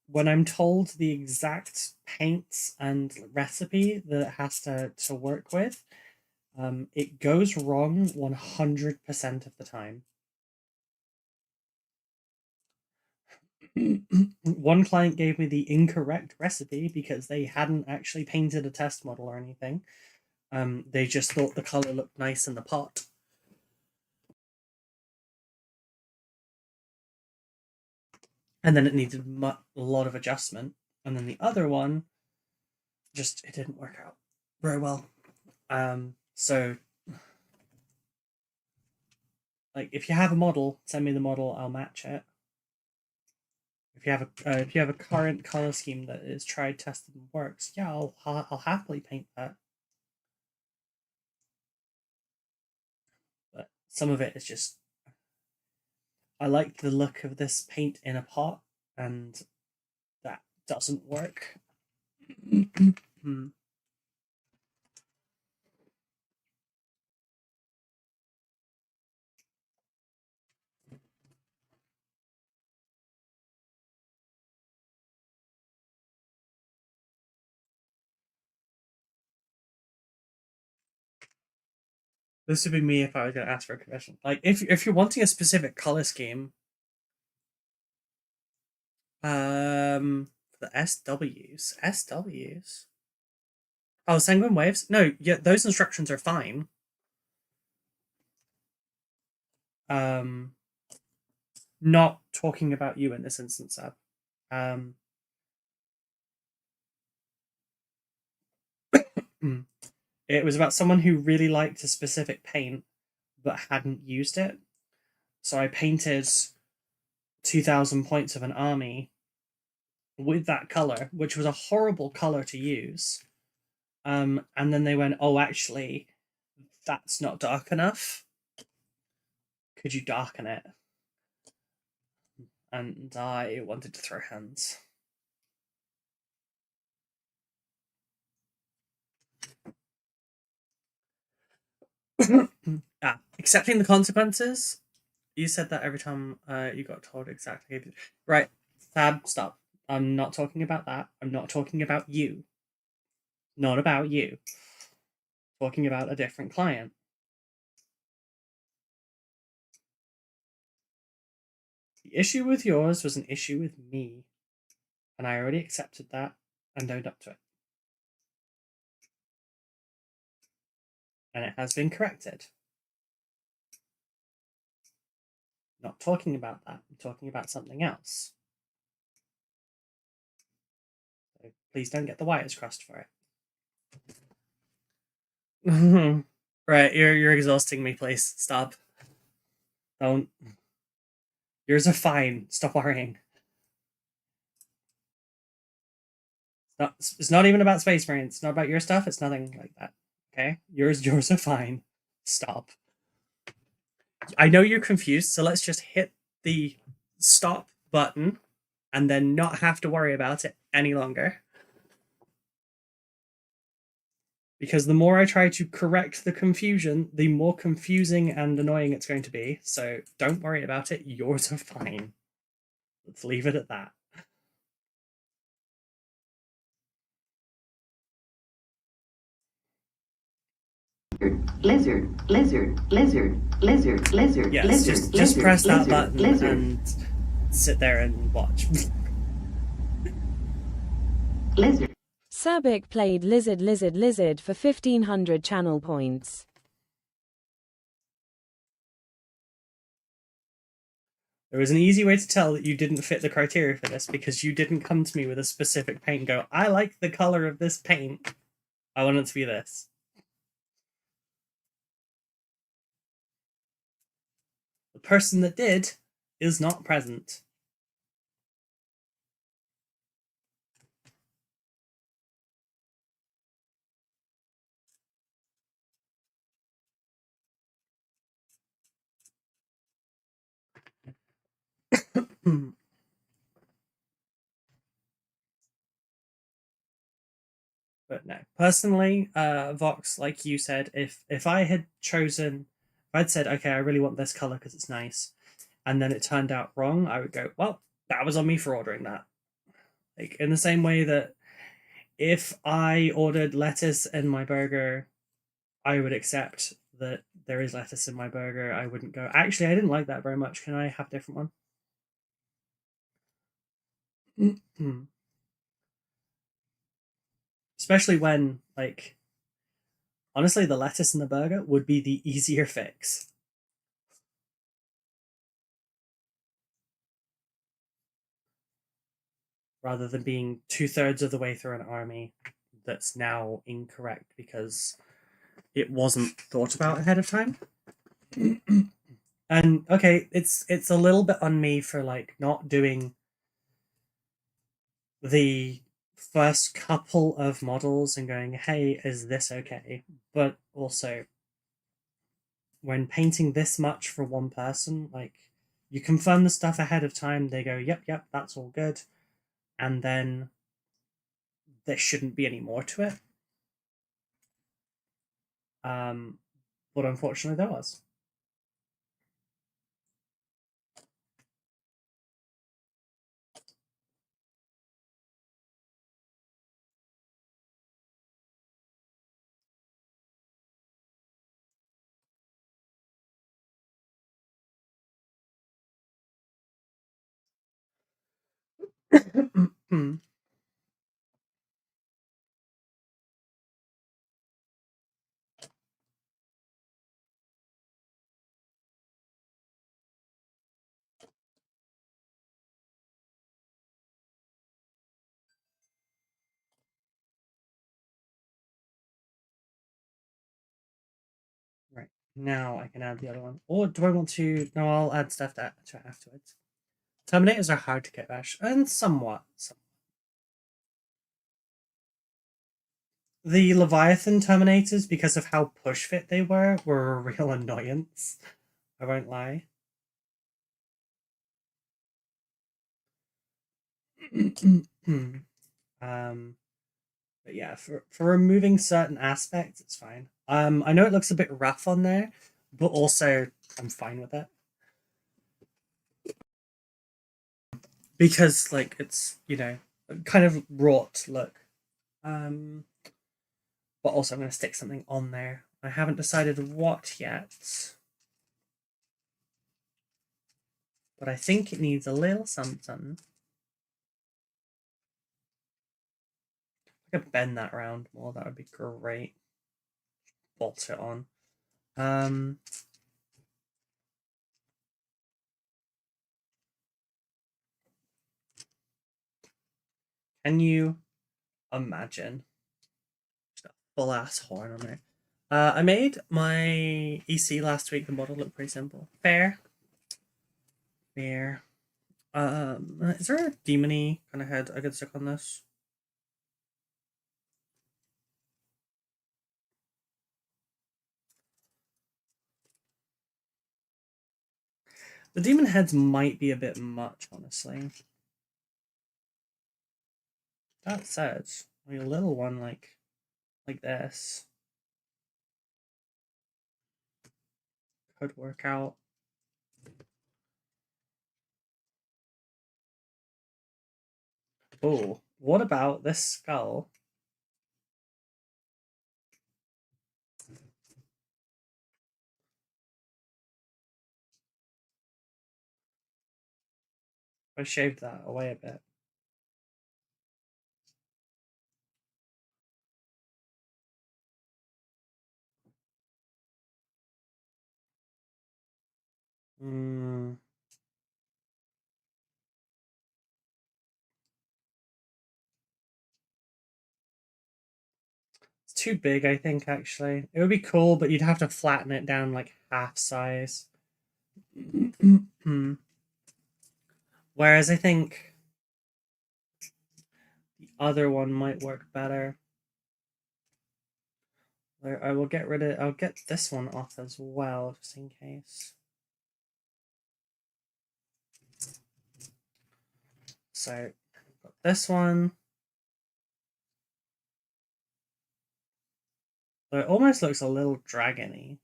when I'm told the exact paints and recipe that it has to work with, it goes wrong 100% of the time. One client gave me the incorrect recipe because they hadn't actually painted a test model or anything. They just thought the color looked nice in the pot. And then it needed a lot of adjustment. And then the other one, just, it didn't work out very well. So, like, if you have a model, send me the model, I'll match it. If you have a current color scheme that is tried, tested, and works, yeah, I'll happily paint that. But some of it is just, I like the look of this paint in a pot, and that doesn't work. This would be me if I was going to ask for a commission. Like, if you're wanting a specific color scheme, the SWs. Oh, Sanguine Waves? No, yeah, those instructions are fine. Not talking about you in this instance, Ab. It was about someone who really liked a specific paint but hadn't used it. So I painted 2,000 points of an army with that color, which was a horrible color to use. And then they went, oh, actually, that's not dark enough. Could you darken it? and I wanted to throw hands. Accepting the consequences. You said that every time you got told exactly. Right, Fab, stop. I'm not talking about that. I'm not talking about you. Not about you. Talking about a different client. The issue with yours was an issue with me. And I already accepted that and owned up to it. And it has been corrected. Not talking about that. I'm talking about something else. So please don't get the wires crossed for it. Right, you're exhausting me, please. Stop. Don't. Yours are fine. Stop worrying. It's not even about Space Marines. It's not about your stuff. It's nothing like that. Okay? Yours are fine. Stop. I know you're confused, so let's just hit the stop button and then not have to worry about it any longer. Because the more I try to correct the confusion, the more confusing and annoying it's going to be. So don't worry about it. Yours are fine. Let's leave it at that. Lizard, lizard, lizard, lizard, lizard, Yes, lizard, just press that lizard, button lizard. and sit there and watch. Lizard. Sabik played Lizard Lizard Lizard for 1500 channel points. There was an easy way to tell that you didn't fit the criteria for this because you didn't come to me with a specific paint and go, I like the color of this paint. I want it to be this. The person that did is not present. But no, personally, Vox, like you said, if I had chosen, if I'd said, okay, I really want this color because it's nice, and then it turned out wrong, I would go, well, that was on me for ordering that. Like in the same way that if I ordered lettuce in my burger, I would accept that there is lettuce in my burger. I wouldn't go, actually, I didn't like that very much. Can I have a different one? Especially when, like, honestly, the lettuce in the burger would be the easier fix. Rather than being 2/3 of the way through an army that's now incorrect because it wasn't thought about ahead of time. And okay, it's a little bit on me for like not doing the first couple of models and going, hey, is this okay? But also, when painting this much for one person, like, you confirm the stuff ahead of time, they go, yep, that's all good, and then there shouldn't be any more to it. But unfortunately there was. Right, now I can add the other one. Or do I want to... No, I'll add stuff to it afterwards. Terminators are hard to get bash, and somewhat. The Leviathan Terminators, because of how push fit they were a real annoyance. I won't lie. But yeah, for removing certain aspects, it's fine. I know it looks a bit rough on there, but also I'm fine with it. Because like it's, you know, kind of wrought look. But also I'm gonna stick something on there. I haven't decided what yet. But I think it needs a little something. I could bend that round more, that would be great. Bolt it on. Can you imagine? Just a full ass horn on there. I made my EC last week. The model looked pretty simple. Fair. Fair. Is there a demony kind of head I could stick on this? The demon heads might be a bit much, honestly. That said, a little one like this could work out. Oh, what about this skull? I shaved that away a bit. It's too big, I think, actually. It would be cool, but you'd have to flatten it down like half size. Whereas I think the other one might work better. I will get rid of, I'll get this one off as well, just in case. So, I've got this one. So it almost looks a little dragon-y.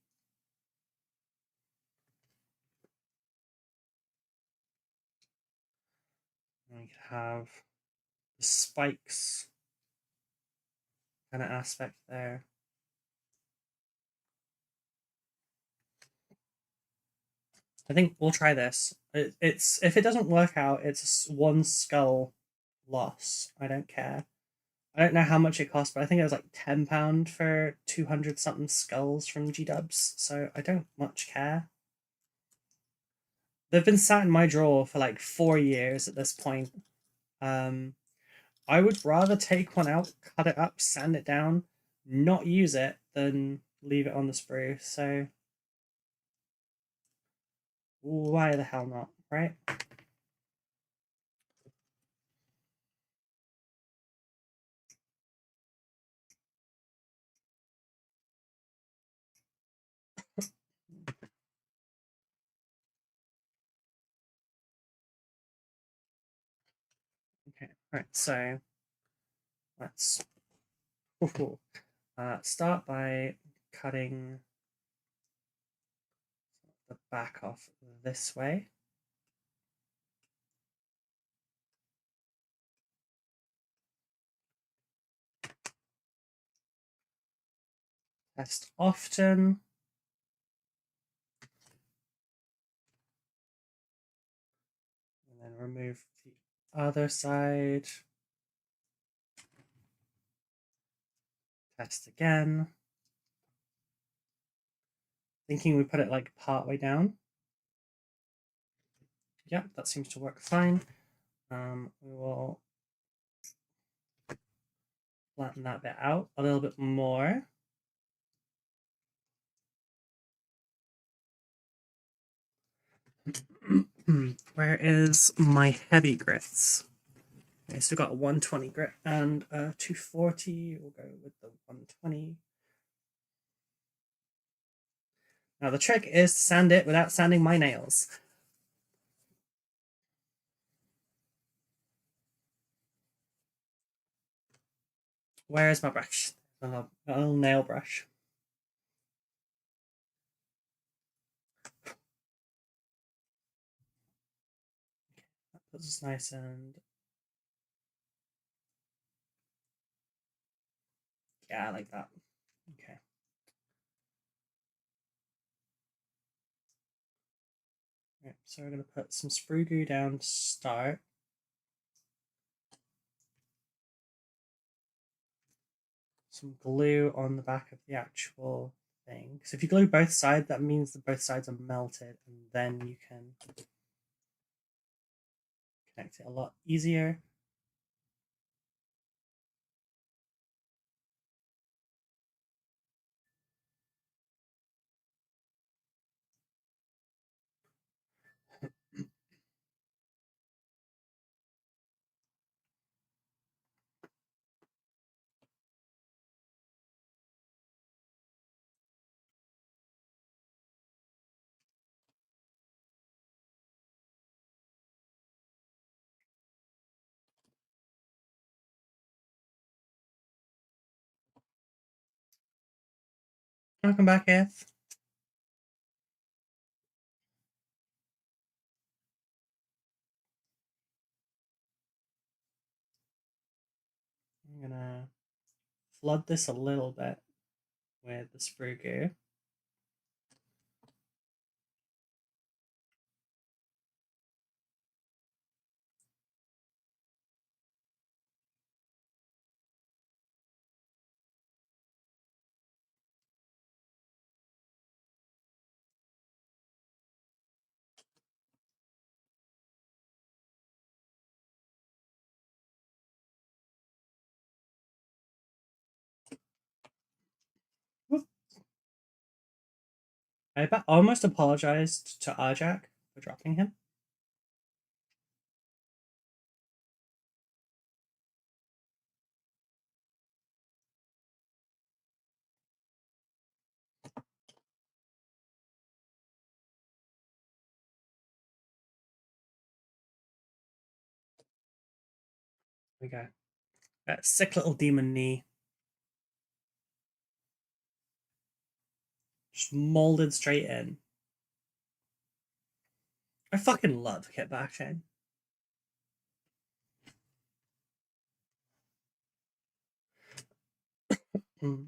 We could have the spikes kind of aspect there. I think we'll try this. It's if it doesn't work out, it's one skull loss. I don't care. I don't know how much it cost, but I think it was like £10 for 200 something skulls from G-Dubs, so I don't much care. They've been sat in my drawer for like 4 years at this point. I would rather take one out, cut it up, sand it down, not use it, than leave it on the sprue, so why the hell not, right? Okay, right, so let's start by cutting the back off this way. Test often. And then remove the other side. Test again. Thinking we put it like part way down. Yep, that seems to work fine. We will flatten that bit out a little bit more. Where is my heavy grits? Okay, so got a 120 grit and a 240. We'll go with the 120. Now the trick is to sand it without sanding my nails. Where's my brush? A little nail brush. That puts us nice and... Yeah, I like that. Okay. Right, so we're going to put some Spruegoo down to start. Some glue on the back of the actual thing. Because if you glue both sides, that means that both sides are melted, and then you can connect it a lot easier. Welcome back, Eth. I'm gonna flood this a little bit with the Spruegoo. I almost apologized to Arjak for dropping him. We go. That sick little demon knee. Just molded straight in. I fucking love kitbackchain. Mm.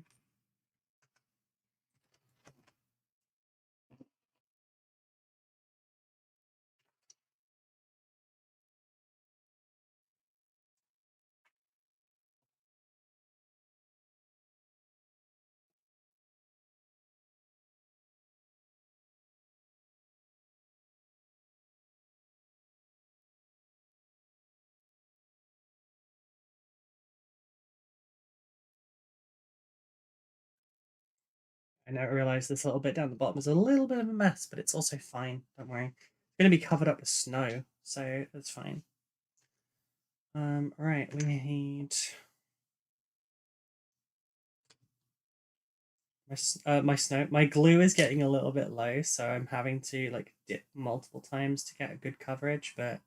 I now realize this little bit down the bottom is a little bit of a mess, but it's also fine. Don't worry. It's going to be covered up with snow, so it's fine. Right, we need my glue is getting a little bit low, so I'm having to like dip multiple times to get a good coverage, but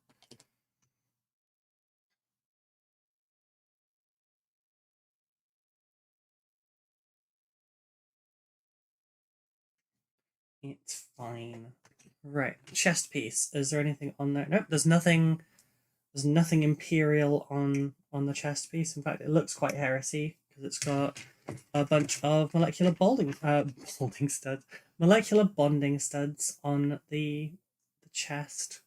it's fine. Right, chest piece. Is there anything on there? Nope, there's nothing. There's nothing imperial on the chest piece. In fact, it looks quite heresy because it's got a bunch of molecular bonding studs, molecular bonding studs on the chest.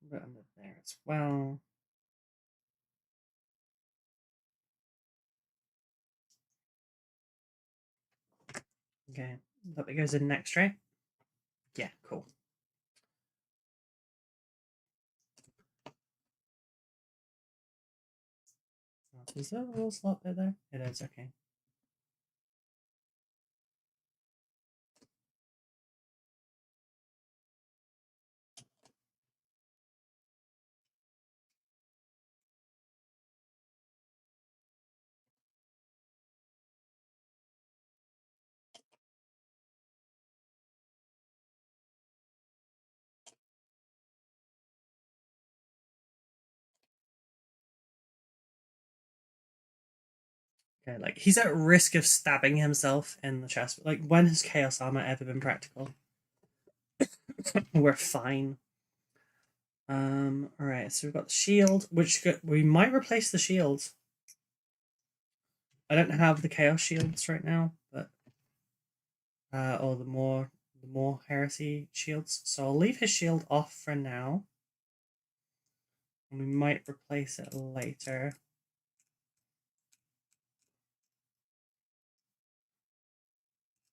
Right under there as well. Okay, that bit goes in next, right? Yeah, cool. Is there a little slot bit there? It is, okay. Okay, like, he's at risk of stabbing himself in the chest. Like, when has Chaos Armor ever been practical? We're fine. Alright, so we've got the shield, which we might replace the shields. I don't have the Chaos shields right now, but or the more heresy shields. So I'll leave his shield off for now. And we might replace it later.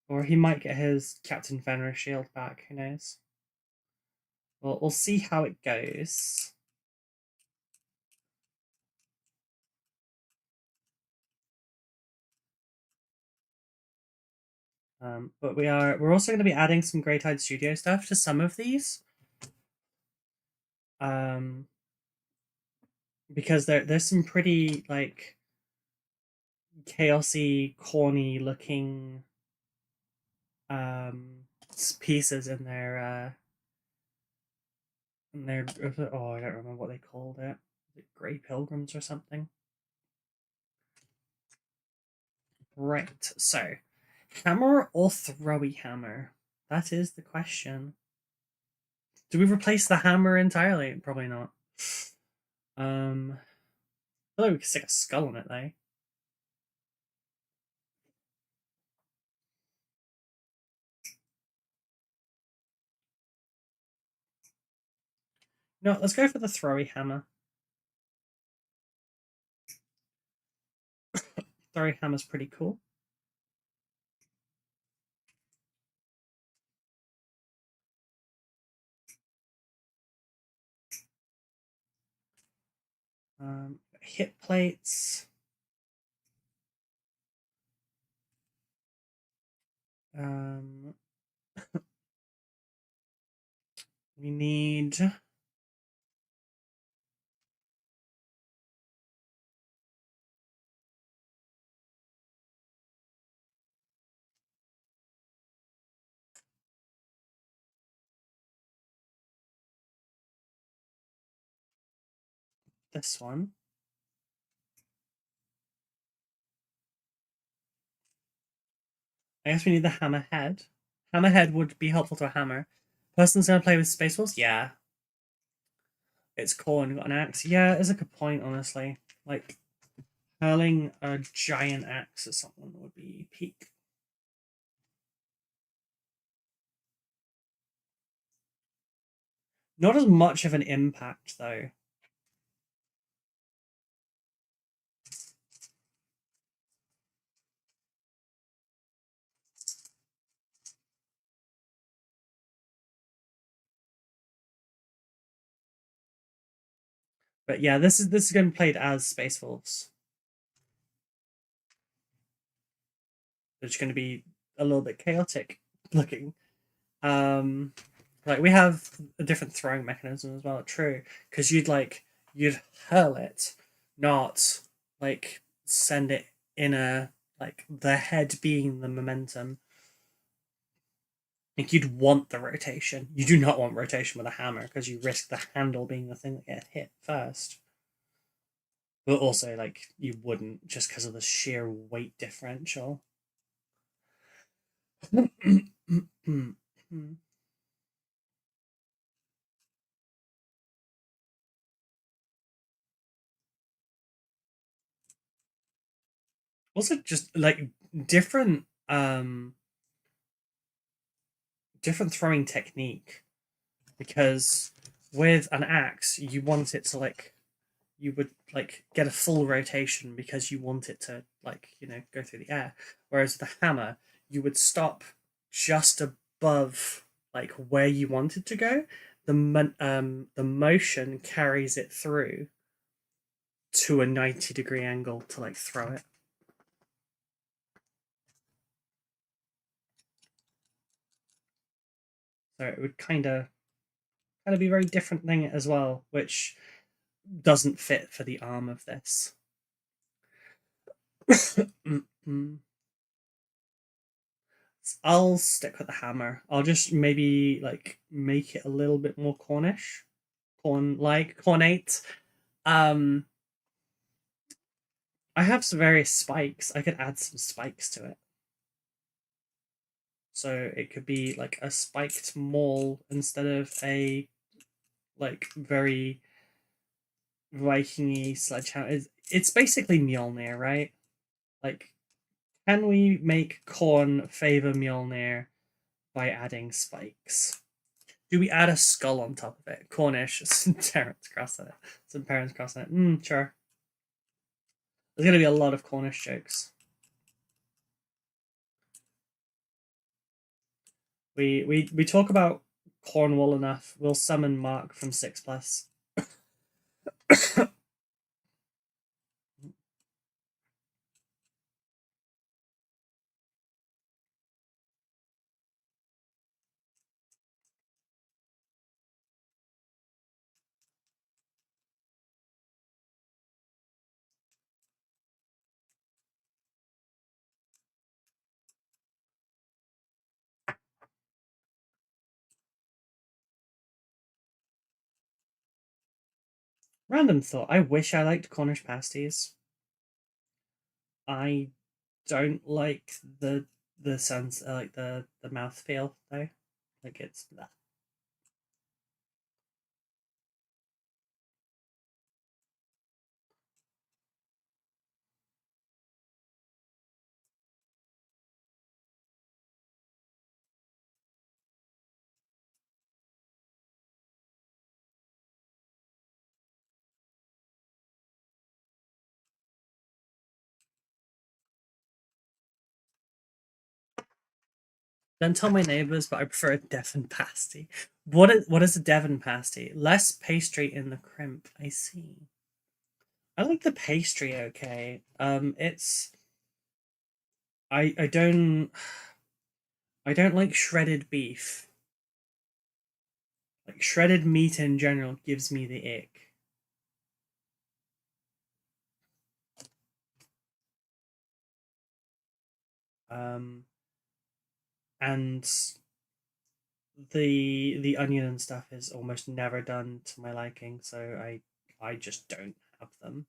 Or he might get his Captain Fenris shield back, who knows? Well, we'll see how it goes. But we're also going to be adding some Grey Tide Studio stuff to some of these. Because there's some pretty like chaosy, corny looking pieces in their oh, I don't remember what they called it. Grey Pilgrims or something. Right, so hammer or throwy hammer? That is the question. Do we replace the hammer entirely? Probably not. I feel like we could stick a skull on it though. No, let's go for the throwy hammer. Throwy hammer's pretty cool. Hit plates. We need this one. I guess we need the hammerhead. Hammerhead would be helpful to a hammer. Person's gonna play with Space Wolves? Yeah. It's Khorne, got an axe. Yeah, it's a good point, honestly. Like, hurling a giant axe at someone would be peak. Not as much of an impact, though. But yeah, this is going to be played as Space Wolves. It's going to be a little bit chaotic looking. Like, we have a different throwing mechanism as well, true, because you'd hurl it, not like send it in a, like, the head being the momentum. Like, you'd want the rotation. You do not want rotation with a hammer because you risk the handle being the thing that gets hit first. But also, like, you wouldn't just because of the sheer weight differential. Also, just like different throwing technique, because with an axe you want it to, like, you would like get a full rotation because you want it to, like, you know, go through the air, whereas the hammer you would stop just above, like, where you want it to go. The motion carries it through. to a 90-degree angle to like throw it. So it would kind of be a very different thing as well, which doesn't fit for the arm of this. I'll stick with the hammer. I'll just maybe like make it a little bit more Cornish, cornate. I have some various spikes. I could add some spikes to it. So it could be like a spiked maul instead of a like very Viking-y sledgehammer. It's basically Mjolnir, right? Like, can we make Khorne favor Mjolnir by adding spikes? Do we add a skull on top of it? Cornish, some parents crossing it. Sure. There's gonna be a lot of Cornish jokes. We talk about Cornwall enough. We'll summon Mark from 6+. Random thought. I wish I liked Cornish pasties. I don't like the sense, like the mouthfeel though. Like it's blah. Don't tell my neighbors, but I prefer a Devon pasty. What is a Devon pasty? Less pastry in the crimp. I see. I like the pastry. Okay. It's I don't like shredded beef. Like shredded meat in general gives me the ick. And the onion and stuff is almost never done to my liking, so I just don't have them.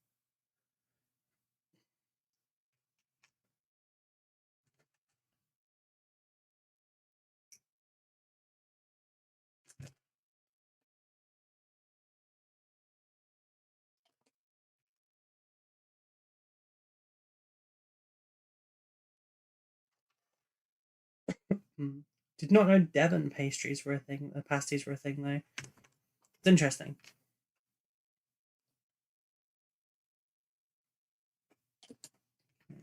Did not know Devon pastries were a thing. The pasties were a thing though. It's interesting.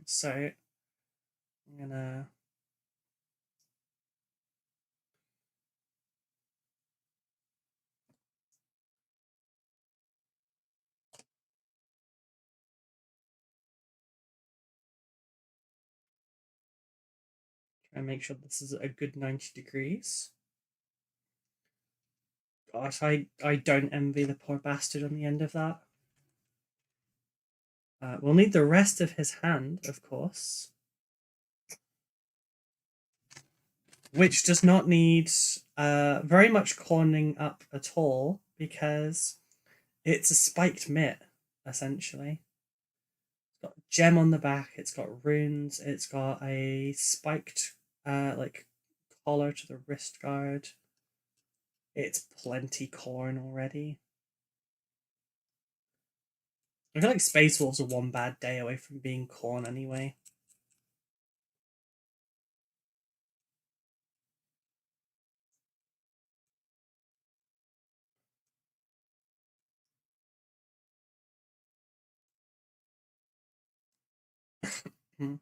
So I'm gonna try and make sure this is a good 90 degrees. Gosh, I don't envy the poor bastard on the end of that. We'll need the rest of his hand, of course. Which does not need very much corning up at all, because it's a spiked mitt, essentially. It's got a gem on the back, it's got runes, it's got a spiked like collar to the wrist guard. It's plenty Khorne already. I feel like Space Wolves are one bad day away from being Khorne anyway. Right.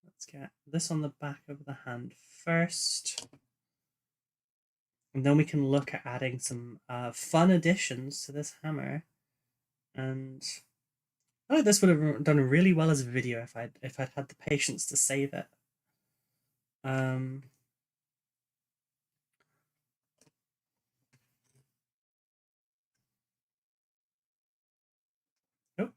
Let's get this on the back of the hand first. And then we can look at adding some fun additions to this hammer. And oh, this would have done really well as a video if I'd had the patience to save it. Nope.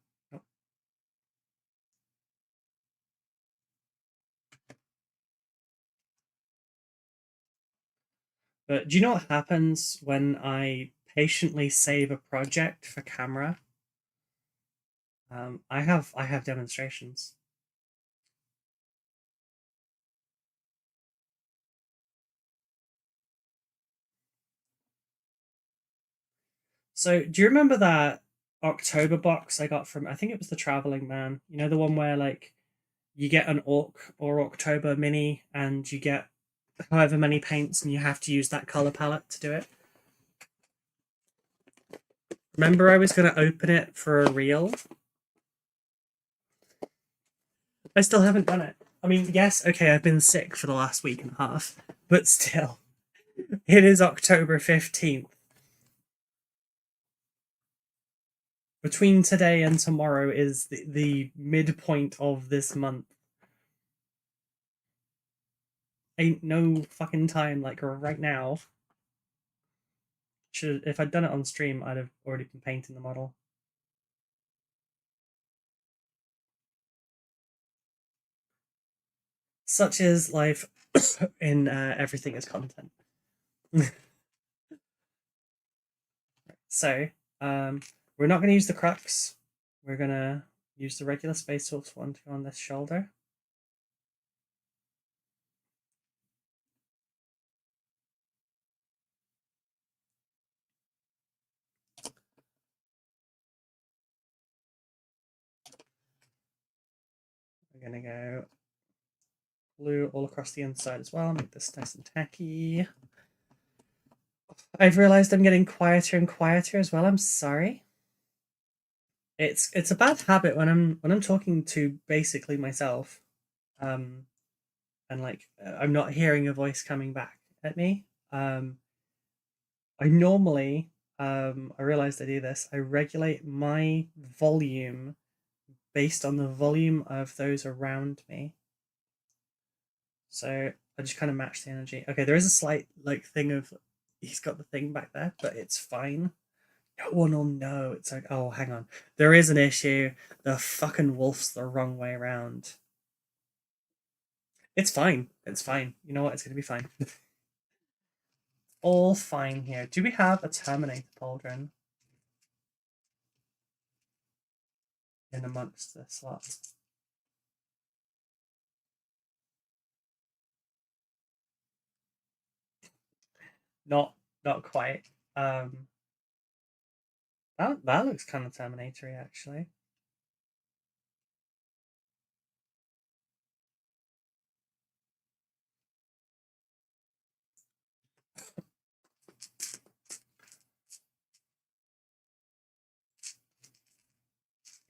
But do you know what happens when I patiently save a project for camera? I have demonstrations. So do you remember that October box I got from, I think it was the Traveling Man? You know, the one where like you get an Orc or October mini and you get however many paints and you have to use that color palette to do it? Remember I was going to open it for a reel? I still haven't done it. I mean, yes, okay, I've been sick for the last week and a half, but still. It is October 15th. Between today and tomorrow is the midpoint of this month. Ain't no fucking time like right now. If I'd done it on stream, I'd have already been painting the model. Such is life in everything is content. So, we're not going to use the crux. We're going to use the regular Space Wolf one to go on this shoulder. We're going to go blue all across the inside as well. Make this nice and tacky. I've realized I'm getting quieter and quieter as well. I'm sorry. It's a bad habit when I'm talking to basically myself, and like I'm not hearing a voice coming back at me. I normally I realized I do this. I regulate my volume based on the volume of those around me. So I just kind of match the energy. Okay, there is a slight like thing of he's got the thing back there, but it's fine. No one will know. It's like, oh, hang on. There is an issue. The fucking wolf's the wrong way around. It's fine. It's fine. You know what? It's going to be fine. All fine here. Do we have a Terminator pauldron in amongst the slots? Not quite. That looks kind of Terminatory, actually.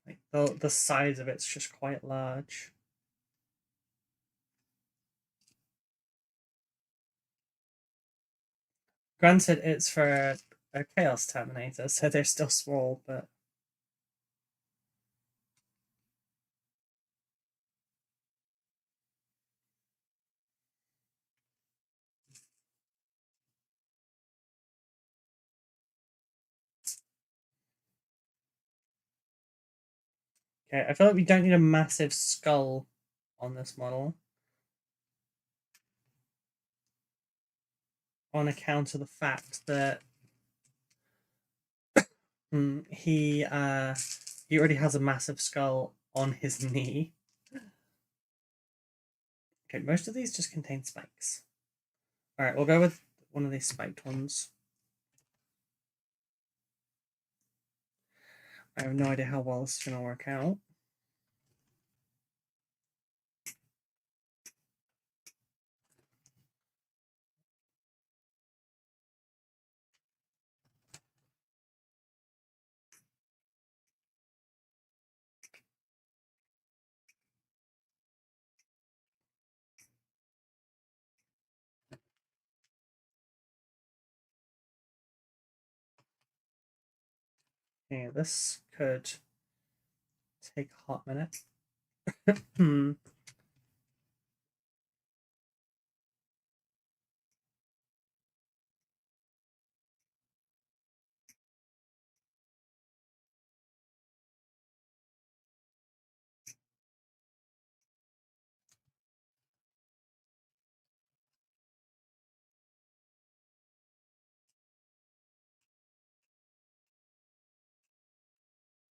Like the size of it's just quite large. Granted, it's for a Chaos Terminator, so they're still small, but okay, I feel like we don't need a massive skull on this model. On account of the fact that he already has a massive skull on his knee. Okay, most of these just contain spikes. Alright, we'll go with one of these spiked ones. I have no idea how well this is going to work out. Okay, this could take a hot minute.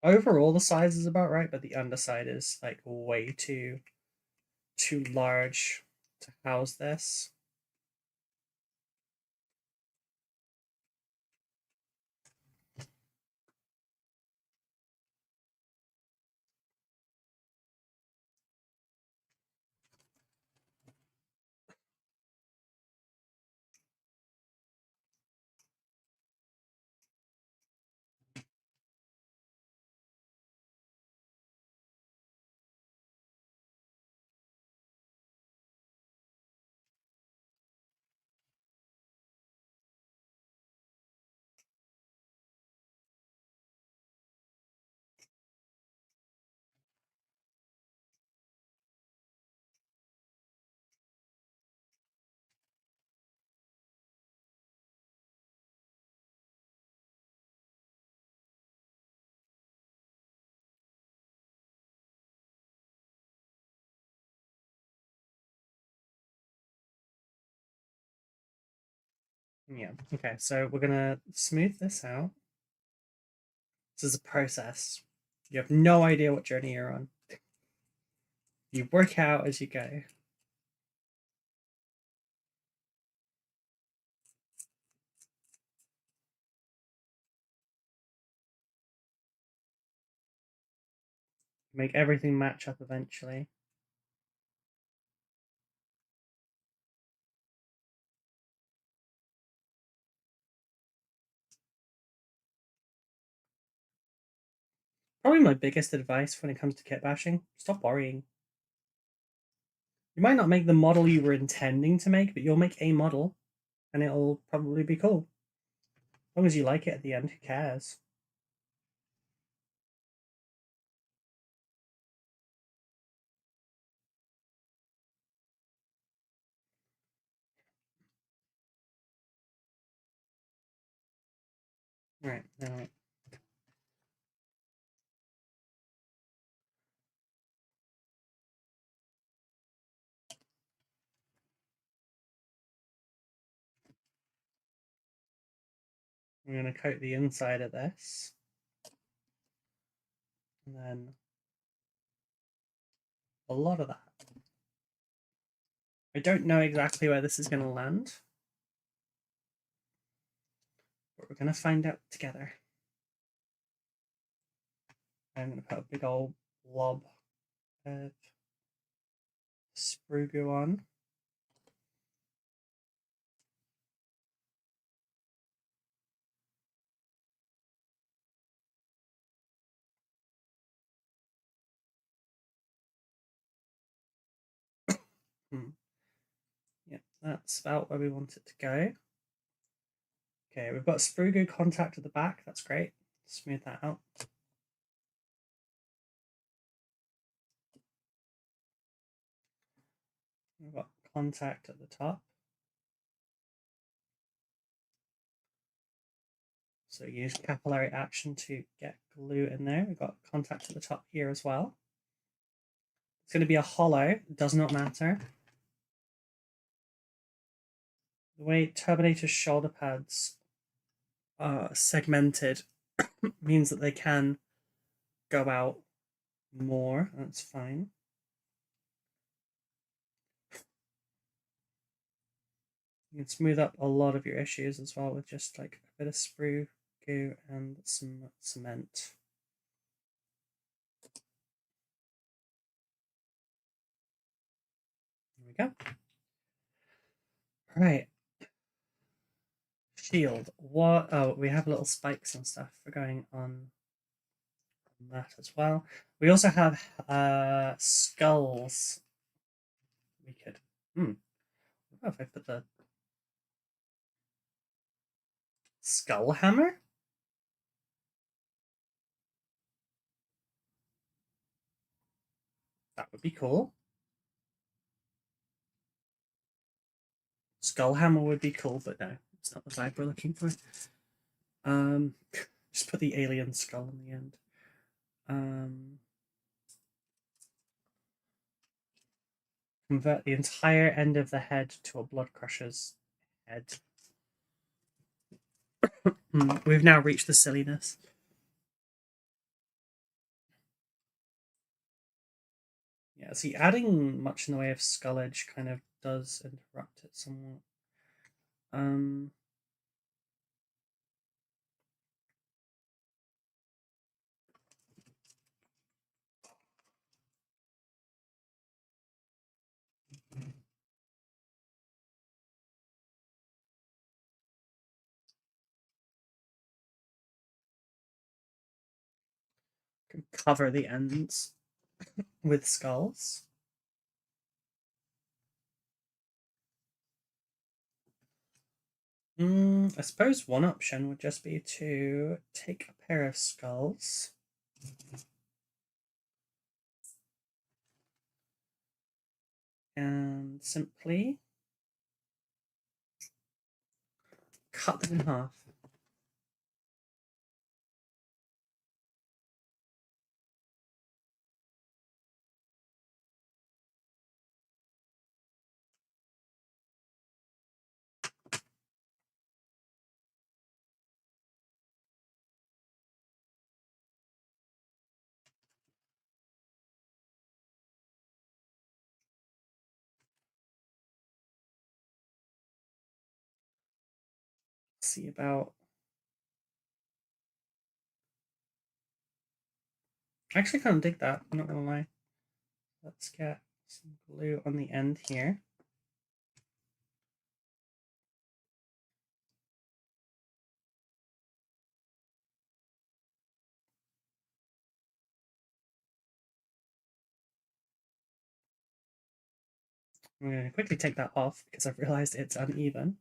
Overall, the size is about right, but the underside is like way too large to house this. Yeah, okay, so we're gonna smooth this out. This is a process. You have no idea what journey you're on. You work out as you go. Make everything match up eventually. Probably my biggest advice when it comes to kit bashing, stop worrying. You might not make the model you were intending to make, but you'll make a model, and it'll probably be cool. As long as you like it at the end, who cares? Right, now I'm going to coat the inside of this. And then a lot of that. I don't know exactly where this is going to land, but we're going to find out together. I'm going to put a big old blob of Spruegoo on. Yeah, that's about where we want it to go. Okay, we've got Spruegoo contact at the back. That's great. Smooth that out. We've got contact at the top. So use capillary action to get glue in there. We've got contact at the top here as well. It's going to be a hollow. It does not matter. The way Turbinator's shoulder pads are segmented means that they can go out more. That's fine. You can smooth up a lot of your issues as well with just like a bit of Spruegoo and some cement. There we go. All right. Shield. What? Oh, we have little spikes and stuff for going on that as well. We also have skulls. We could. What if I put the skull hammer? That would be cool. Skull hammer would be cool, but no, it's not the vibe we're looking for. Just put the alien skull in the end. Convert the entire end of the head to a blood crusher's head. We've now reached the silliness. Yeah, see, adding much in the way of skull edge kind of does interrupt it somewhat. Can cover the ends with skulls. I suppose one option would just be to take a pair of skulls and simply cut them in half. See about... I actually can't dig that, I'm not gonna lie. Let's get some glue on the end here. I'm going to quickly take that off because I've realized it's uneven.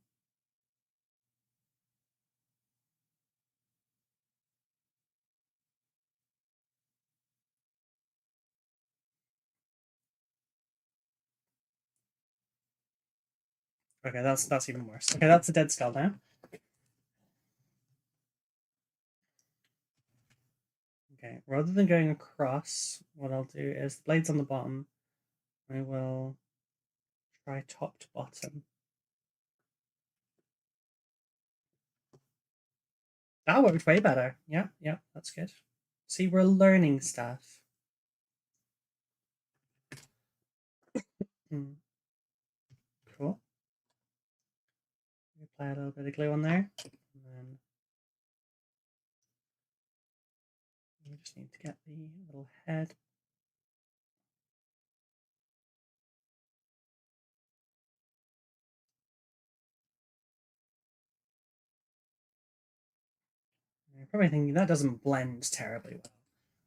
Okay, that's even worse. Okay, that's a dead skull now. Okay, rather than going across, what I'll do is the blade's on the bottom. I will try top to bottom. That worked way better. Yeah, that's good. See, we're learning stuff. Cool. Apply a little bit of glue on there. And then we just need to get the little head. You're probably thinking that doesn't blend terribly well.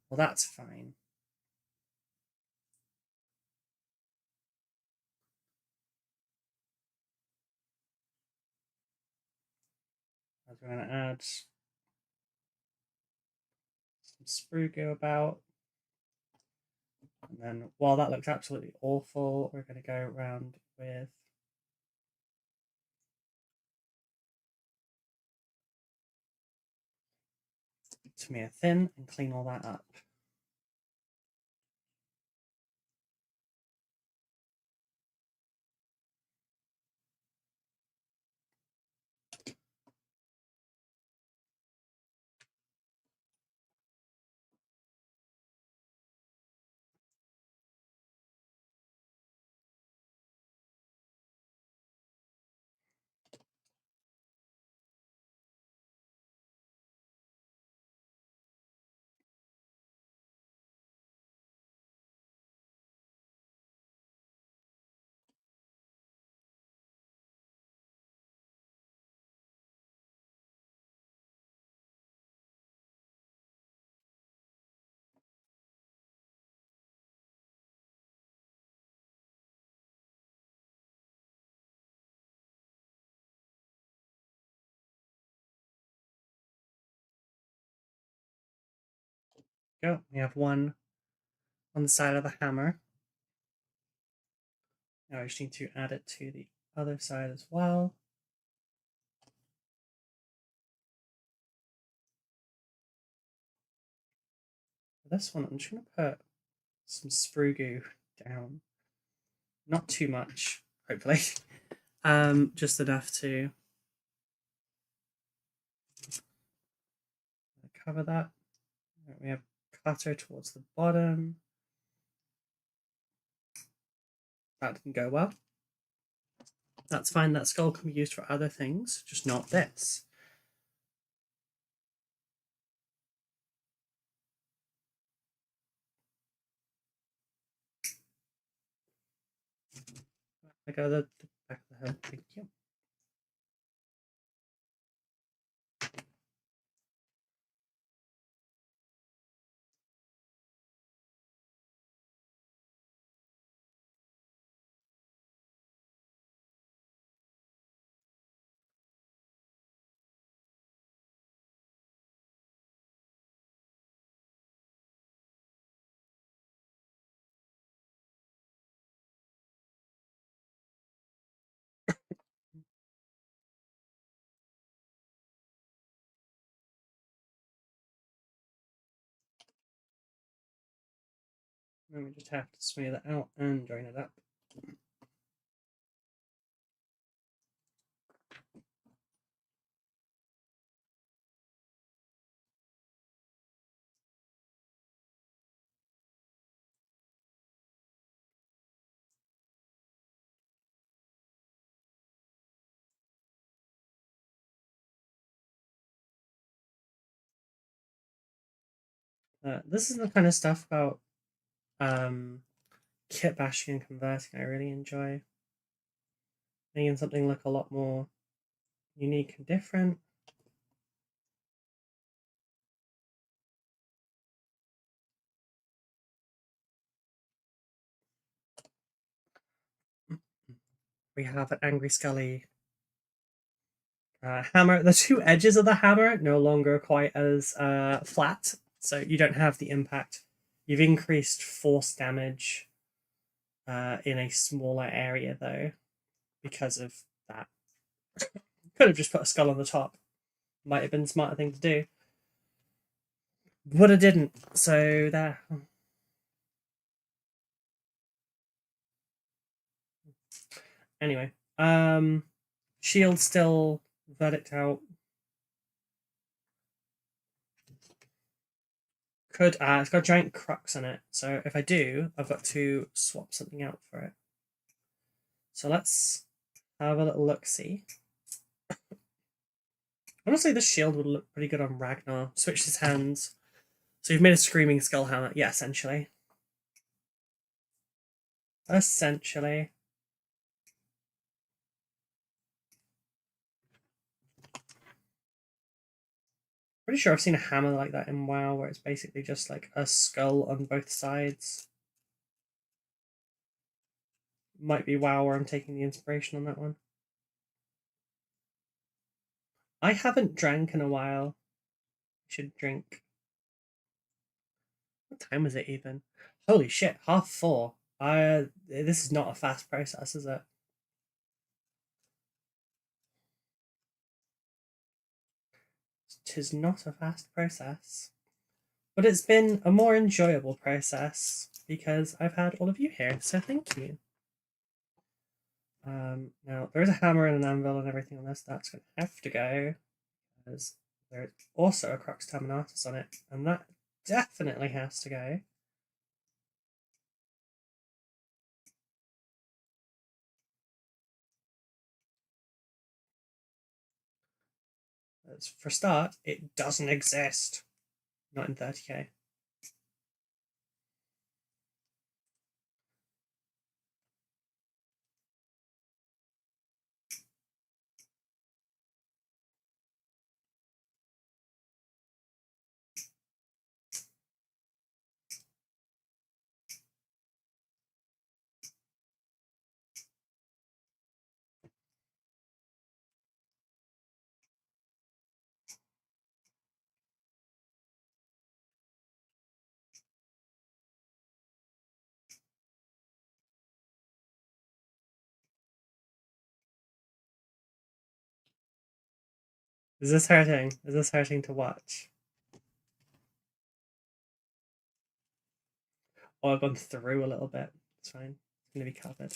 Well, that's fine. As we're going to add some Spruegoo about. And then while that looks absolutely awful, we're going to go around with Tamiya Thin and clean all that up. Go. We have one on the side of the hammer. Now I just need to add it to the other side as well. For this one, I'm just going to put some Spruegoo down. Not too much, hopefully. Just enough to cover that. We have clutter towards the bottom. That didn't go well. That's fine, that skull can be used for other things, just not this. I go the back of the head, thank you. Then we just have to smooth it out and join it up. This is the kind of stuff about kit bashing and converting I really enjoy. Making something look a lot more unique and different. We have an Angry Scully hammer. The two edges of the hammer no longer quite as flat, so you don't have the impact. You've increased force damage in a smaller area, though, because of that. Could have just put a skull on the top. Might have been a smarter thing to do. But I didn't, so there. Anyway, shield still, verdict out. It's got a giant crux on it, so if I do, I've got to swap something out for it. So let's have a little look-see. Honestly, this shield would look pretty good on Ragnar. Switch his hands. So you've made a screaming skull hammer. Yeah, essentially. Essentially. Pretty sure I've seen a hammer like that in WoW, where it's basically just like a skull on both sides. Might be WoW where I'm taking the inspiration on that one. I haven't drank in a while. I should drink. What time is it even? Holy shit, 4:30. This is not a fast process, is it? Tis not a fast process. But it's been a more enjoyable process because I've had all of you here, so thank you. Now, there is a hammer and an anvil and everything on this. That's going to have to go because there's also a Crux Terminatus on it, and that definitely has to go. As for a start, it doesn't exist. Not in 30k. Is this hurting? Is this hurting to watch? Oh, I've gone through a little bit. It's fine. It's going to be covered.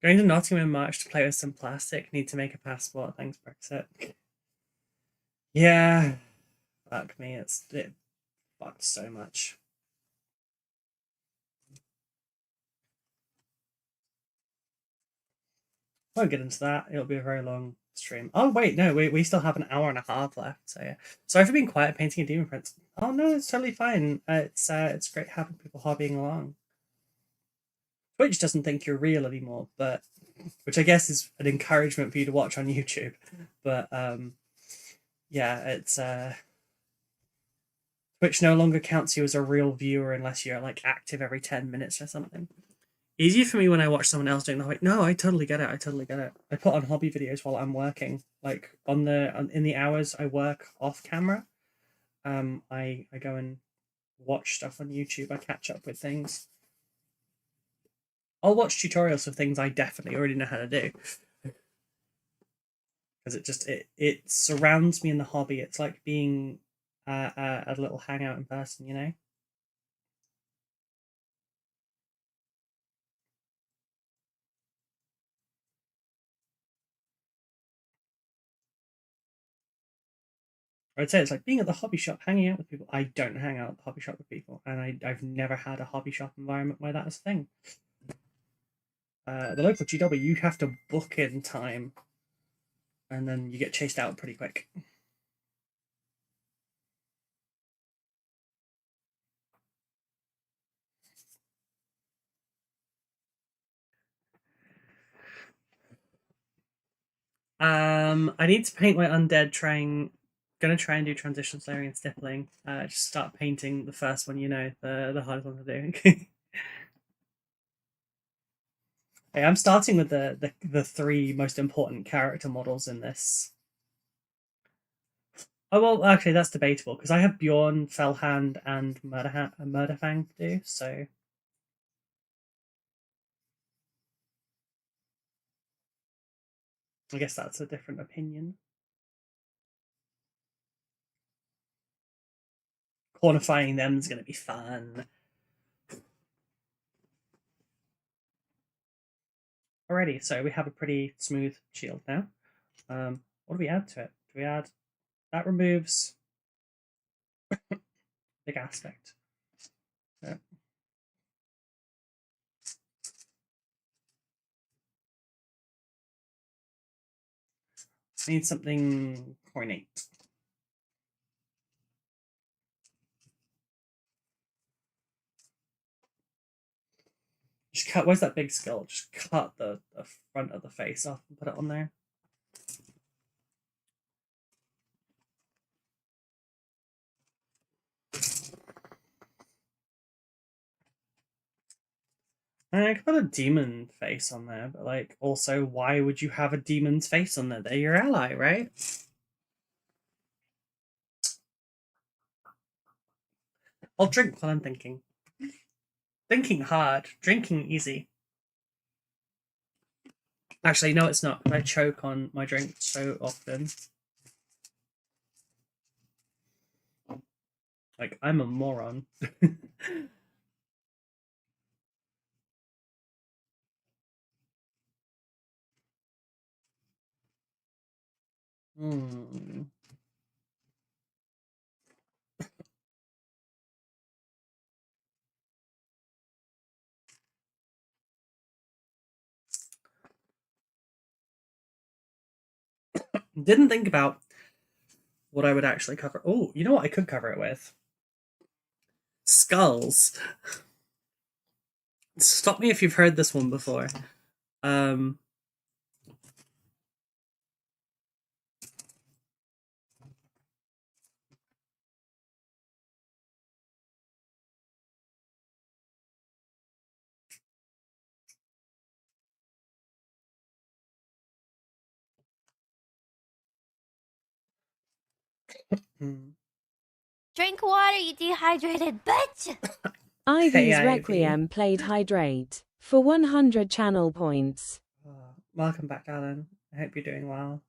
Going to Nottingham in March to play with some plastic. Need to make a passport. Thanks, Brexit. Yeah. Fuck me. It fucked so much. I won't get into that. It'll be a very long stream. Oh wait, no, we still have an hour and a half left. So yeah, sorry for being quiet painting a demon prince. Oh no, it's totally fine. It's great having people hobbying along. Twitch doesn't think you're real anymore, but which I guess is an encouragement for you to watch on YouTube. But yeah, it's Twitch no longer counts you as a real viewer unless you're like active every 10 minutes or something. Easier for me when I watch someone else doing the hobby. No, I totally get it. I totally get it. I put on hobby videos while I'm working. Like in the hours I work off camera, I go and watch stuff on YouTube. I catch up with things. I'll watch tutorials of things I definitely already know how to do. Because it surrounds me in the hobby. It's like being a little hangout in person, you know? I'd say it's like being at the hobby shop, hanging out with people. I don't hang out at the hobby shop with people, and I've never had a hobby shop environment where that is a thing. The local GW, you have to book in time, and then you get chased out pretty quick. I need to paint my undead. Gonna try and do transition layering and stippling. Just start painting the first one, you know, the hardest one to do. Hey, I'm starting with the three most important character models in this. Oh well, actually that's debatable because I have Bjorn, Fellhand, and Murderfang to do. So I guess that's a different opinion. Quantifying them is going to be fun. Alrighty, so we have a pretty smooth shield now. What do we add to it? Do we add... That removes... big aspect. Yeah. Need something ornate. Just cut... Where's that big skull? Just cut the front of the face off and put it on there. I could put a demon face on there, but like, also, why would you have a demon's face on there? They're your ally, right? I'll drink while I'm thinking. Thinking hard, drinking easy. Actually, no, it's not. I choke on my drink so often. Like, I'm a moron. Didn't think about what I would actually cover. Oh, you know what I could cover it with? Skulls. Stop me if you've heard this one before. Hmm. Drink water, you dehydrated bitch! Ivy's Hey, Ivy. Requiem played Hydrate for 100 channel points. Oh, welcome back, Alan. I hope you're doing well.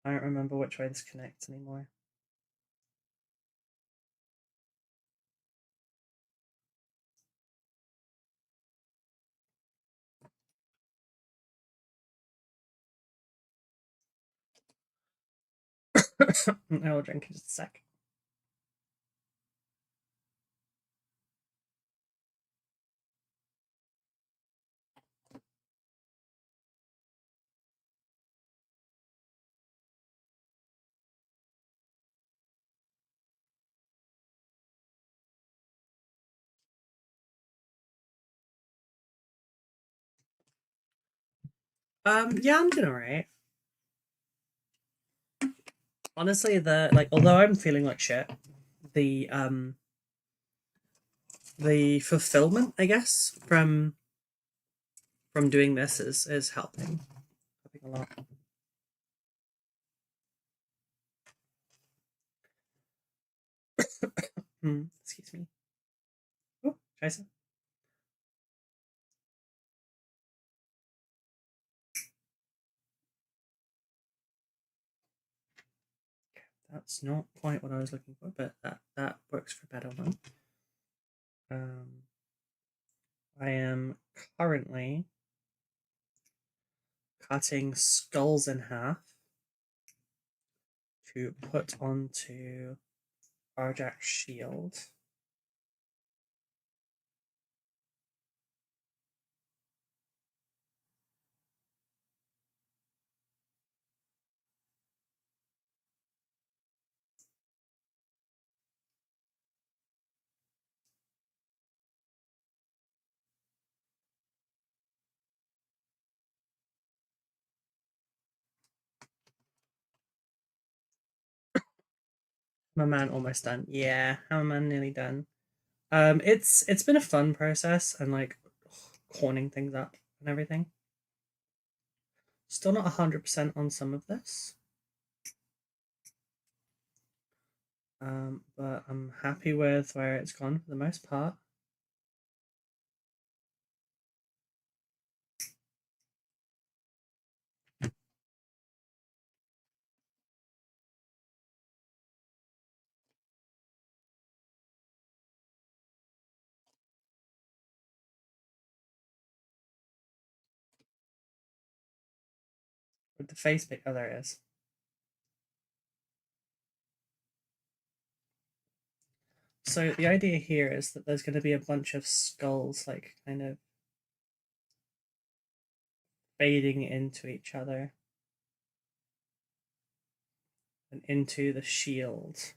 I don't remember which way this connects anymore. I will drink in just a sec. Yeah, I'm doing alright. Honestly, although I'm feeling like shit, the fulfillment, I guess, from doing this is helping a lot. Excuse me. Oh, scheiße. That's not quite what I was looking for, but that works for better one. I am currently cutting skulls in half to put onto Arjak's shield. Hammerman almost done. Yeah, Hammerman nearly done. It's been a fun process and like corning things up and everything. Still not 100% on some of this. But I'm happy with where it's gone for the most part. With the face pick, oh, there it is. So the idea here is that there's going to be a bunch of skulls, like, kind of fading into each other and into the shield.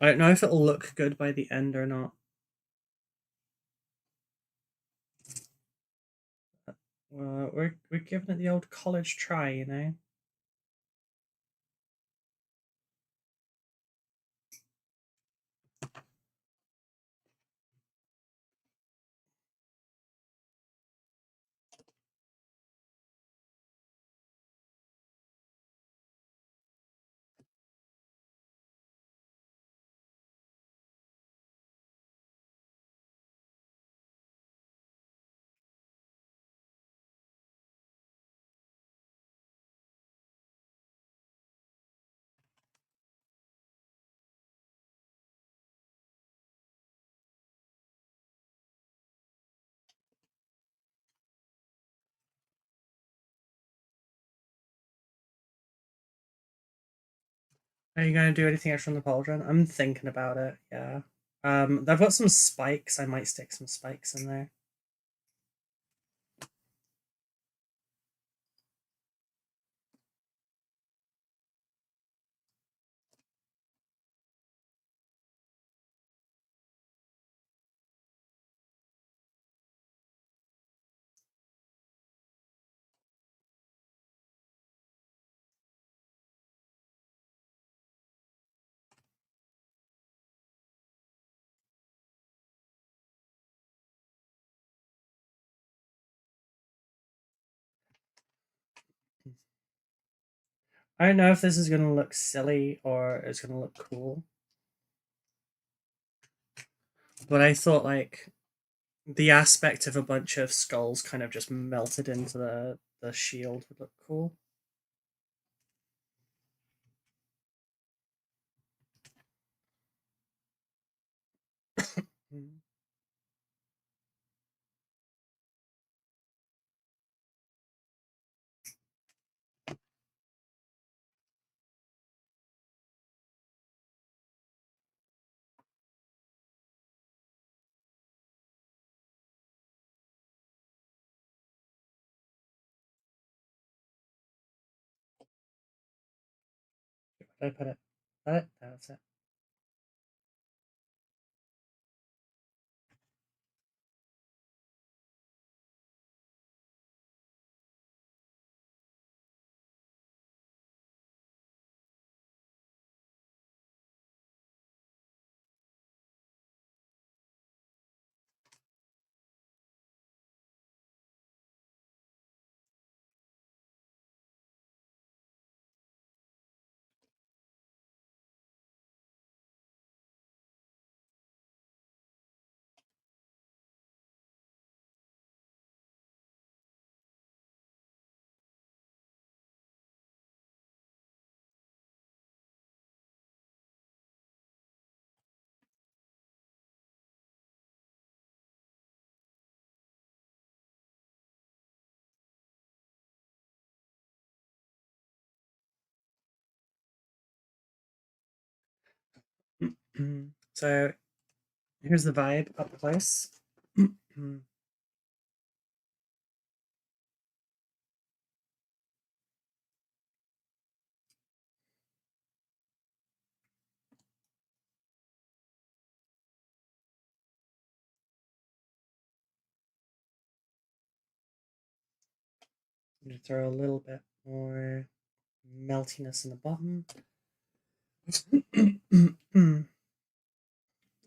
I don't know if it'll look good by the end or not. Well, we're giving it the old college try, you know. Are you gonna do anything extra on the pauldron? I'm thinking about it. Yeah. I've got some spikes. I might stick some spikes in there. I don't know if this is going to look silly or it's going to look cool. But I thought, like, the aspect of a bunch of skulls kind of just melted into the shield would look cool. Where did I put it? That's it. So here's the vibe up close. I'm going to throw a little bit more meltiness in the bottom.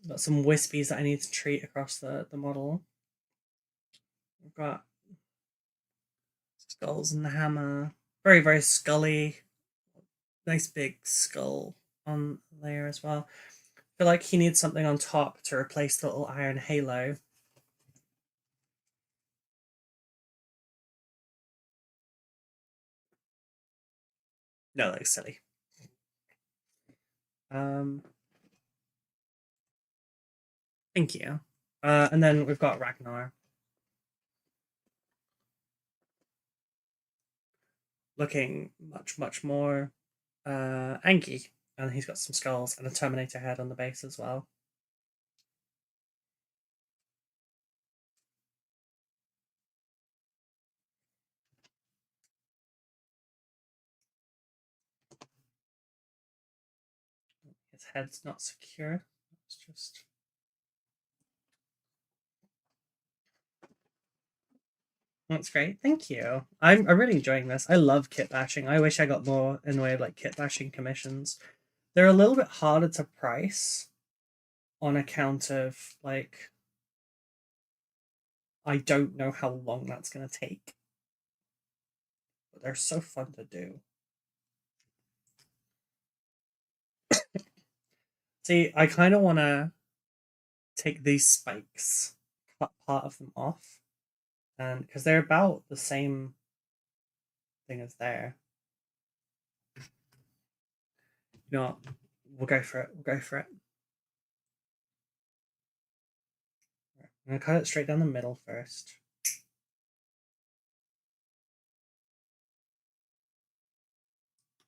Got some wispies that I need to treat across the model. I've got skulls and the hammer. Very, very scully. Nice big skull on there as well. I feel like he needs something on top to replace the little iron halo. No, that looks silly. Thank you. And then we've got Ragnar. Looking much, much more Anki. And he's got some skulls and a Terminator head on the base as well. His head's not secure. It's just... That's great. Thank you. I'm really enjoying this. I love kit bashing. I wish I got more in the way of like kit bashing commissions. They're a little bit harder to price on account of like I don't know how long that's going to take. But they're so fun to do. See, I kind of want to take these spikes, cut part of them off, and because they're about the same thing as there. You know what? We'll go for it. We'll go for it. I'm going to cut it straight down the middle first.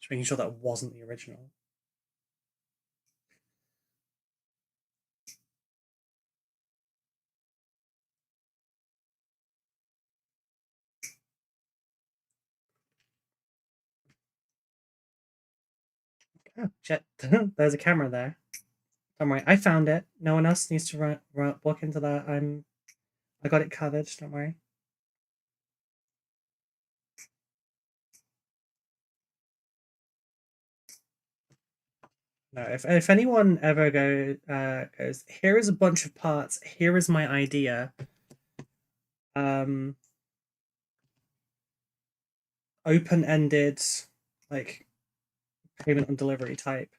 Just making sure that wasn't the original. Oh, shit. There's a camera there. Don't worry, I found it. No one else needs to walk into that. I got it covered, don't worry. No, if anyone ever goes, here is a bunch of parts, here is my idea. Open-ended, like, payment on delivery type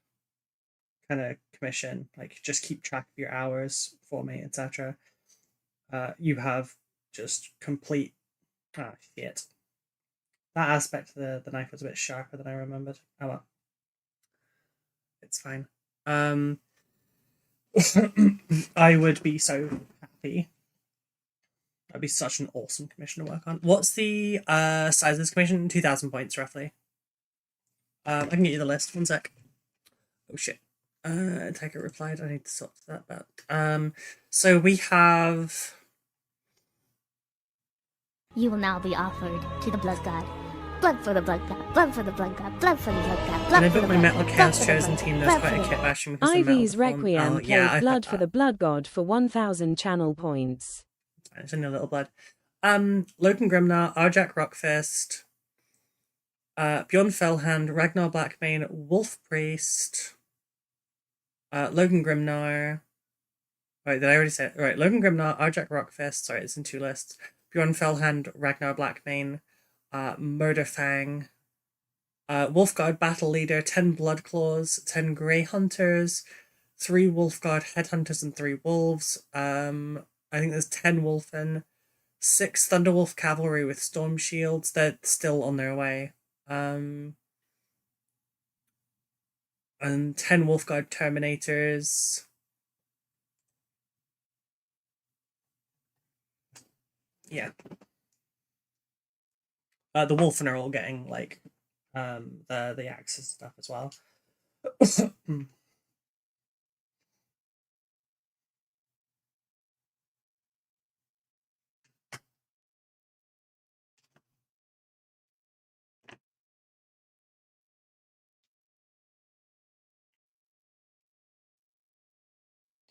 kind of commission, like just keep track of your hours for me, etc. You have just complete shit. That aspect of the knife was a bit sharper than I remembered. Oh well. It's fine. I would be so happy. That'd be such an awesome commission to work on. What's the size of this commission? 2,000 points roughly. I can get you the list. One sec. Oh shit. Tiger replied. I need to sort that out. So we have. You will now be offered to the blood god. Blood for the blood god. Blood for the blood god. Blood for the blood god. When I Blood for booked the my blood Metal god. Chaos Blood for the chosen blood team, god. there's Blood quite for a the kit blood bashing because the Ivy's metal form. Requiem Oh, played yeah, I've Blood had for the that. Blood God for 1,000 channel points. It's only a little blood. Logan Grimnar, Arjak Rockfist, Bjorn Fellhand, Ragnar Blackbane, Wolf Priest, Logan Grimnar. Right, did I already say it? Right, Logan Grimnar, Arjak Rockfist. Sorry, it's in two lists. Bjorn Fellhand, Ragnar Blackbane, Murderfang, Wolfguard Battle Leader, 10 Bloodclaws, 10 Grey Hunters, 3 Wolfguard Headhunters, and 3 Wolves. I think there's 10 Wolfen, 6 Thunderwolf Cavalry with Storm Shields. They're still on their way. And 10 Wolfguard Terminators. Yeah. The Wolfen are all getting like the axes stuff as well.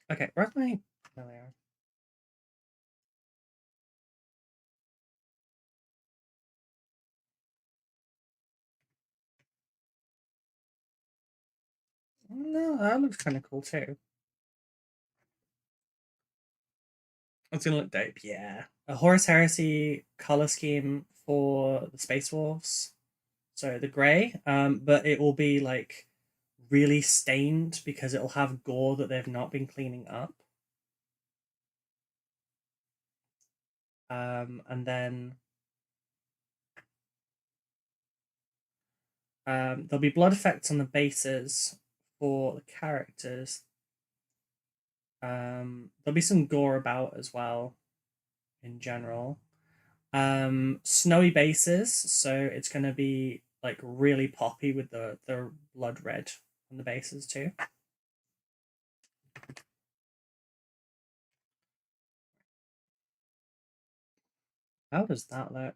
Okay, where's my... There they are. No, that looks kind of cool too. It's gonna look dope, yeah. A Horus Heresy color scheme for the Space Wolves. So the grey, but it will be like really stained because it'll have gore that they've not been cleaning up. And then there'll be blood effects on the bases for the characters. There'll be some gore about as well in general. Snowy bases, so it's going to be like really poppy with the blood red on the bases too. How does that look?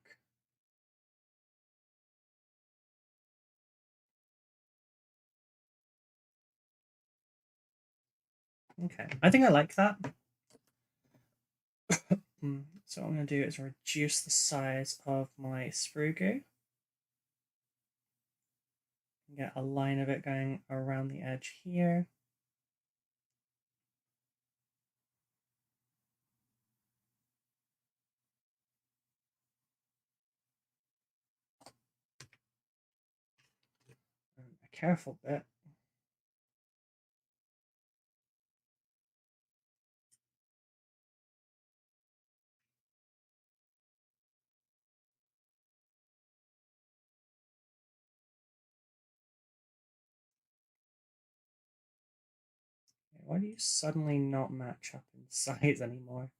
Okay, I think I like that. So what I'm going to do is reduce the size of my Spruegoo. Get a line of it going around the edge here. And a careful bit. Why do you suddenly not match up in size anymore?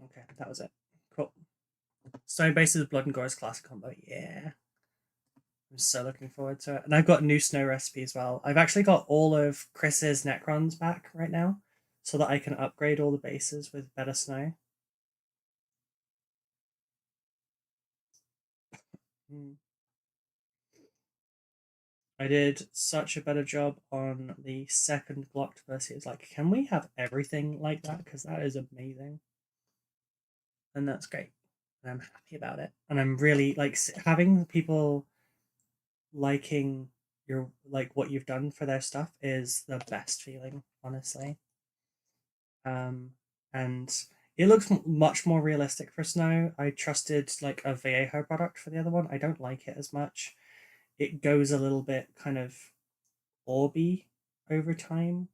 Okay, that was it. Cool. Stone Bases Blood and Gore's classic combo. Yeah. I'm so looking forward to it. And I've got a new snow recipe as well. I've actually got all of Chris's Necrons back right now so that I can upgrade all the bases with better snow. I did such a better job on the second blocked versus. It's like, can we have everything like that? Because that is amazing. And that's great. And I'm happy about it. And I'm really like having people liking your what you've done for their stuff is the best feeling, honestly. And it looks much more realistic for Snow. I trusted like a Vallejo product for the other one. I don't like it as much. It goes a little bit kind of orby over time.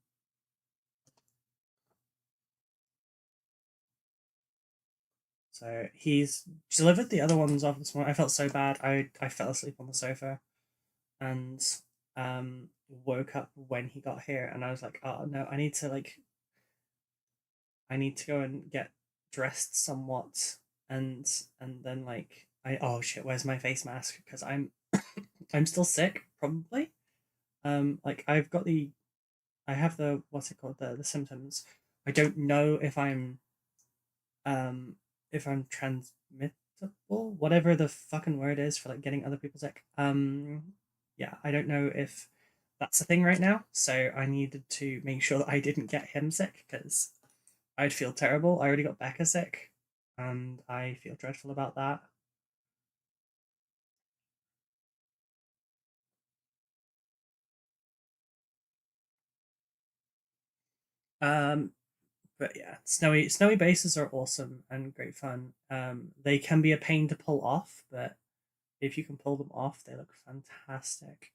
So he's delivered the other ones off this morning. I felt so bad. I fell asleep on the sofa and woke up when he got here, and I was like, oh no, I need to go and get dressed somewhat, and then like oh shit, where's my face mask? Because I'm I'm still sick, probably. Like I have the what's it called, the symptoms. I don't know if I'm transmittable, whatever the fucking word is for like getting other people sick. Yeah, I don't know if that's a thing right now, so I needed to make sure that I didn't get him sick because I'd feel terrible. I already got Becca sick, and I feel dreadful about that. But yeah, snowy bases are awesome and great fun. They can be a pain to pull off, but if you can pull them off, they look fantastic.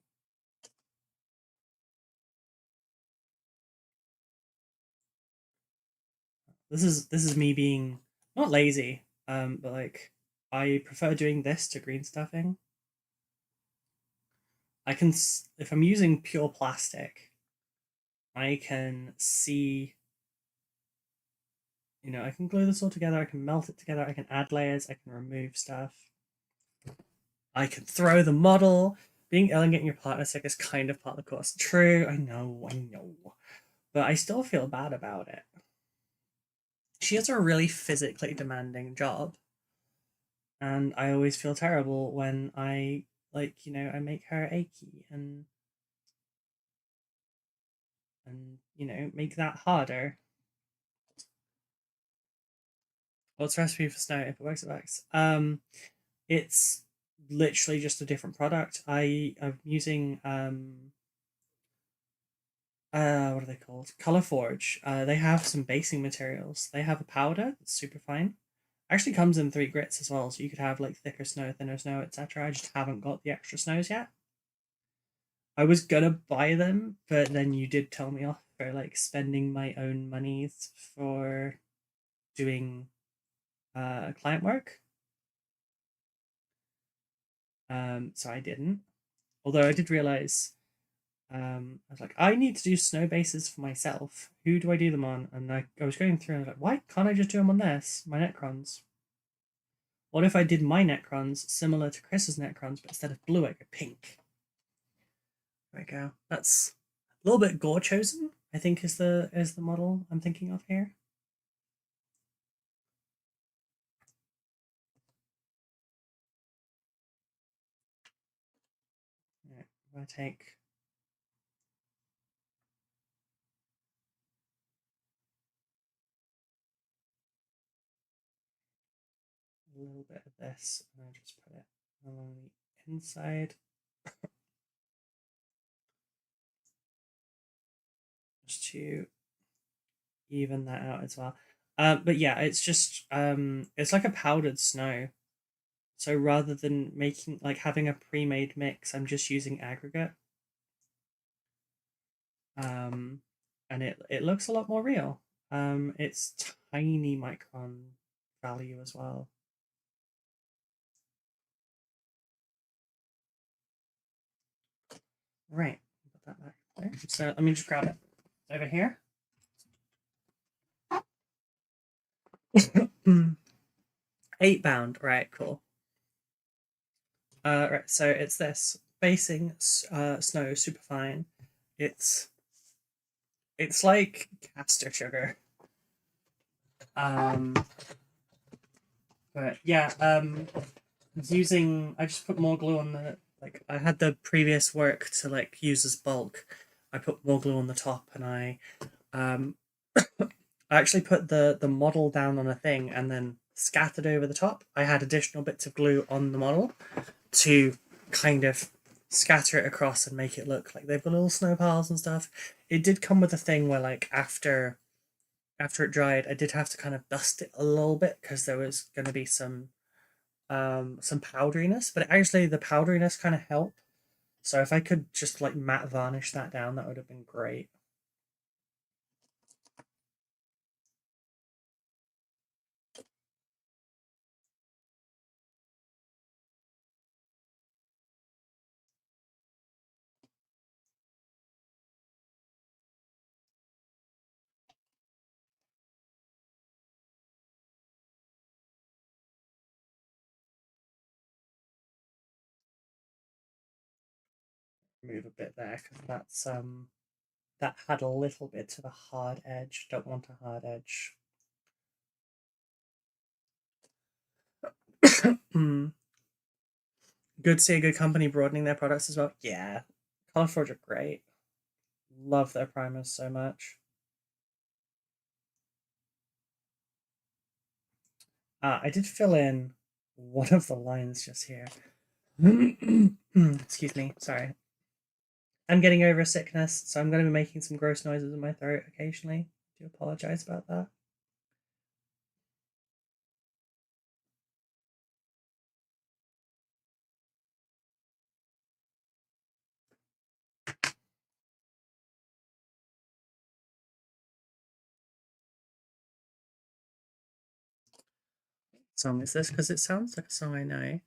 This is me being not lazy, but like I prefer doing this to green stuffing. I can, if I'm using pure plastic, I can see, you know, I can glue this all together, I can melt it together, I can add layers, I can remove stuff. I can throw the model. Being ill and getting your partner sick is kind of part of the course. True, I know. But I still feel bad about it. She has a really physically demanding job. And I always feel terrible when I, like, you know, I make her achy and you know, make that harder. What's the recipe for Snow? If it works, it works. It's literally just a different product. I'm using what are they called? Color Forge. They have some basing materials. They have a powder that's super fine. Actually comes in 3 grits as well, so you could have like thicker snow, thinner snow, etc. I just haven't got the extra snows yet. I was gonna buy them, but then you did tell me off for like spending my own monies for doing client work. So I didn't. Although I did realize, I was like, I need to do snow bases for myself. Who do I do them on? And I was going through and I was like, why can't I just do them on this? My Necrons. What if I did my Necrons similar to Chris's Necrons, but instead of blue, I go pink? There we go. That's a little bit gore chosen, I think is the model I'm thinking of here. Right, I'm gonna take a little bit of this and I'll just put it along the inside. Just to even that out as well. But yeah, it's just it's like a powdered snow. So rather than making like having a pre-made mix, I'm just using aggregate. And it looks a lot more real. It's tiny micron value as well. Right, put that back there. So let me just grab it over here. 8 bound, right, cool. Right, so it's this basing snow super fine. It's like caster sugar. But yeah, I just put more glue on the, like I had the previous work to like use as bulk. I put more glue on the top and I I actually put the model down on a thing and then scattered over the top. I had additional bits of glue on the model to kind of scatter it across and make it look like they've got little snow piles and stuff. It did come with a thing where like after it dried, I did have to kind of dust it a little bit because there was going to be some powderiness, but actually the powderiness kind of helped. So if I could just like matte varnish that down, that would have been great. Move a bit there because that's that had a little bit of a hard edge. Don't want a hard edge. Good to see a good company broadening their products as well. Yeah, Colorforge are great. Love their primers so much. I did fill in one of the lines just here. Excuse me, sorry. I'm getting over a sickness, so I'm going to be making some gross noises in my throat occasionally. I do apologize about that. What song is this? Because it sounds like a song I know.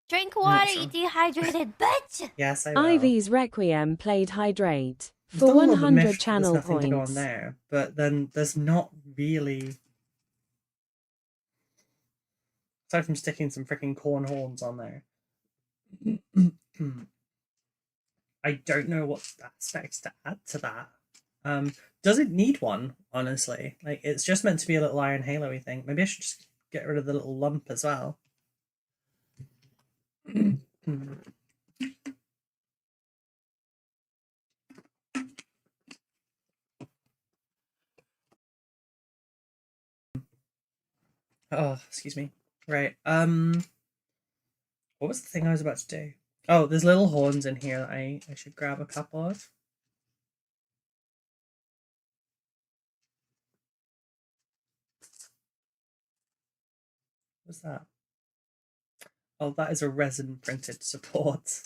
Drink water, you dehydrated bitch! Yes, I will. Ivy's Requiem played Hydrate I've for done a lot of 100 Mish, channel there's nothing to go on points. there, but then there's not really, aside from sticking some freaking Khorne horns on there. I don't know what aspects to add to that. Does it need one, honestly? Like, it's just meant to be a little iron halo-y thing. Maybe I should just get rid of the little lump as well. Oh, excuse me. Right. What was the thing I was about to do? Oh, there's little horns in here that I should grab a couple of. What's that? Oh, that is a resin printed support.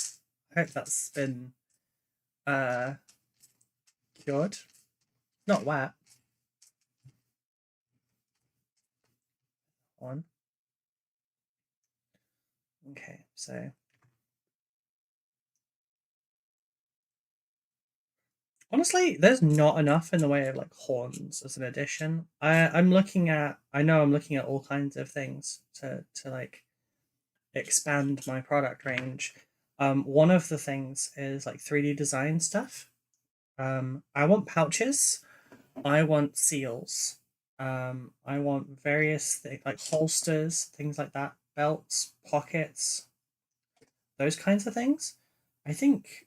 I hope that's been cured. Not wet. On. Okay, so honestly, there's not enough in the way of like horns as an addition. I know I'm looking at all kinds of things to like expand my product range. One of the things is like 3D design stuff. I want pouches. I want seals. I want various things like holsters, things like that, belts, pockets, those kinds of things. I think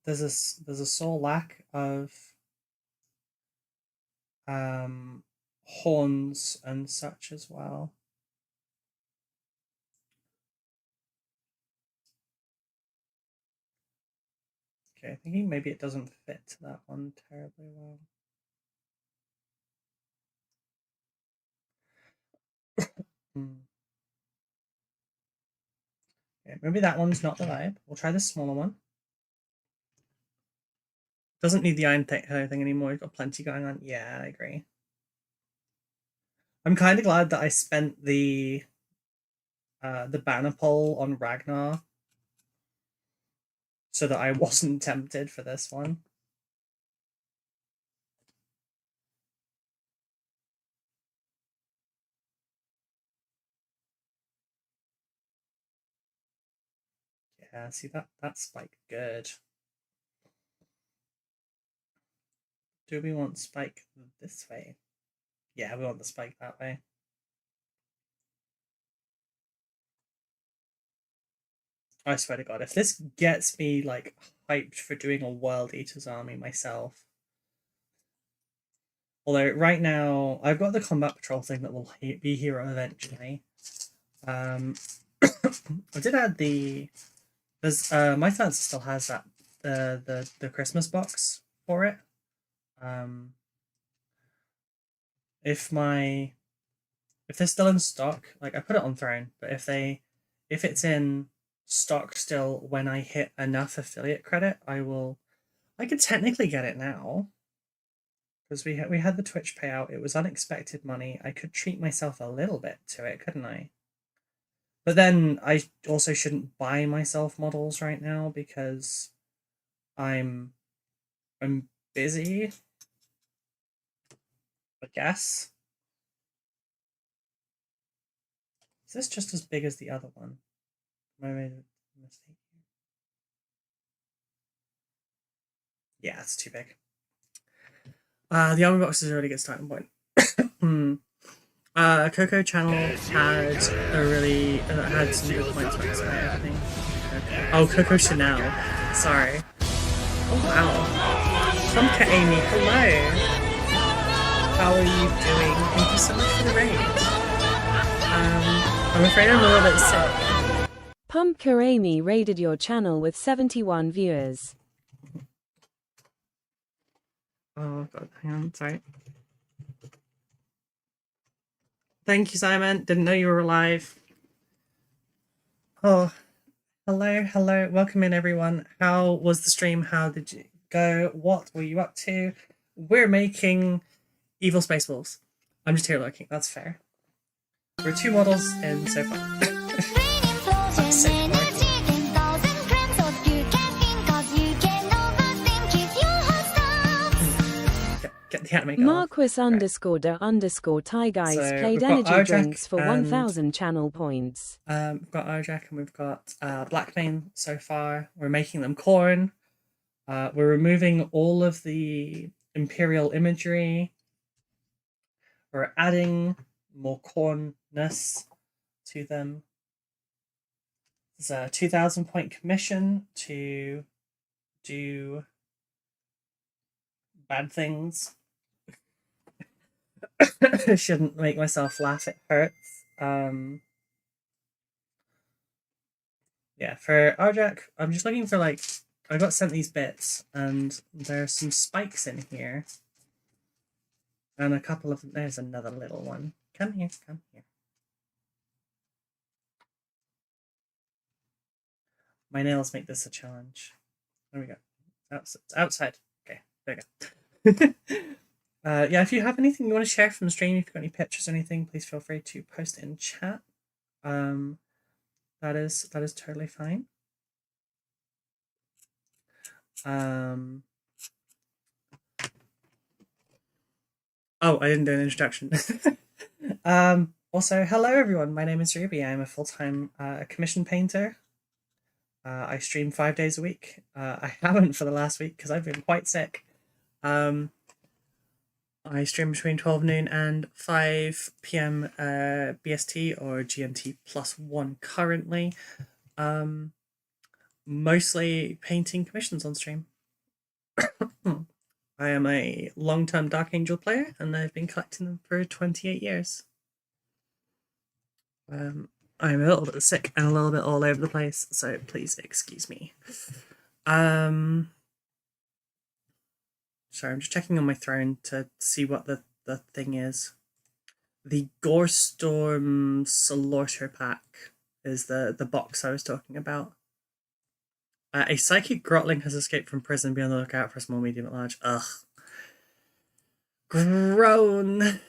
there's a sore lack of horns and such as well. Okay, thinking maybe it doesn't fit that one terribly well. Okay, maybe that one's not the vibe. We'll try the smaller one. Doesn't need the iron thing anymore. We've got plenty going on. Yeah, I agree. I'm kind of glad that I spent the banner pole on Ragnar so that I wasn't tempted for this one. Yeah, see that spike good. Do we want spike this way? Yeah, we want the spike that way. I swear to God, if this gets me like hyped for doing a World Eaters army myself. Although right now I've got the combat patrol thing that will be here eventually. I did add there's my fancy still has that the Christmas box for it. If they're still in stock, like I put it on Throne, but if it's in stock still when I hit enough affiliate credit, I could technically get it now. Because we had the Twitch payout, it was unexpected money. I could treat myself a little bit to it, couldn't I? But then I also shouldn't buy myself models right now because I'm busy, I guess. Is this just as big as the other one? Am I made a mistake? Yeah, it's too big. The armor box is a really good starting point. Coco channel had had some good points about this, I think. Oh, Coco Chanel. Sorry. Oh wow. Pumpkin Amy, hello. How are you doing? Thank you so much for the raid. I'm afraid I'm a little bit sick. Pumpkin Amy raided your channel with 71 viewers. Oh god, hang on, sorry. Thank you, Simon. Didn't know you were alive. Oh, hello. Welcome in, everyone. How was the stream? How did you go? What were you up to? We're making Evil Space Wolves. I'm just here looking. That's fair. We're 2 models in so far. I'm sick, Mark. Get the anime going. Marquis _ Ty Guys So played we've got energy Arjac drinks for and- 1,000 channel points. We've got Arjac and we've got Blackmane so far. We're making them Khorne. We're removing all of the Imperial imagery. We're adding more Khorne-ness to them. There's a 2,000 point commission to do bad things. I shouldn't make myself laugh, it hurts. Yeah, for Arjac, I'm just looking for like, I got sent these bits and there's some spikes in here. And a couple of, there's another little one. Come here. My nails make this a challenge. There we go. It's outside. Okay, there we go. Yeah, if you have anything you want to share from the stream, if you've got any pictures or anything, please feel free to post it in chat. That is totally fine. Oh, I didn't do an introduction. Also, hello everyone. My name is Ruby. I'm a full-time commission painter. I stream 5 days a week. I haven't for the last week because I've been quite sick. I stream between 12 noon and 5 p.m. BST or GMT +1 currently. Mostly painting commissions on stream. I am a long-term Dark Angel player and I've been collecting them for 28 years. I'm a little bit sick and a little bit all over the place, so please excuse me. Sorry, I'm just checking on my throne to see what the thing is. The Gorestorm Slaughter Pack is the box I was talking about. A psychic grotling has escaped from prison. Be on the lookout for a small, medium, at large. Ugh. Groan.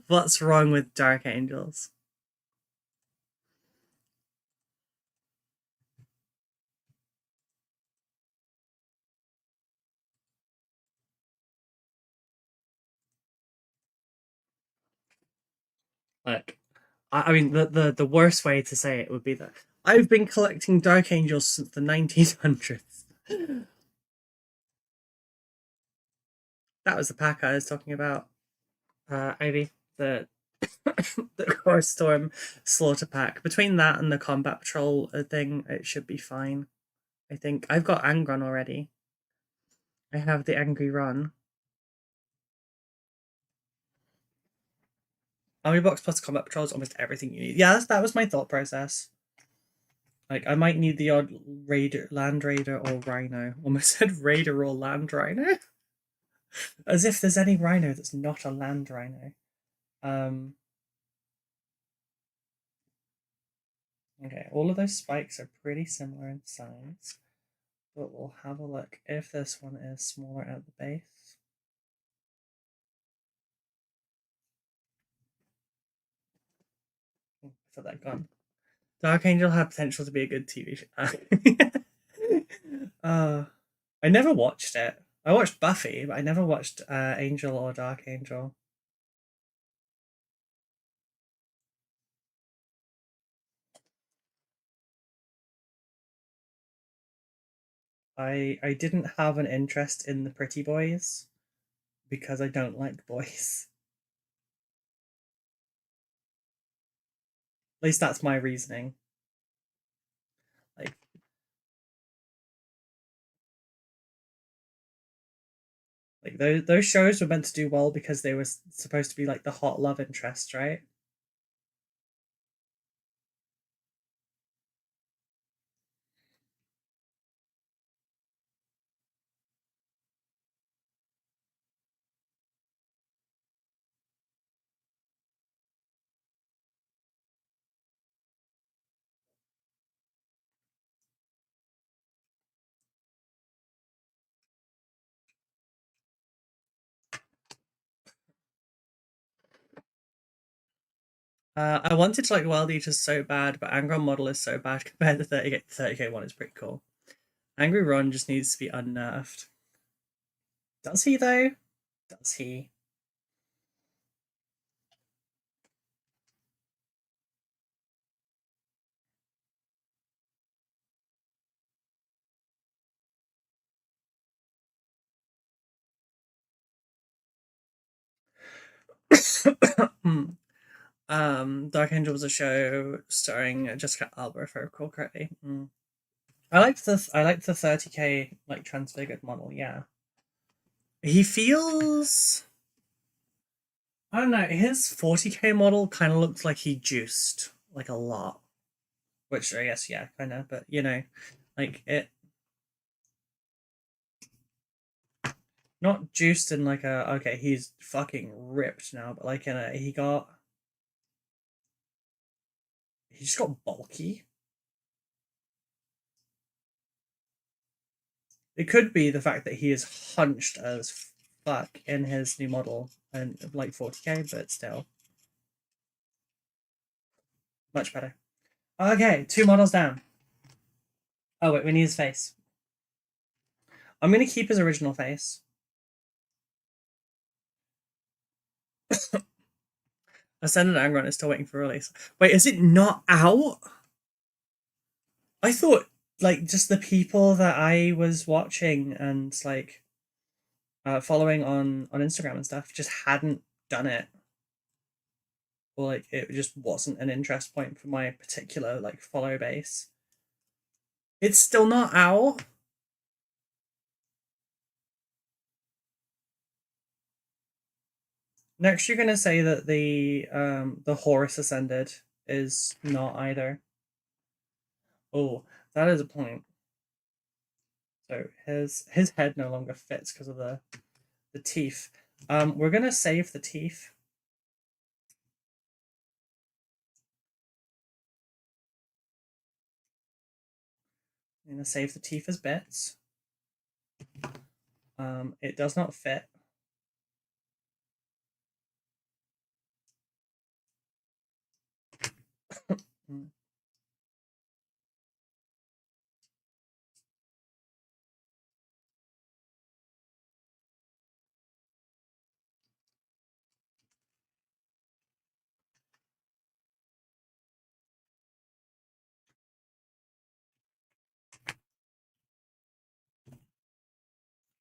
What's wrong with Dark Angels? Like, I mean, the worst way to say it would be that I've been collecting Dark Angels since the 1900s. That was the pack I was talking about, Ivy. The Core Storm Slaughter Pack. Between that and the Combat Patrol thing, it should be fine. I think I've got Angron already. I have the Angry Run. Army Box plus Combat Patrol is almost everything you need. Yeah, that was my thought process. Like, I might need the odd Raider, Land Raider or Rhino. Almost said Raider or Land Rhino. As if there's any Rhino that's not a Land Rhino. Okay, all of those spikes are pretty similar in size. But we'll have a look if this one is smaller at the base. For that gun. Dark Angel had potential to be a good TV show. I never watched it. I watched Buffy, but I never watched Angel or Dark Angel. I didn't have an interest in the pretty boys because I don't like boys. At least that's my reasoning. Like those shows were meant to do well because they were supposed to be like the hot love interest, right? I wanted to like Wild Eaters so bad, but Angron model is so bad compared to 30k one is pretty cool. Angry Ron just needs to be unnerved. Does he though? Does he? Dark Angel was a show starring Jessica Alba, if I recall correctly. I liked the 30k like transfigured model. Yeah, he feels. I don't know. His 40k model kind of looks like he juiced like a lot, which I guess yeah, kind of. But you know, like it. Not juiced in like a okay, he's fucking ripped now, but like in a he just got bulky. It could be the fact that he is hunched as fuck in his new model and like 40k, but still. Much better. Okay, 2 models down. Oh wait, we need his face. I'm gonna keep his original face. Ascendant Angron is still waiting for release. Wait, is it not out? I thought like just the people that I was watching and like following on Instagram and stuff just hadn't done it, or like it just wasn't an interest point for my particular like follow base. It's still not out. Next, you're gonna say that the Horus Ascended is not either. Oh, that is a point. So his head no longer fits because of the teeth. We're gonna save the teeth. I'm gonna save the teeth as bits. It does not fit.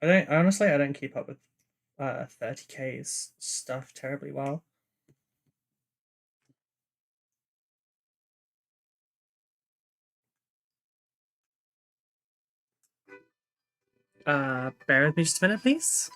I don't keep up with 30k's stuff terribly well. Bear with me just a minute, please.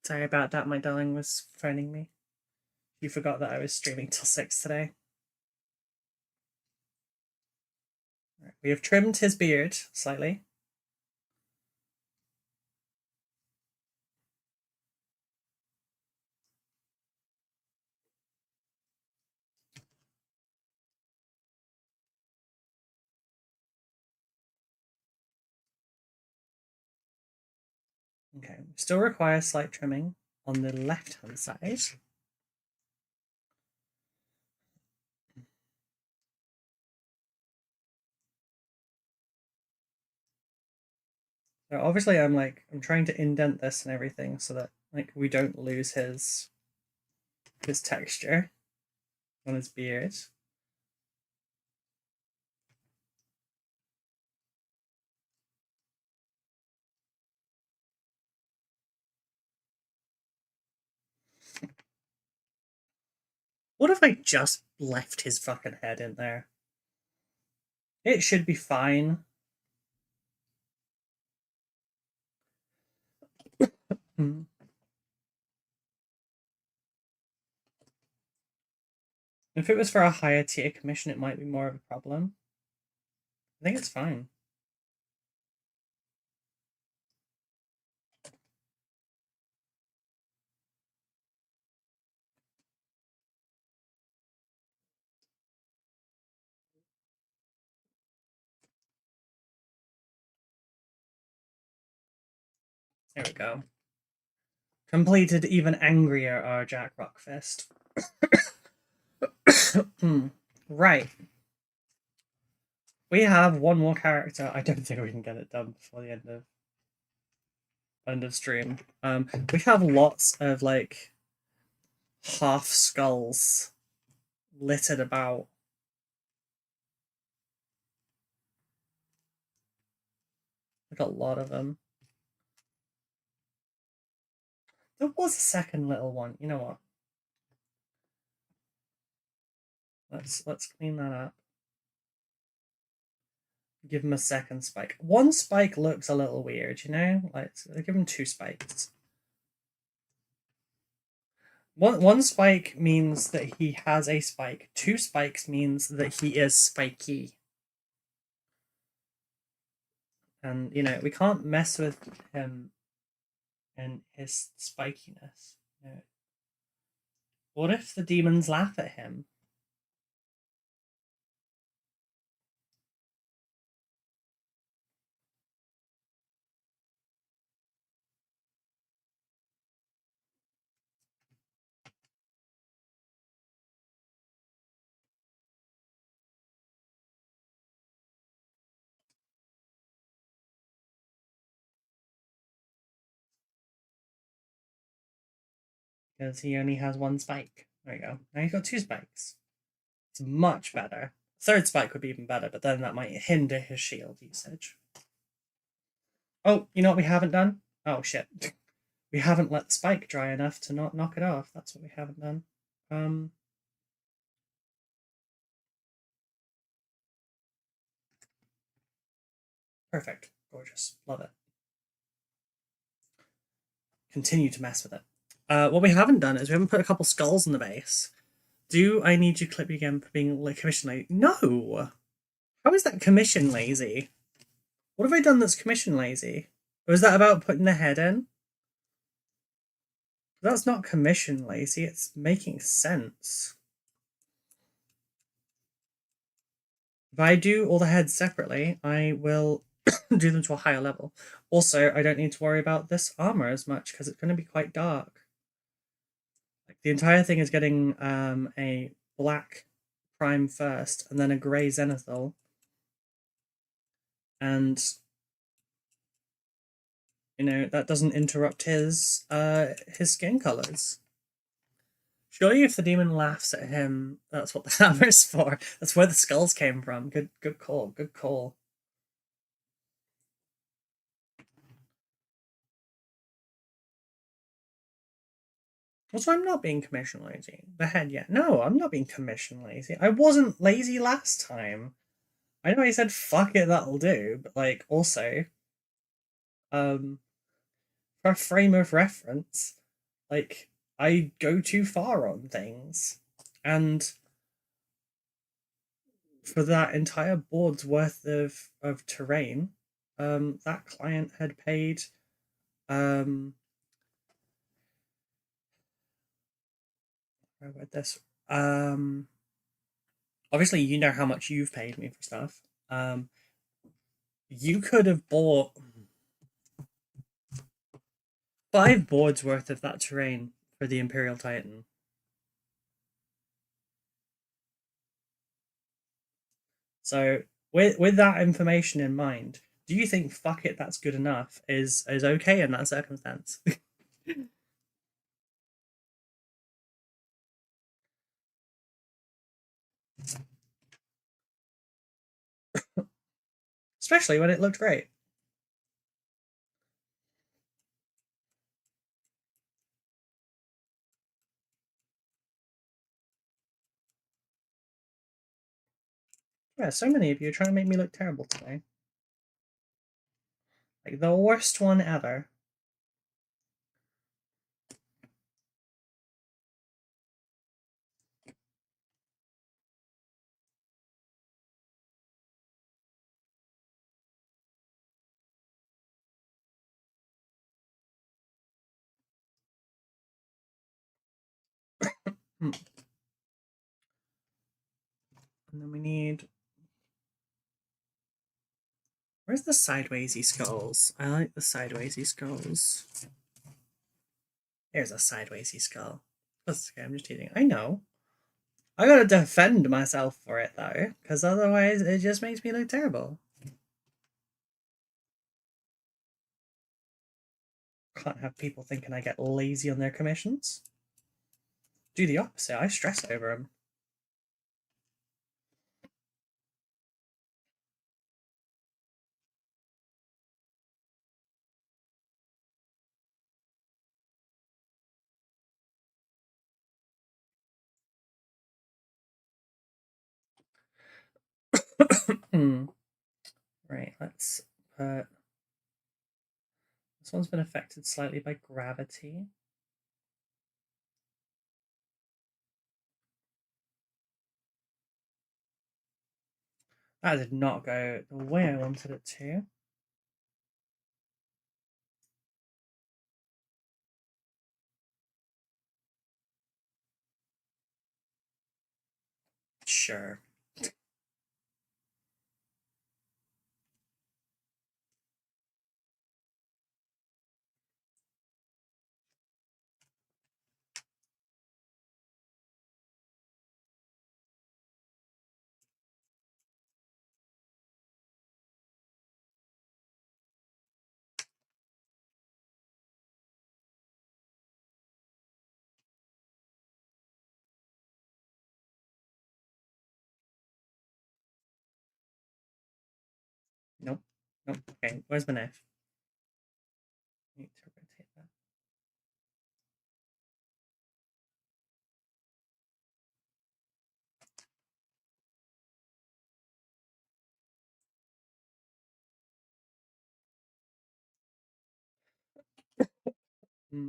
Sorry about that, my darling was phoning me. You forgot that I was streaming till 6 today. Right, we have trimmed his beard slightly. Okay, still requires slight trimming on the left-hand side. So obviously I'm trying to indent this and everything so that we don't lose his texture on his beard. What if I just left his fucking head in there? It should be fine. If it was for a higher tier commission, it might be more of a problem. I think it's fine. There we go. Completed even angrier our Jack Rockfist. Right. We have one more character. I don't think we can get it done before the end of stream. We have lots of half skulls littered about. Like a lot of them. There was a second little one. You know what? Let's clean that up. Give him a second spike. One spike looks a little weird, you know? Give him 2 spikes. One spike means that he has a spike. 2 spikes means that he is spiky. And, we can't mess with him and his spikiness. What if the demons laugh at him? Because he only has 1 spike. There you go. Now he's got 2 spikes. It's much better. 3rd spike would be even better, but then that might hinder his shield usage. Oh, you know what we haven't done? Oh, shit. We haven't let the spike dry enough to not knock it off. That's what we haven't done. Perfect. Gorgeous. Love it. Continue to mess with it. What we haven't done is we haven't put a couple skulls in the base. Do I need to clip you again for being commission lazy? No! How is that commission lazy? What have I done that's commission lazy? Or is that about putting the head in? That's not commission lazy, it's making sense. If I do all the heads separately, I will do them to a higher level. Also, I don't need to worry about this armor as much because it's going to be quite dark. Like the entire thing is getting a black prime first, and then a grey zenithal, and you know that doesn't interrupt his skin colors. Surely, if the demon laughs at him, that's what the hammer's for. That's where the skulls came from. Good call. Good call. Also, I'm not being commission lazy. The head, yeah. No, I'm not being commission lazy. I wasn't lazy last time. I know I said fuck it, that'll do, but like also, for a frame of reference, like I go too far on things, and for that entire board's worth of terrain, that client had paid I read this. Obviously, you know how much you've paid me for stuff. You could have bought 5 boards worth of that terrain for the Imperial Titan. So, with that information in mind, do you think "fuck it, that's good enough" is okay in that circumstance? Especially when it looked great. Yeah, so many of you are trying to make me look terrible today. Like the worst one ever. And then we need... Where's the sidewaysy skulls? I like the sidewaysy skulls. There's a sidewaysy skull. That's okay, I'm just teasing. I know. I gotta defend myself for it though, because otherwise it just makes me look terrible. Can't have people thinking I get lazy on their commissions. Do the opposite, I stress over them. Right, let's put... This one's been affected slightly by gravity. That did not go the way I wanted it to. Sure. Nope. Nope. Okay, where's my knife? Need to rotate that. Hmm.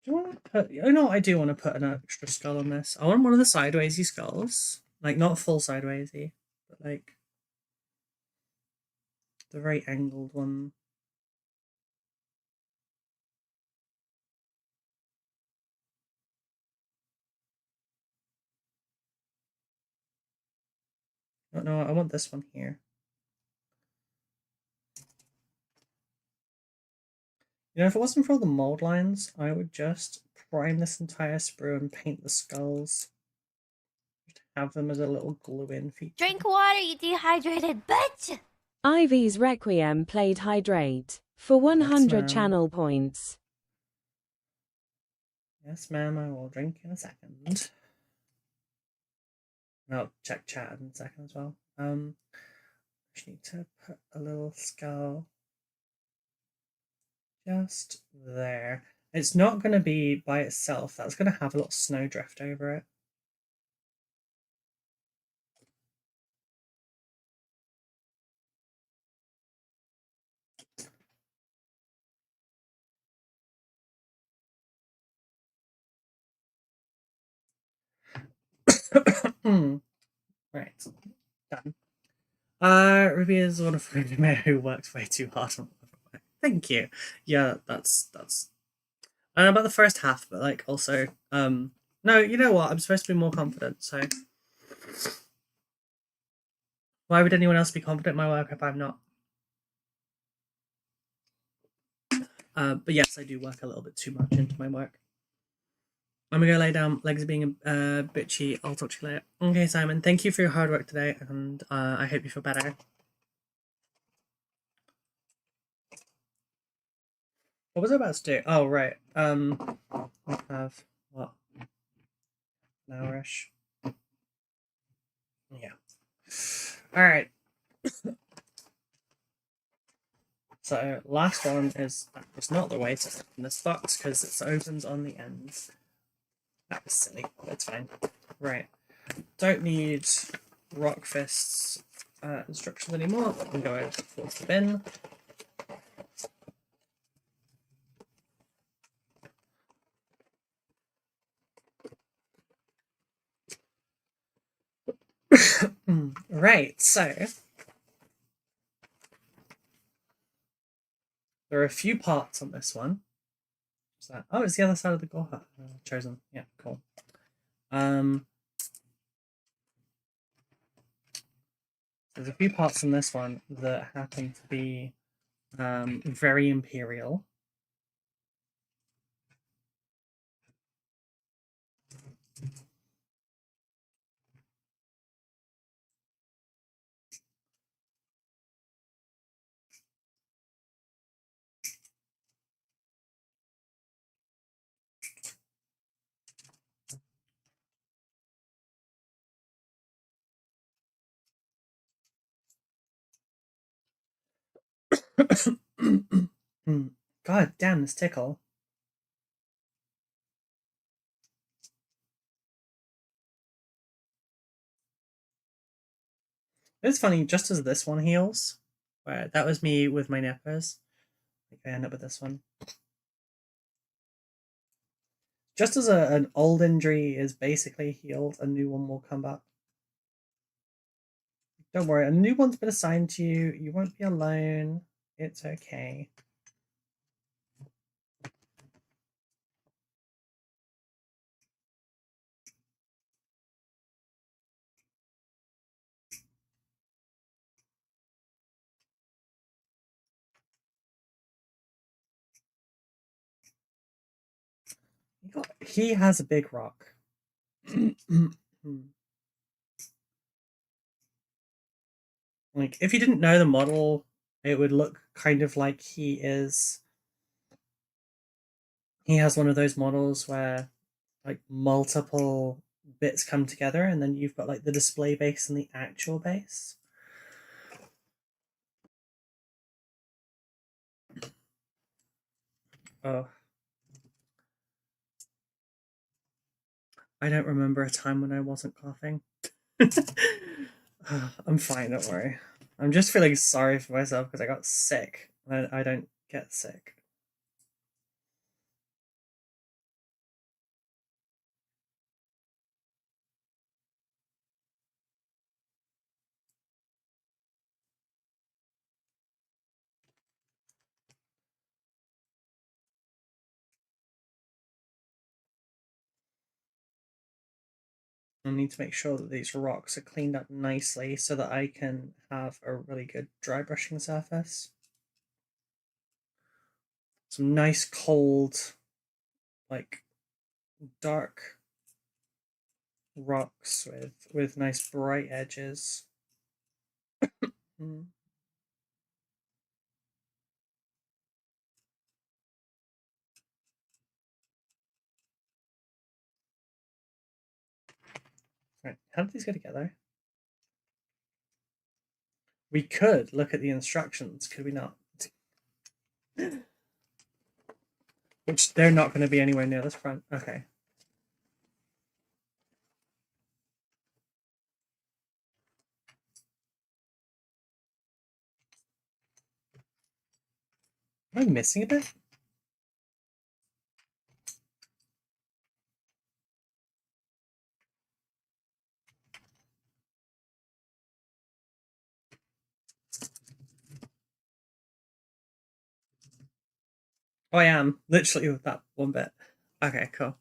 Do you want to put? Oh no, I do want to put an extra skull on this. I want one of the sidewaysy skulls, like not full sidewaysy, but like the very angled one. Oh, no, I want this one here. You know, if it wasn't for all the mold lines, I would just prime this entire sprue and paint the skulls. Just have them as a little glue-in feature. Drink water, you dehydrated bitch! Ivy's Requiem played Hydrate for 100 ma'am. channel points. Yes, ma'am, I will drink in a second. I'll check chat in a second as well. Just need to put a little skull just there. It's not going to be by itself. That's going to have a little snowdrift over it. Right, done. Ruby is one of me who works way too hard on it. Thank you. Yeah, that's I don't know about the first half, but like also no, you know what? I'm supposed to be more confident, so why would anyone else be confident in my work if I'm not? But yes, I do work a little bit too much into my work. I'm gonna go lay down. Legs are being bitchy. I'll talk to you later. Okay, Simon. Thank you for your hard work today, and I hope you feel better. What was I about to do? Oh right. We have what? An hour-ish. Yeah. All right. So last one is not the way to open this box because it opens on the ends. That was silly. That's fine. Right. Don't need rock fists instructions anymore. I can go over towards the bin. Right, so there are a few parts on this one. What's that? Oh, it's the other side of the Goha chosen. Yeah, cool. There's a few parts on this one that happen to be very imperial. God damn this tickle. It's funny, just as this one heals, where that was me with my nippers. I end up with this one. Just as an old injury is basically healed, a new one will come back. Don't worry, a new one's been assigned to you. You won't be alone. It's okay. He has a big rock. Like, if you didn't know the model, it would look kind of like he has one of those models where like multiple bits come together and then you've got like the display base and the actual base. Oh. I don't remember a time when I wasn't coughing. I'm fine, don't worry. I'm just feeling sorry for myself because I got sick. I don't get sick. I need to make sure that these rocks are cleaned up nicely so that I can have a really good dry brushing surface. Some nice cold, like dark rocks with nice bright edges. Mm. Right, how did these go together? We could look at the instructions, could we not? Which they're not going to be anywhere near this front. Okay. Am I missing a bit? Oh, I am. Literally with that one bit. Okay, cool.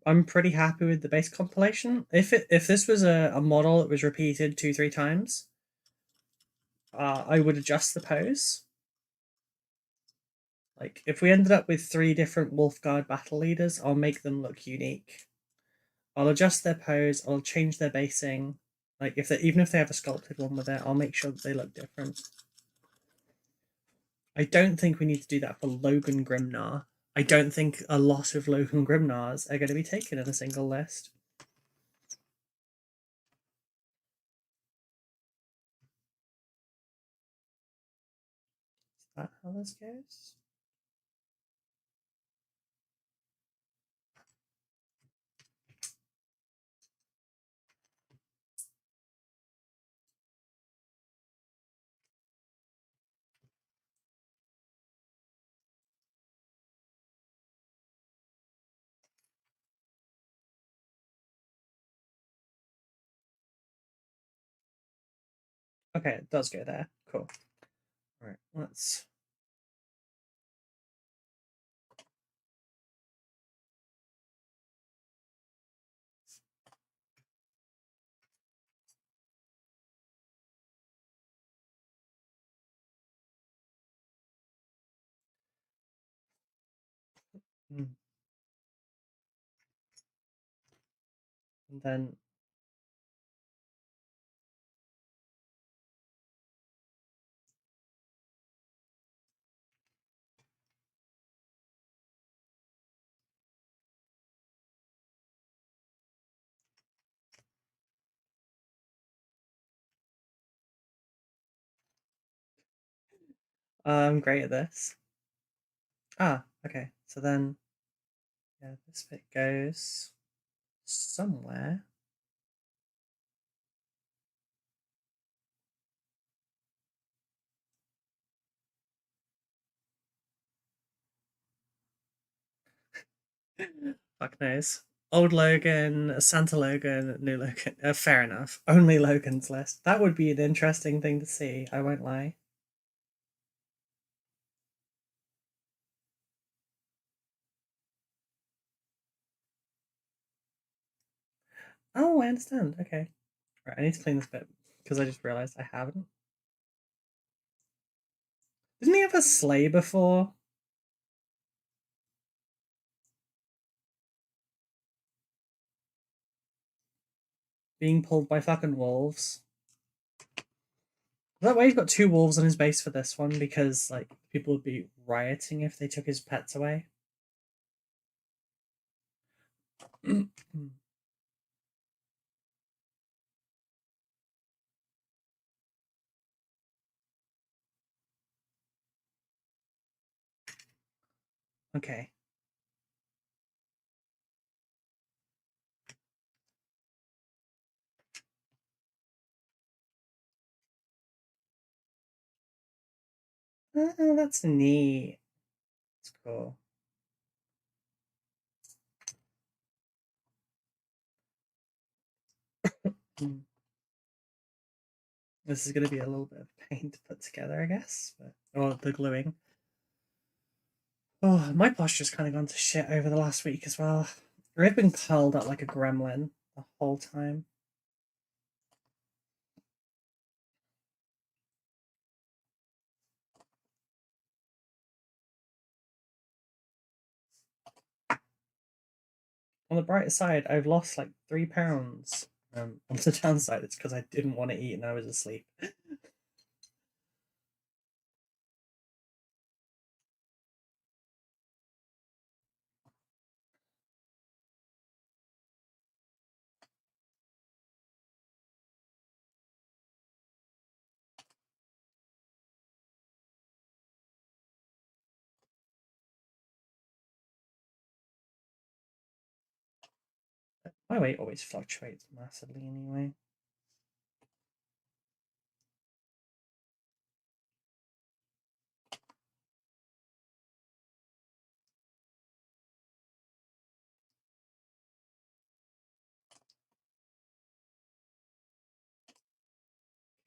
I'm pretty happy with the base compilation. If this was a model that was repeated 2-3 times, I would adjust the pose. Like if we ended up with 3 different Wolfguard battle leaders, I'll make them look unique. I'll adjust their pose, I'll change their basing. Like if they, even if they have a sculpted one with it, I'll make sure that they look different. I don't think we need to do that for Logan Grimnar. I don't think a lot of Logan Grimnars are going to be taken in a single list. Is that how this goes? Okay, it does go there. Cool. All right, let's... And then... I'm great at this. Ah, okay. So then, yeah, this bit goes somewhere. Fuck knows. Old Logan, Santa Logan, new Logan. Fair enough. Only Logan's list. That would be an interesting thing to see, I won't lie. Oh, I understand. Okay. Right, I need to clean this bit because I just realized I haven't. Didn't he have a sleigh before? Being pulled by fucking wolves. That way he's got 2 wolves on his base for this one because like people would be rioting if they took his pets away. Okay. Oh, that's neat. That's cool. This is going to be a little bit of pain to put together, I guess, or the gluing. Oh, my posture's kind of gone to shit over the last week as well. I've been curled up like a gremlin the whole time. On the brighter side, I've lost like 3 pounds. On the downside, it's because I didn't want to eat and I was asleep. My weight always fluctuates massively anyway.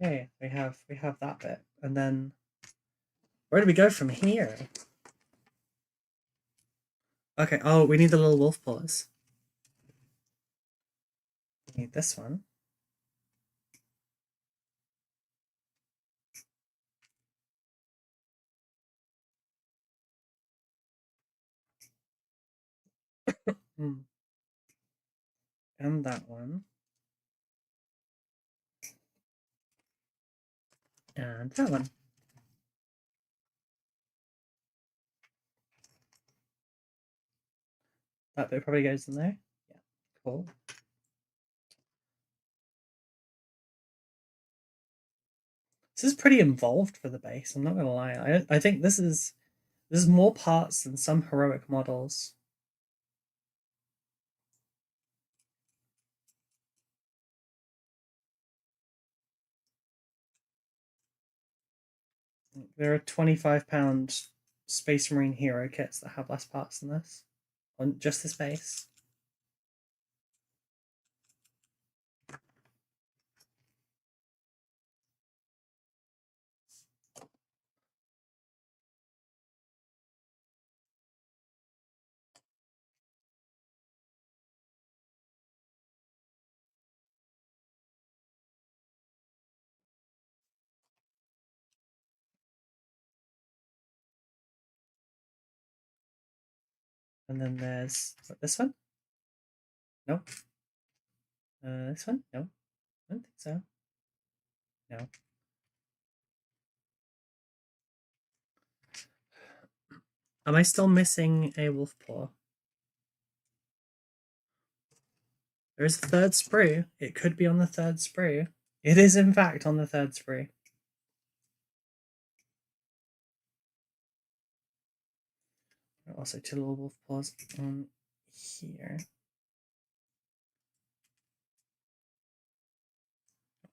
Okay, we have that bit, and then where do we go from here? Okay, oh, we need the little wolf paws. We need this one. And that one. And that one. That bit probably goes in there. Yeah, cool. This is pretty involved for the base, I'm not gonna lie. I think this is more parts than some heroic models. There are £25 Space Marine hero kits that have less parts than this on just this base. And then there's this one. No. This one. No, I don't think so. No. Am I still missing a wolf paw? There is a third sprue. It could be on the third sprue. It is in fact on the third sprue. Also, 2 little wolf paws on here.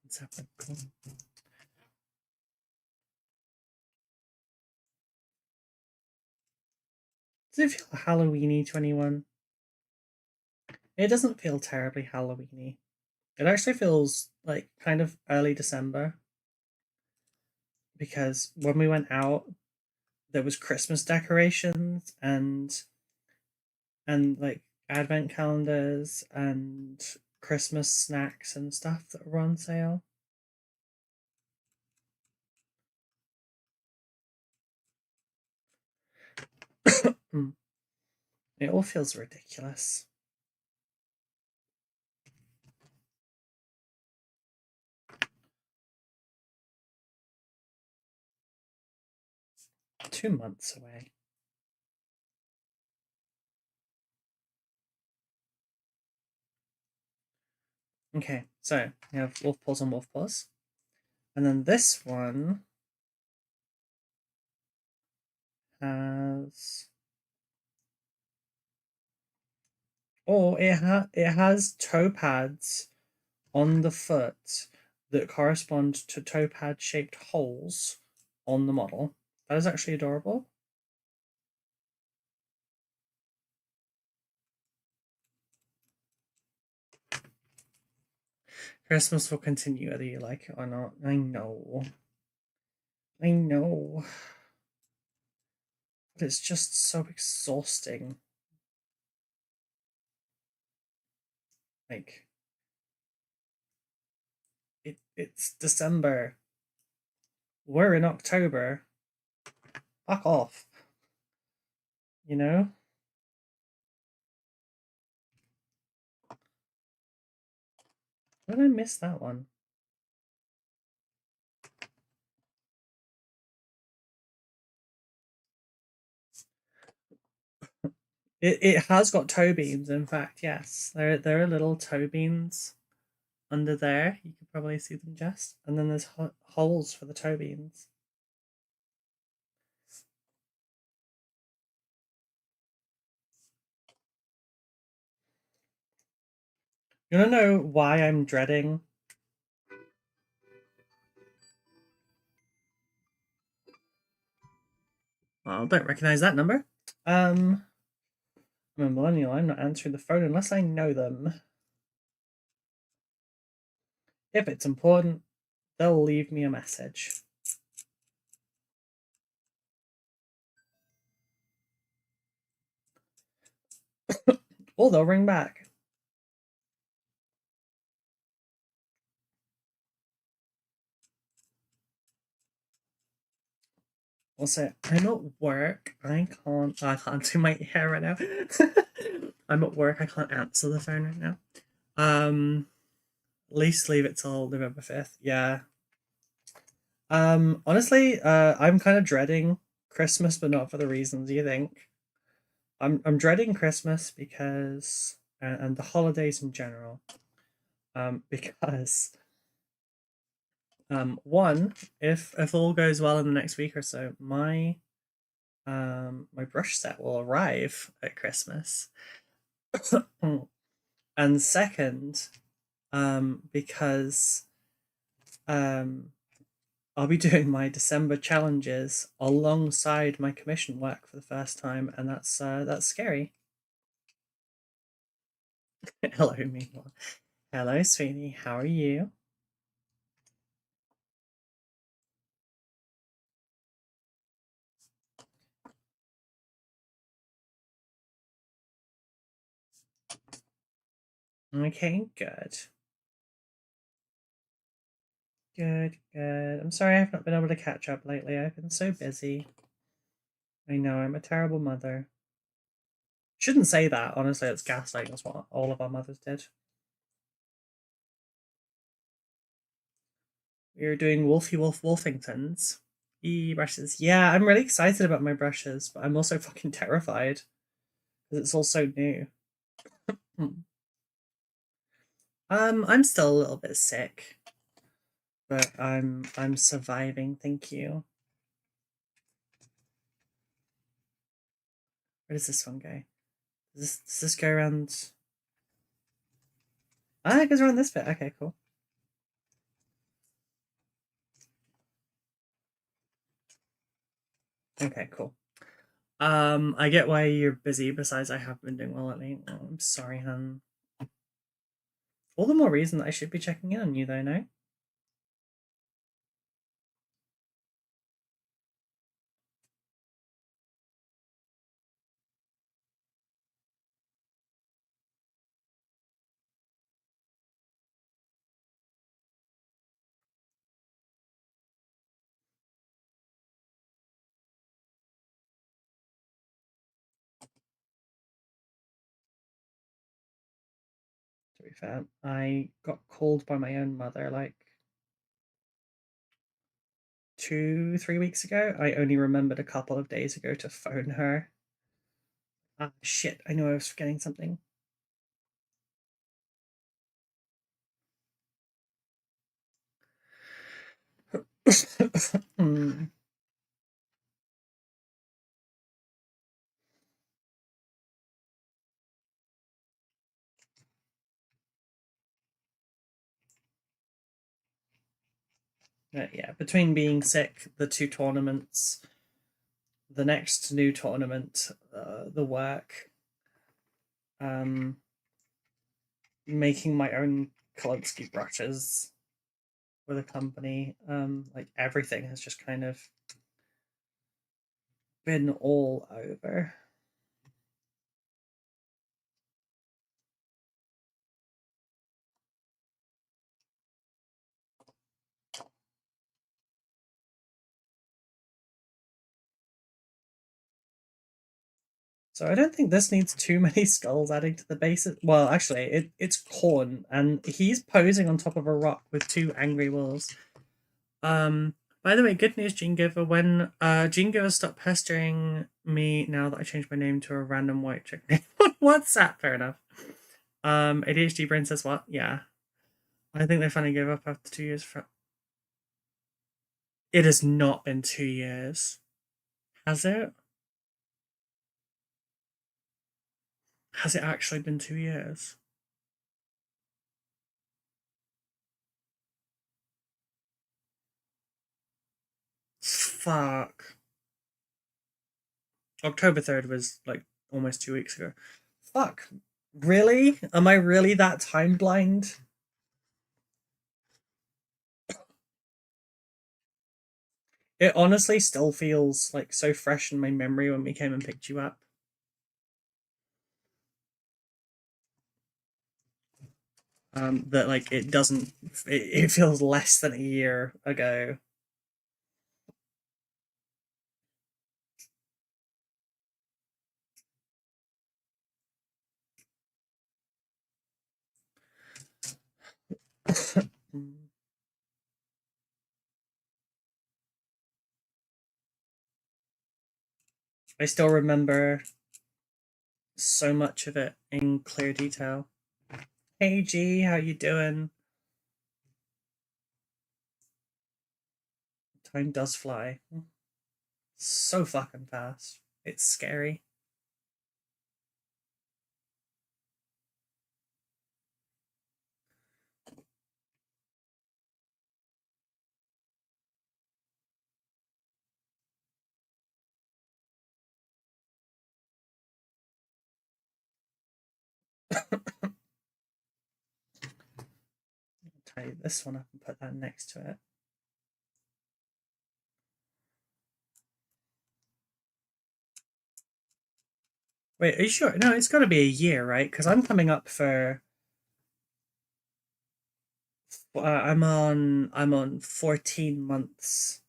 What's happening? Cool. Does it feel Halloweeny to anyone? It doesn't feel terribly Halloweeny. It actually feels like kind of early December. Because when we went out, there was Christmas decorations and like advent calendars and Christmas snacks and stuff that were on sale. It all feels ridiculous. Two months away. Okay, so we have wolf paws on wolf paws. And then this one has... Oh, it has toe pads on the foot that correspond to toe pad shaped holes on the model. That is actually adorable. Christmas will continue whether you like it or not. I know. I know. But it's just so exhausting. Like, it's December. We're in October. Fuck off. You know? When did I miss that one? It has got toe beams, in fact, yes. There are little toe beams under there. You can probably see them just. And then there's holes for the toe beams. You wanna know why I'm dreading? Well, I don't recognize that number. I'm a millennial. I'm not answering the phone unless I know them. If it's important, they'll leave me a message. Or they'll ring back. Also, I'm at work. I can't do my hair right now. I'm at work. I can't answer the phone right now. At least leave it till November 5th. Yeah. Honestly, I'm kind of dreading Christmas, but not for the reasons you think. I'm dreading Christmas because and the holidays in general. Because one, if all goes well in the next week or so, my brush set will arrive at Christmas. And second, because I'll be doing my December challenges alongside my commission work for the first time, and that's scary. Hello, Mila. Hello, sweetie. How are you? Okay, good. Good. I'm sorry I've not been able to catch up lately. I've been so busy. I know, I'm a terrible mother. Shouldn't say that, honestly, it's gaslighting. That's what all of our mothers did. We are doing Wolfingtons. Brushes. Yeah, I'm really excited about my brushes, but I'm also fucking terrified. Because it's all so new. I'm still a little bit sick. But I'm surviving, thank you. Where does this one go? Does this go around? Ah, it goes around this bit. Okay, cool. Okay, cool. I get why you're busy, besides I have been doing well lately. Oh, I'm sorry, hun. All the more reason that I should be checking in on you, though, no? To be fair, I got called by my own mother like 2-3 weeks ago. I only remembered a couple of days ago to phone her. Ah, shit, I knew I was forgetting something. Yeah, between being sick, the 2 tournaments, the next new tournament, the work, making my own Klonsky brushes with a company. Like everything has just kind of been all over. So I don't think this needs too many skulls adding to the base. Well, actually, it's Khorne, and he's posing on top of a rock with two angry wolves. By the way, good news, Gene Giver. When Gene Giver stopped pestering me now that I changed my name to a random white chick name on WhatsApp. Fair enough. ADHD Brain says what? Yeah. I think they finally gave up after 2 years. It has not been 2 years. Has it? Has it actually been 2 years? Fuck. October 3rd was like almost 2 weeks ago. Fuck. Really? Am I really that time blind? It honestly still feels like so fresh in my memory when we came and picked you up. That like it doesn't, it feels less than a year ago. I still remember so much of it in clear detail. Hey G, how you doing? Time does fly. So fucking fast. It's scary. Tidy this one up and put that next to it. Wait, are you sure? No, it's got to be a year, right? Because I'm coming up for. I'm on 14 months.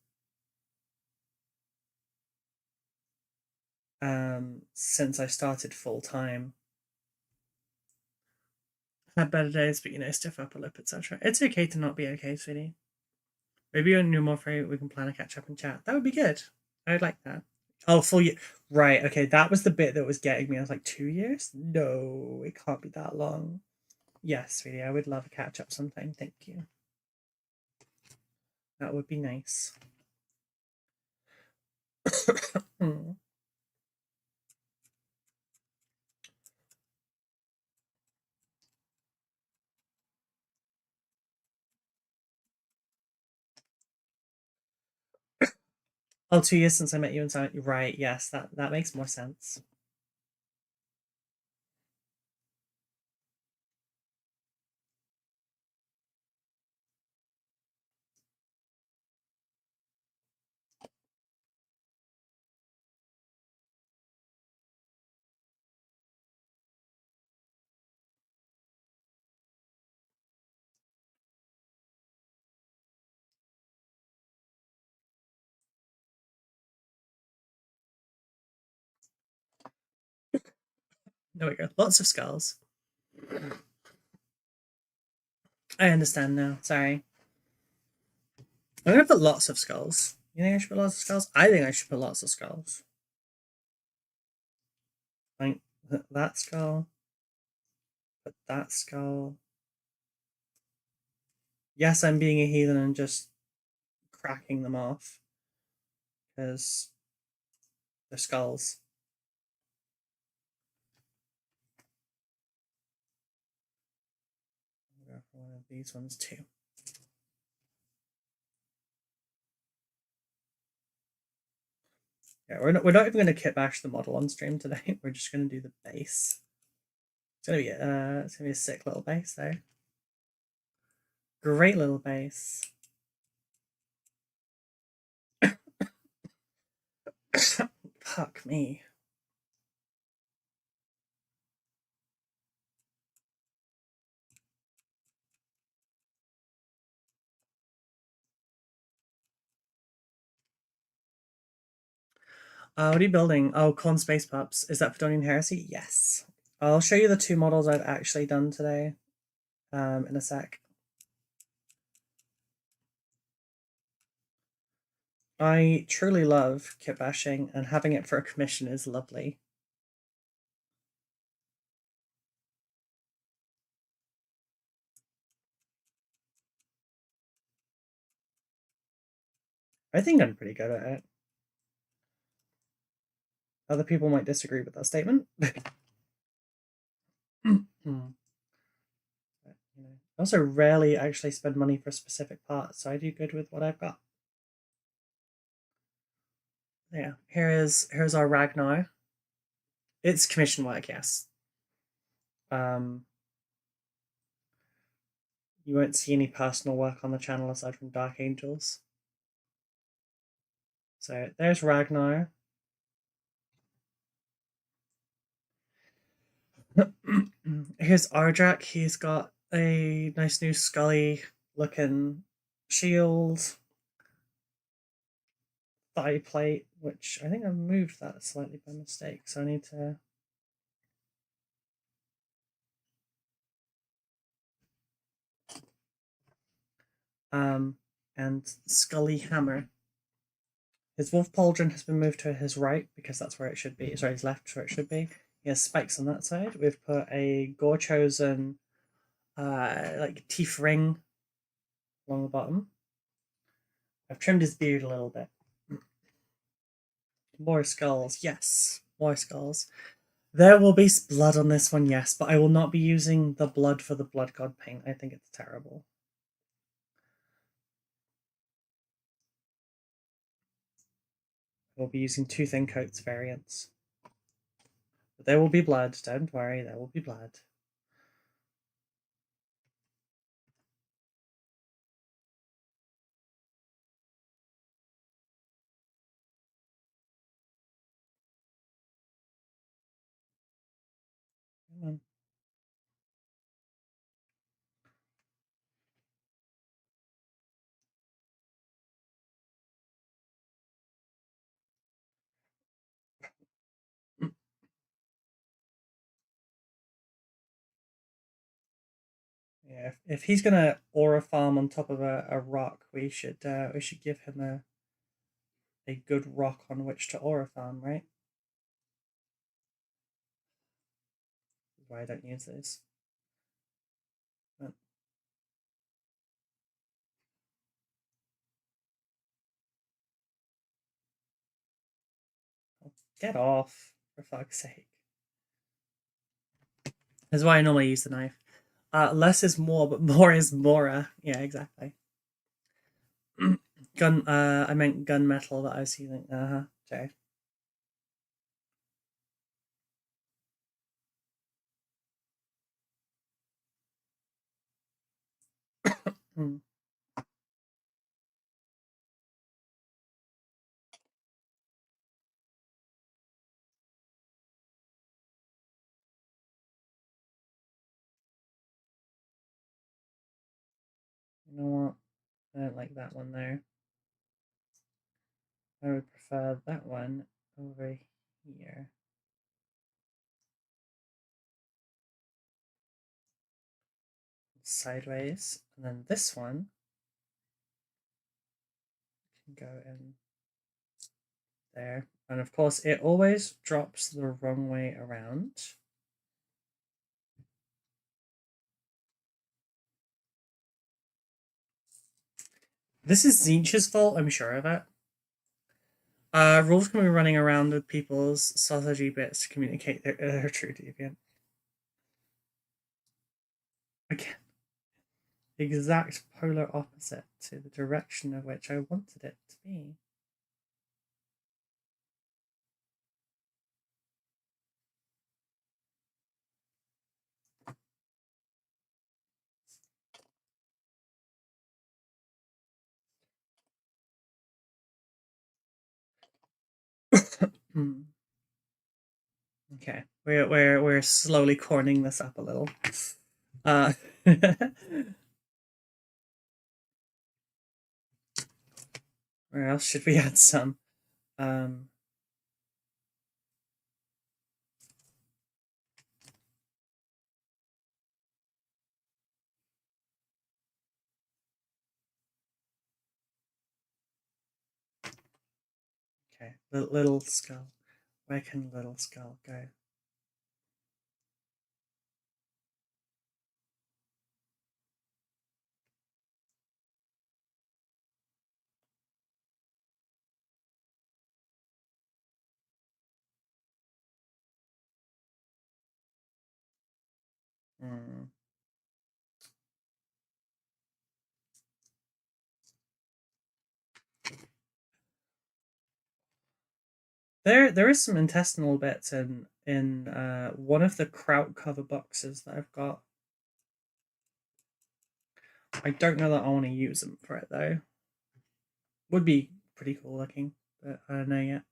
Since I started full time. Had better days, but you know, stiff upper lip, etc. It's okay to not be okay, sweetie. Maybe you're no more free. We can plan a catch up and chat. That would be good. I would like that. Oh, full year. Right. Okay, that was the bit that was getting me. I was like, 2 years? No, it can't be that long. Yes, sweetie. I would love a catch up sometime. Thank you. That would be nice. Oh, 2 years since I met you in Silent. Right, yes, that makes more sense. There we go. Lots of skulls. I understand now. Sorry. I'm gonna put lots of skulls. You think I should put lots of skulls? I think I should put lots of skulls. Like that skull. Put that skull. Yes, I'm being a heathen and just cracking them off. Because they're skulls. I'll go for one of these ones too. Yeah, we're not even going to kit bash the model on stream today. We're just going to do the base. It's gonna be a sick little base though. Great little base. Fuck me. What are you building? Oh, Khorne Space Pups. Is that for Dornian Heresy? Yes. I'll show you the 2 models I've actually done today in a sec. I truly love kit bashing, and having it for a commission is lovely. I think I'm pretty good at it. Other people might disagree with that statement. But, you know, I also rarely actually spend money for a specific part, so I do good with what I've got. Yeah, here's our Ragnar. It's commission work, yes. You won't see any personal work on the channel aside from Dark Angels. So there's Ragnar. Here's Ardrak. He's got a nice new Scully looking shield, thigh plate, which I think I moved that slightly by mistake, so I need to and Scully hammer. His wolf pauldron has been moved to his right because that's where it should be. Sorry, his left where it should be. He has spikes on that side. We've put a gore chosen like teeth ring along the bottom. I've trimmed his beard a little bit. More skulls, yes, more skulls. There will be blood on this one, yes, but I will not be using the blood for the blood god paint. I think it's terrible. We'll be using 2 thin coats variants. But there will be blood, don't worry, there will be blood. Come on. Yeah, if he's gonna aura farm on top of a rock, we should give him a good rock on which to aura farm, right? That's why I don't use this. But get off, for fuck's sake. That's why I normally use the knife. Less is more, but more is mora. Yeah, exactly. I meant gunmetal that I was using. Okay. Hmm. You know what? I don't like that one there. I would prefer that one over here. Sideways. And then this one can go in there. And of course, it always drops the wrong way around. This is Zinch's fault, I'm sure of it. Rules can be running around with people's sausagey bits to communicate their true deviant. Again, exact polar opposite to the direction of which I wanted it to be. Okay, we're slowly corning this up a little. Where else should we add some? Okay, little skull. Where can little skull go? There is some intestinal bits in one of the kraut cover boxes that I've got. I don't know that I want to use them for it though. Would be pretty cool looking, but I don't know yet.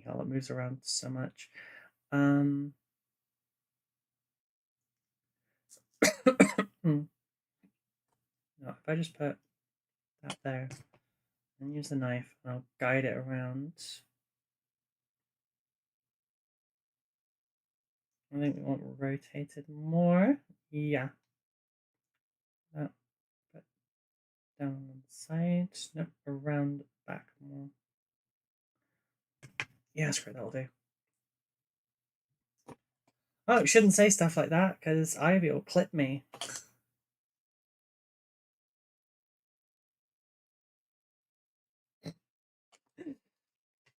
How it moves around so much. No, if I just put that there and use the knife, and I'll guide it around. I think we want rotated more. Yeah. That, but down on the side. Nope, around back more. Yeah, screw that'll do. Oh, it shouldn't say stuff like that because Ivy will clip me.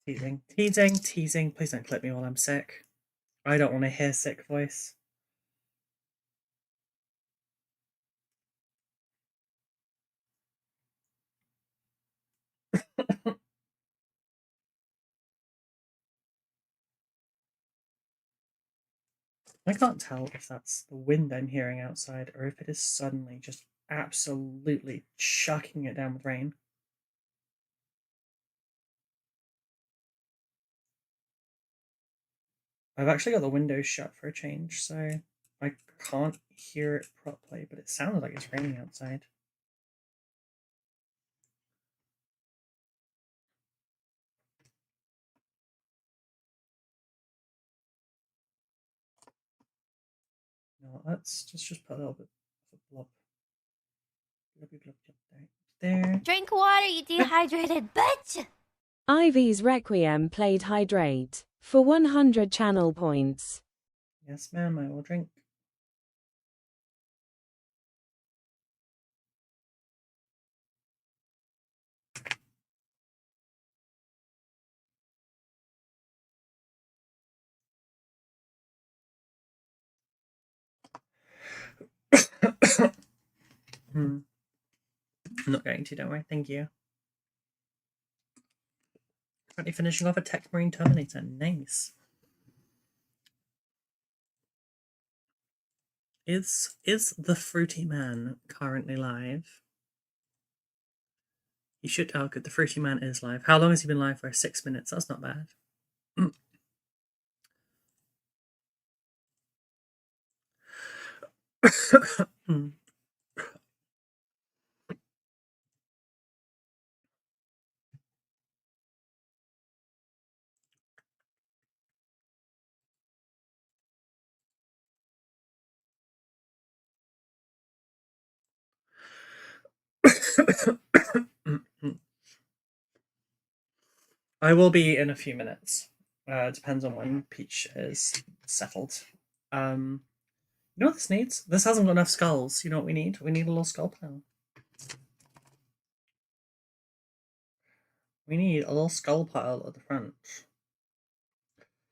Teasing, teasing, teasing. Please don't clip me while I'm sick. I don't want to hear sick voice. I can't tell if that's the wind I'm hearing outside or if it is suddenly just absolutely chucking it down with rain. I've actually got the windows shut for a change, so I can't hear it properly, but it sounded like it's raining outside. No, let's just put a little bit of a blob. There. Drink water, you dehydrated bitch! Ivy's Requiem played Hydrate for 100 channel points. Yes, ma'am, I will drink. I'm not going to, don't worry. Thank you. Currently finishing off a Tech Marine Terminator. Nice. Is the Fruity Man currently live? He should. Oh, good. The Fruity Man is live. How long has he been live for? 6 minutes. That's not bad. I will be in a few minutes. Depends on when Peach is settled. You know what this needs? This hasn't got enough skulls. You know what we need? We need a little skull pile. We need a little skull pile at the front.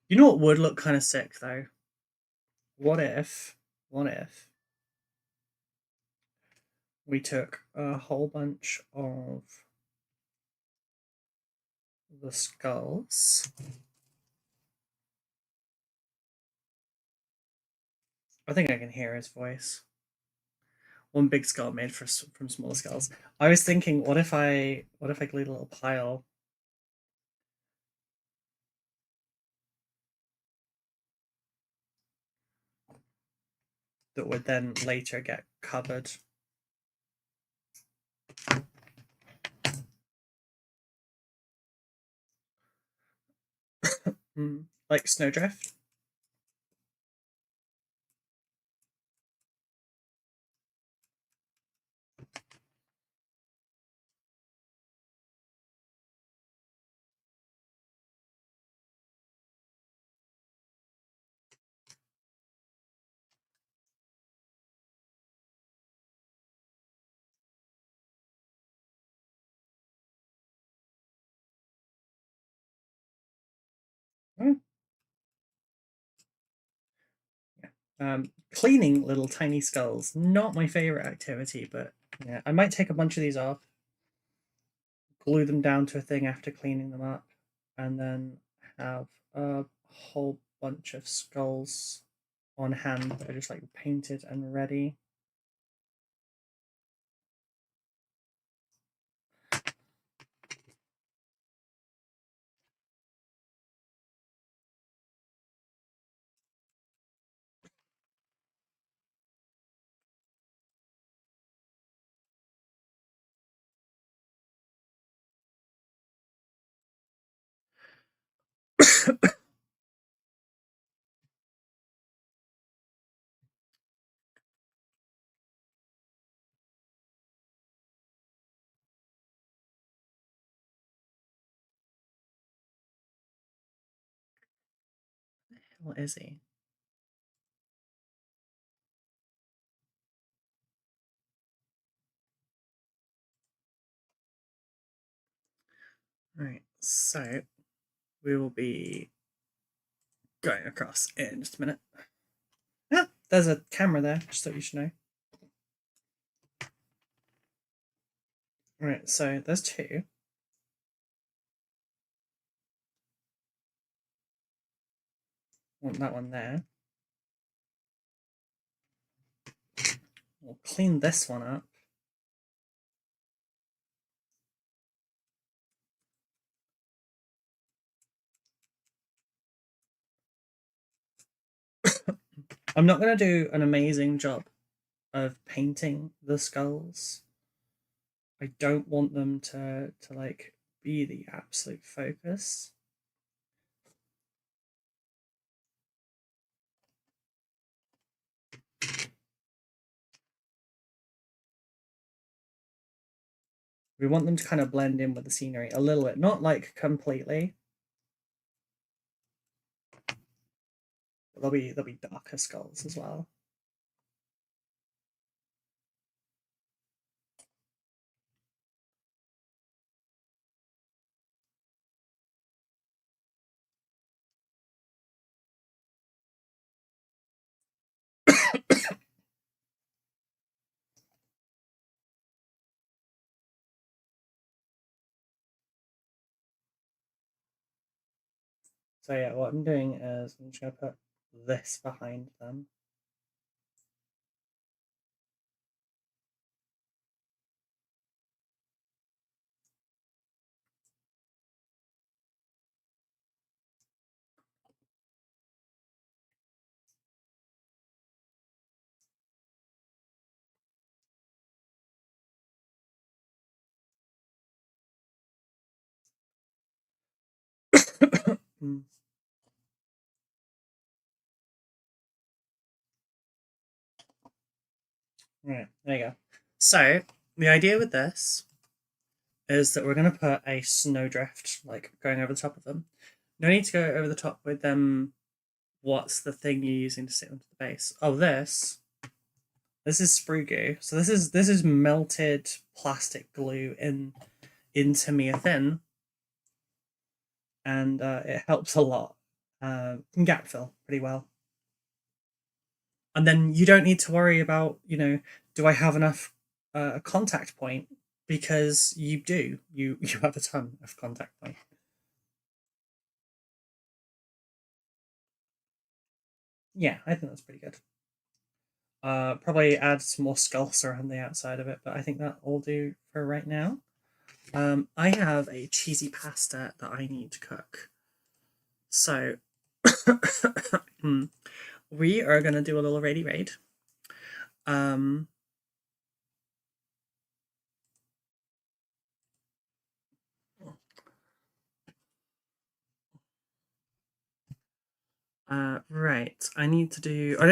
You know what would look kind of sick though? What if we took a whole bunch of the skulls. I think I can hear his voice. one big skull made from smaller skulls. I was thinking, what if I glued a little pile that would then later get covered. Like snowdrift. Cleaning little tiny skulls, not my favorite activity, but yeah, I might take a bunch of these off, glue them down to a thing after cleaning them up, and then have a whole bunch of skulls on hand that are just like painted and ready. What is he? Right, so we will be going across in just a minute. Ah, there's a camera there, just so you should know. Right, so there's two. Want that one there. We'll clean this one up. I'm not going to do an amazing job of painting the skulls. I don't want them to like be the absolute focus. We want them to kind of blend in with the scenery a little bit, not like completely. But there'll be darker skulls as well. So yeah, what I'm doing is I'm just going to put this behind them. Right, there you go. So the idea with this is that we're going to put a snowdrift like going over the top of them. No need to go over the top with them. What's the thing you're using to sit onto the base? Oh, this is Spruegoo. So this is melted plastic glue in Tamiya Thin, and it helps a lot. Can gap fill pretty well. And then you don't need to worry about, do I have enough contact point? Because you do. You have a ton of contact point. Yeah, I think that's pretty good. Probably add some more skulls around the outside of it, but I think that'll do for right now. I have a cheesy pasta that I need to cook. So we are going to do a little raid. Right, I need to do, I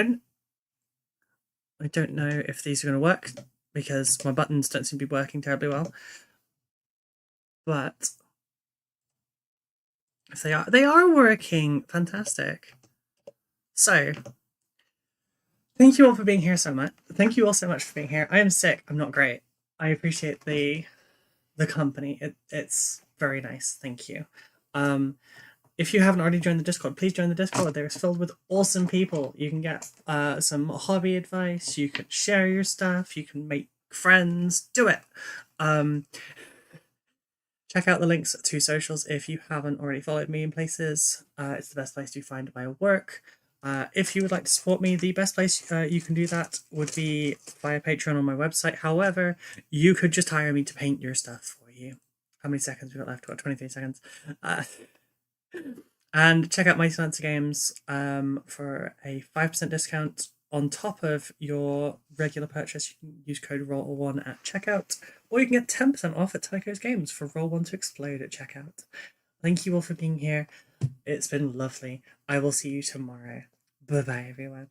don't know if these are going to work because my buttons don't seem to be working terribly well, but if they are working. Fantastic. So thank you all for being here so much. Thank you all so much for being here. I am sick. I'm not great. I appreciate the company. It's very nice. Thank you. If you haven't already joined the Discord, please join the Discord. There is filled with awesome people. You can get some hobby advice. You can share your stuff. You can make friends. Do it. Check out the links to socials if you haven't already followed me in places. It's the best place to find my work. If you would like to support me, the best place you can do that would be via Patreon on my website. However, you could just hire me to paint your stuff for you. How many seconds we got left? We've got 23 seconds. And check out Mighty Lancer Games for a 5% discount on top of your regular purchase. You can use code ROLL1 at checkout, or you can get 10% off at Tycho's Games for Roll1 to Explode at checkout. Thank you all for being here. It's been lovely. I will see you tomorrow. Bye-bye, everyone.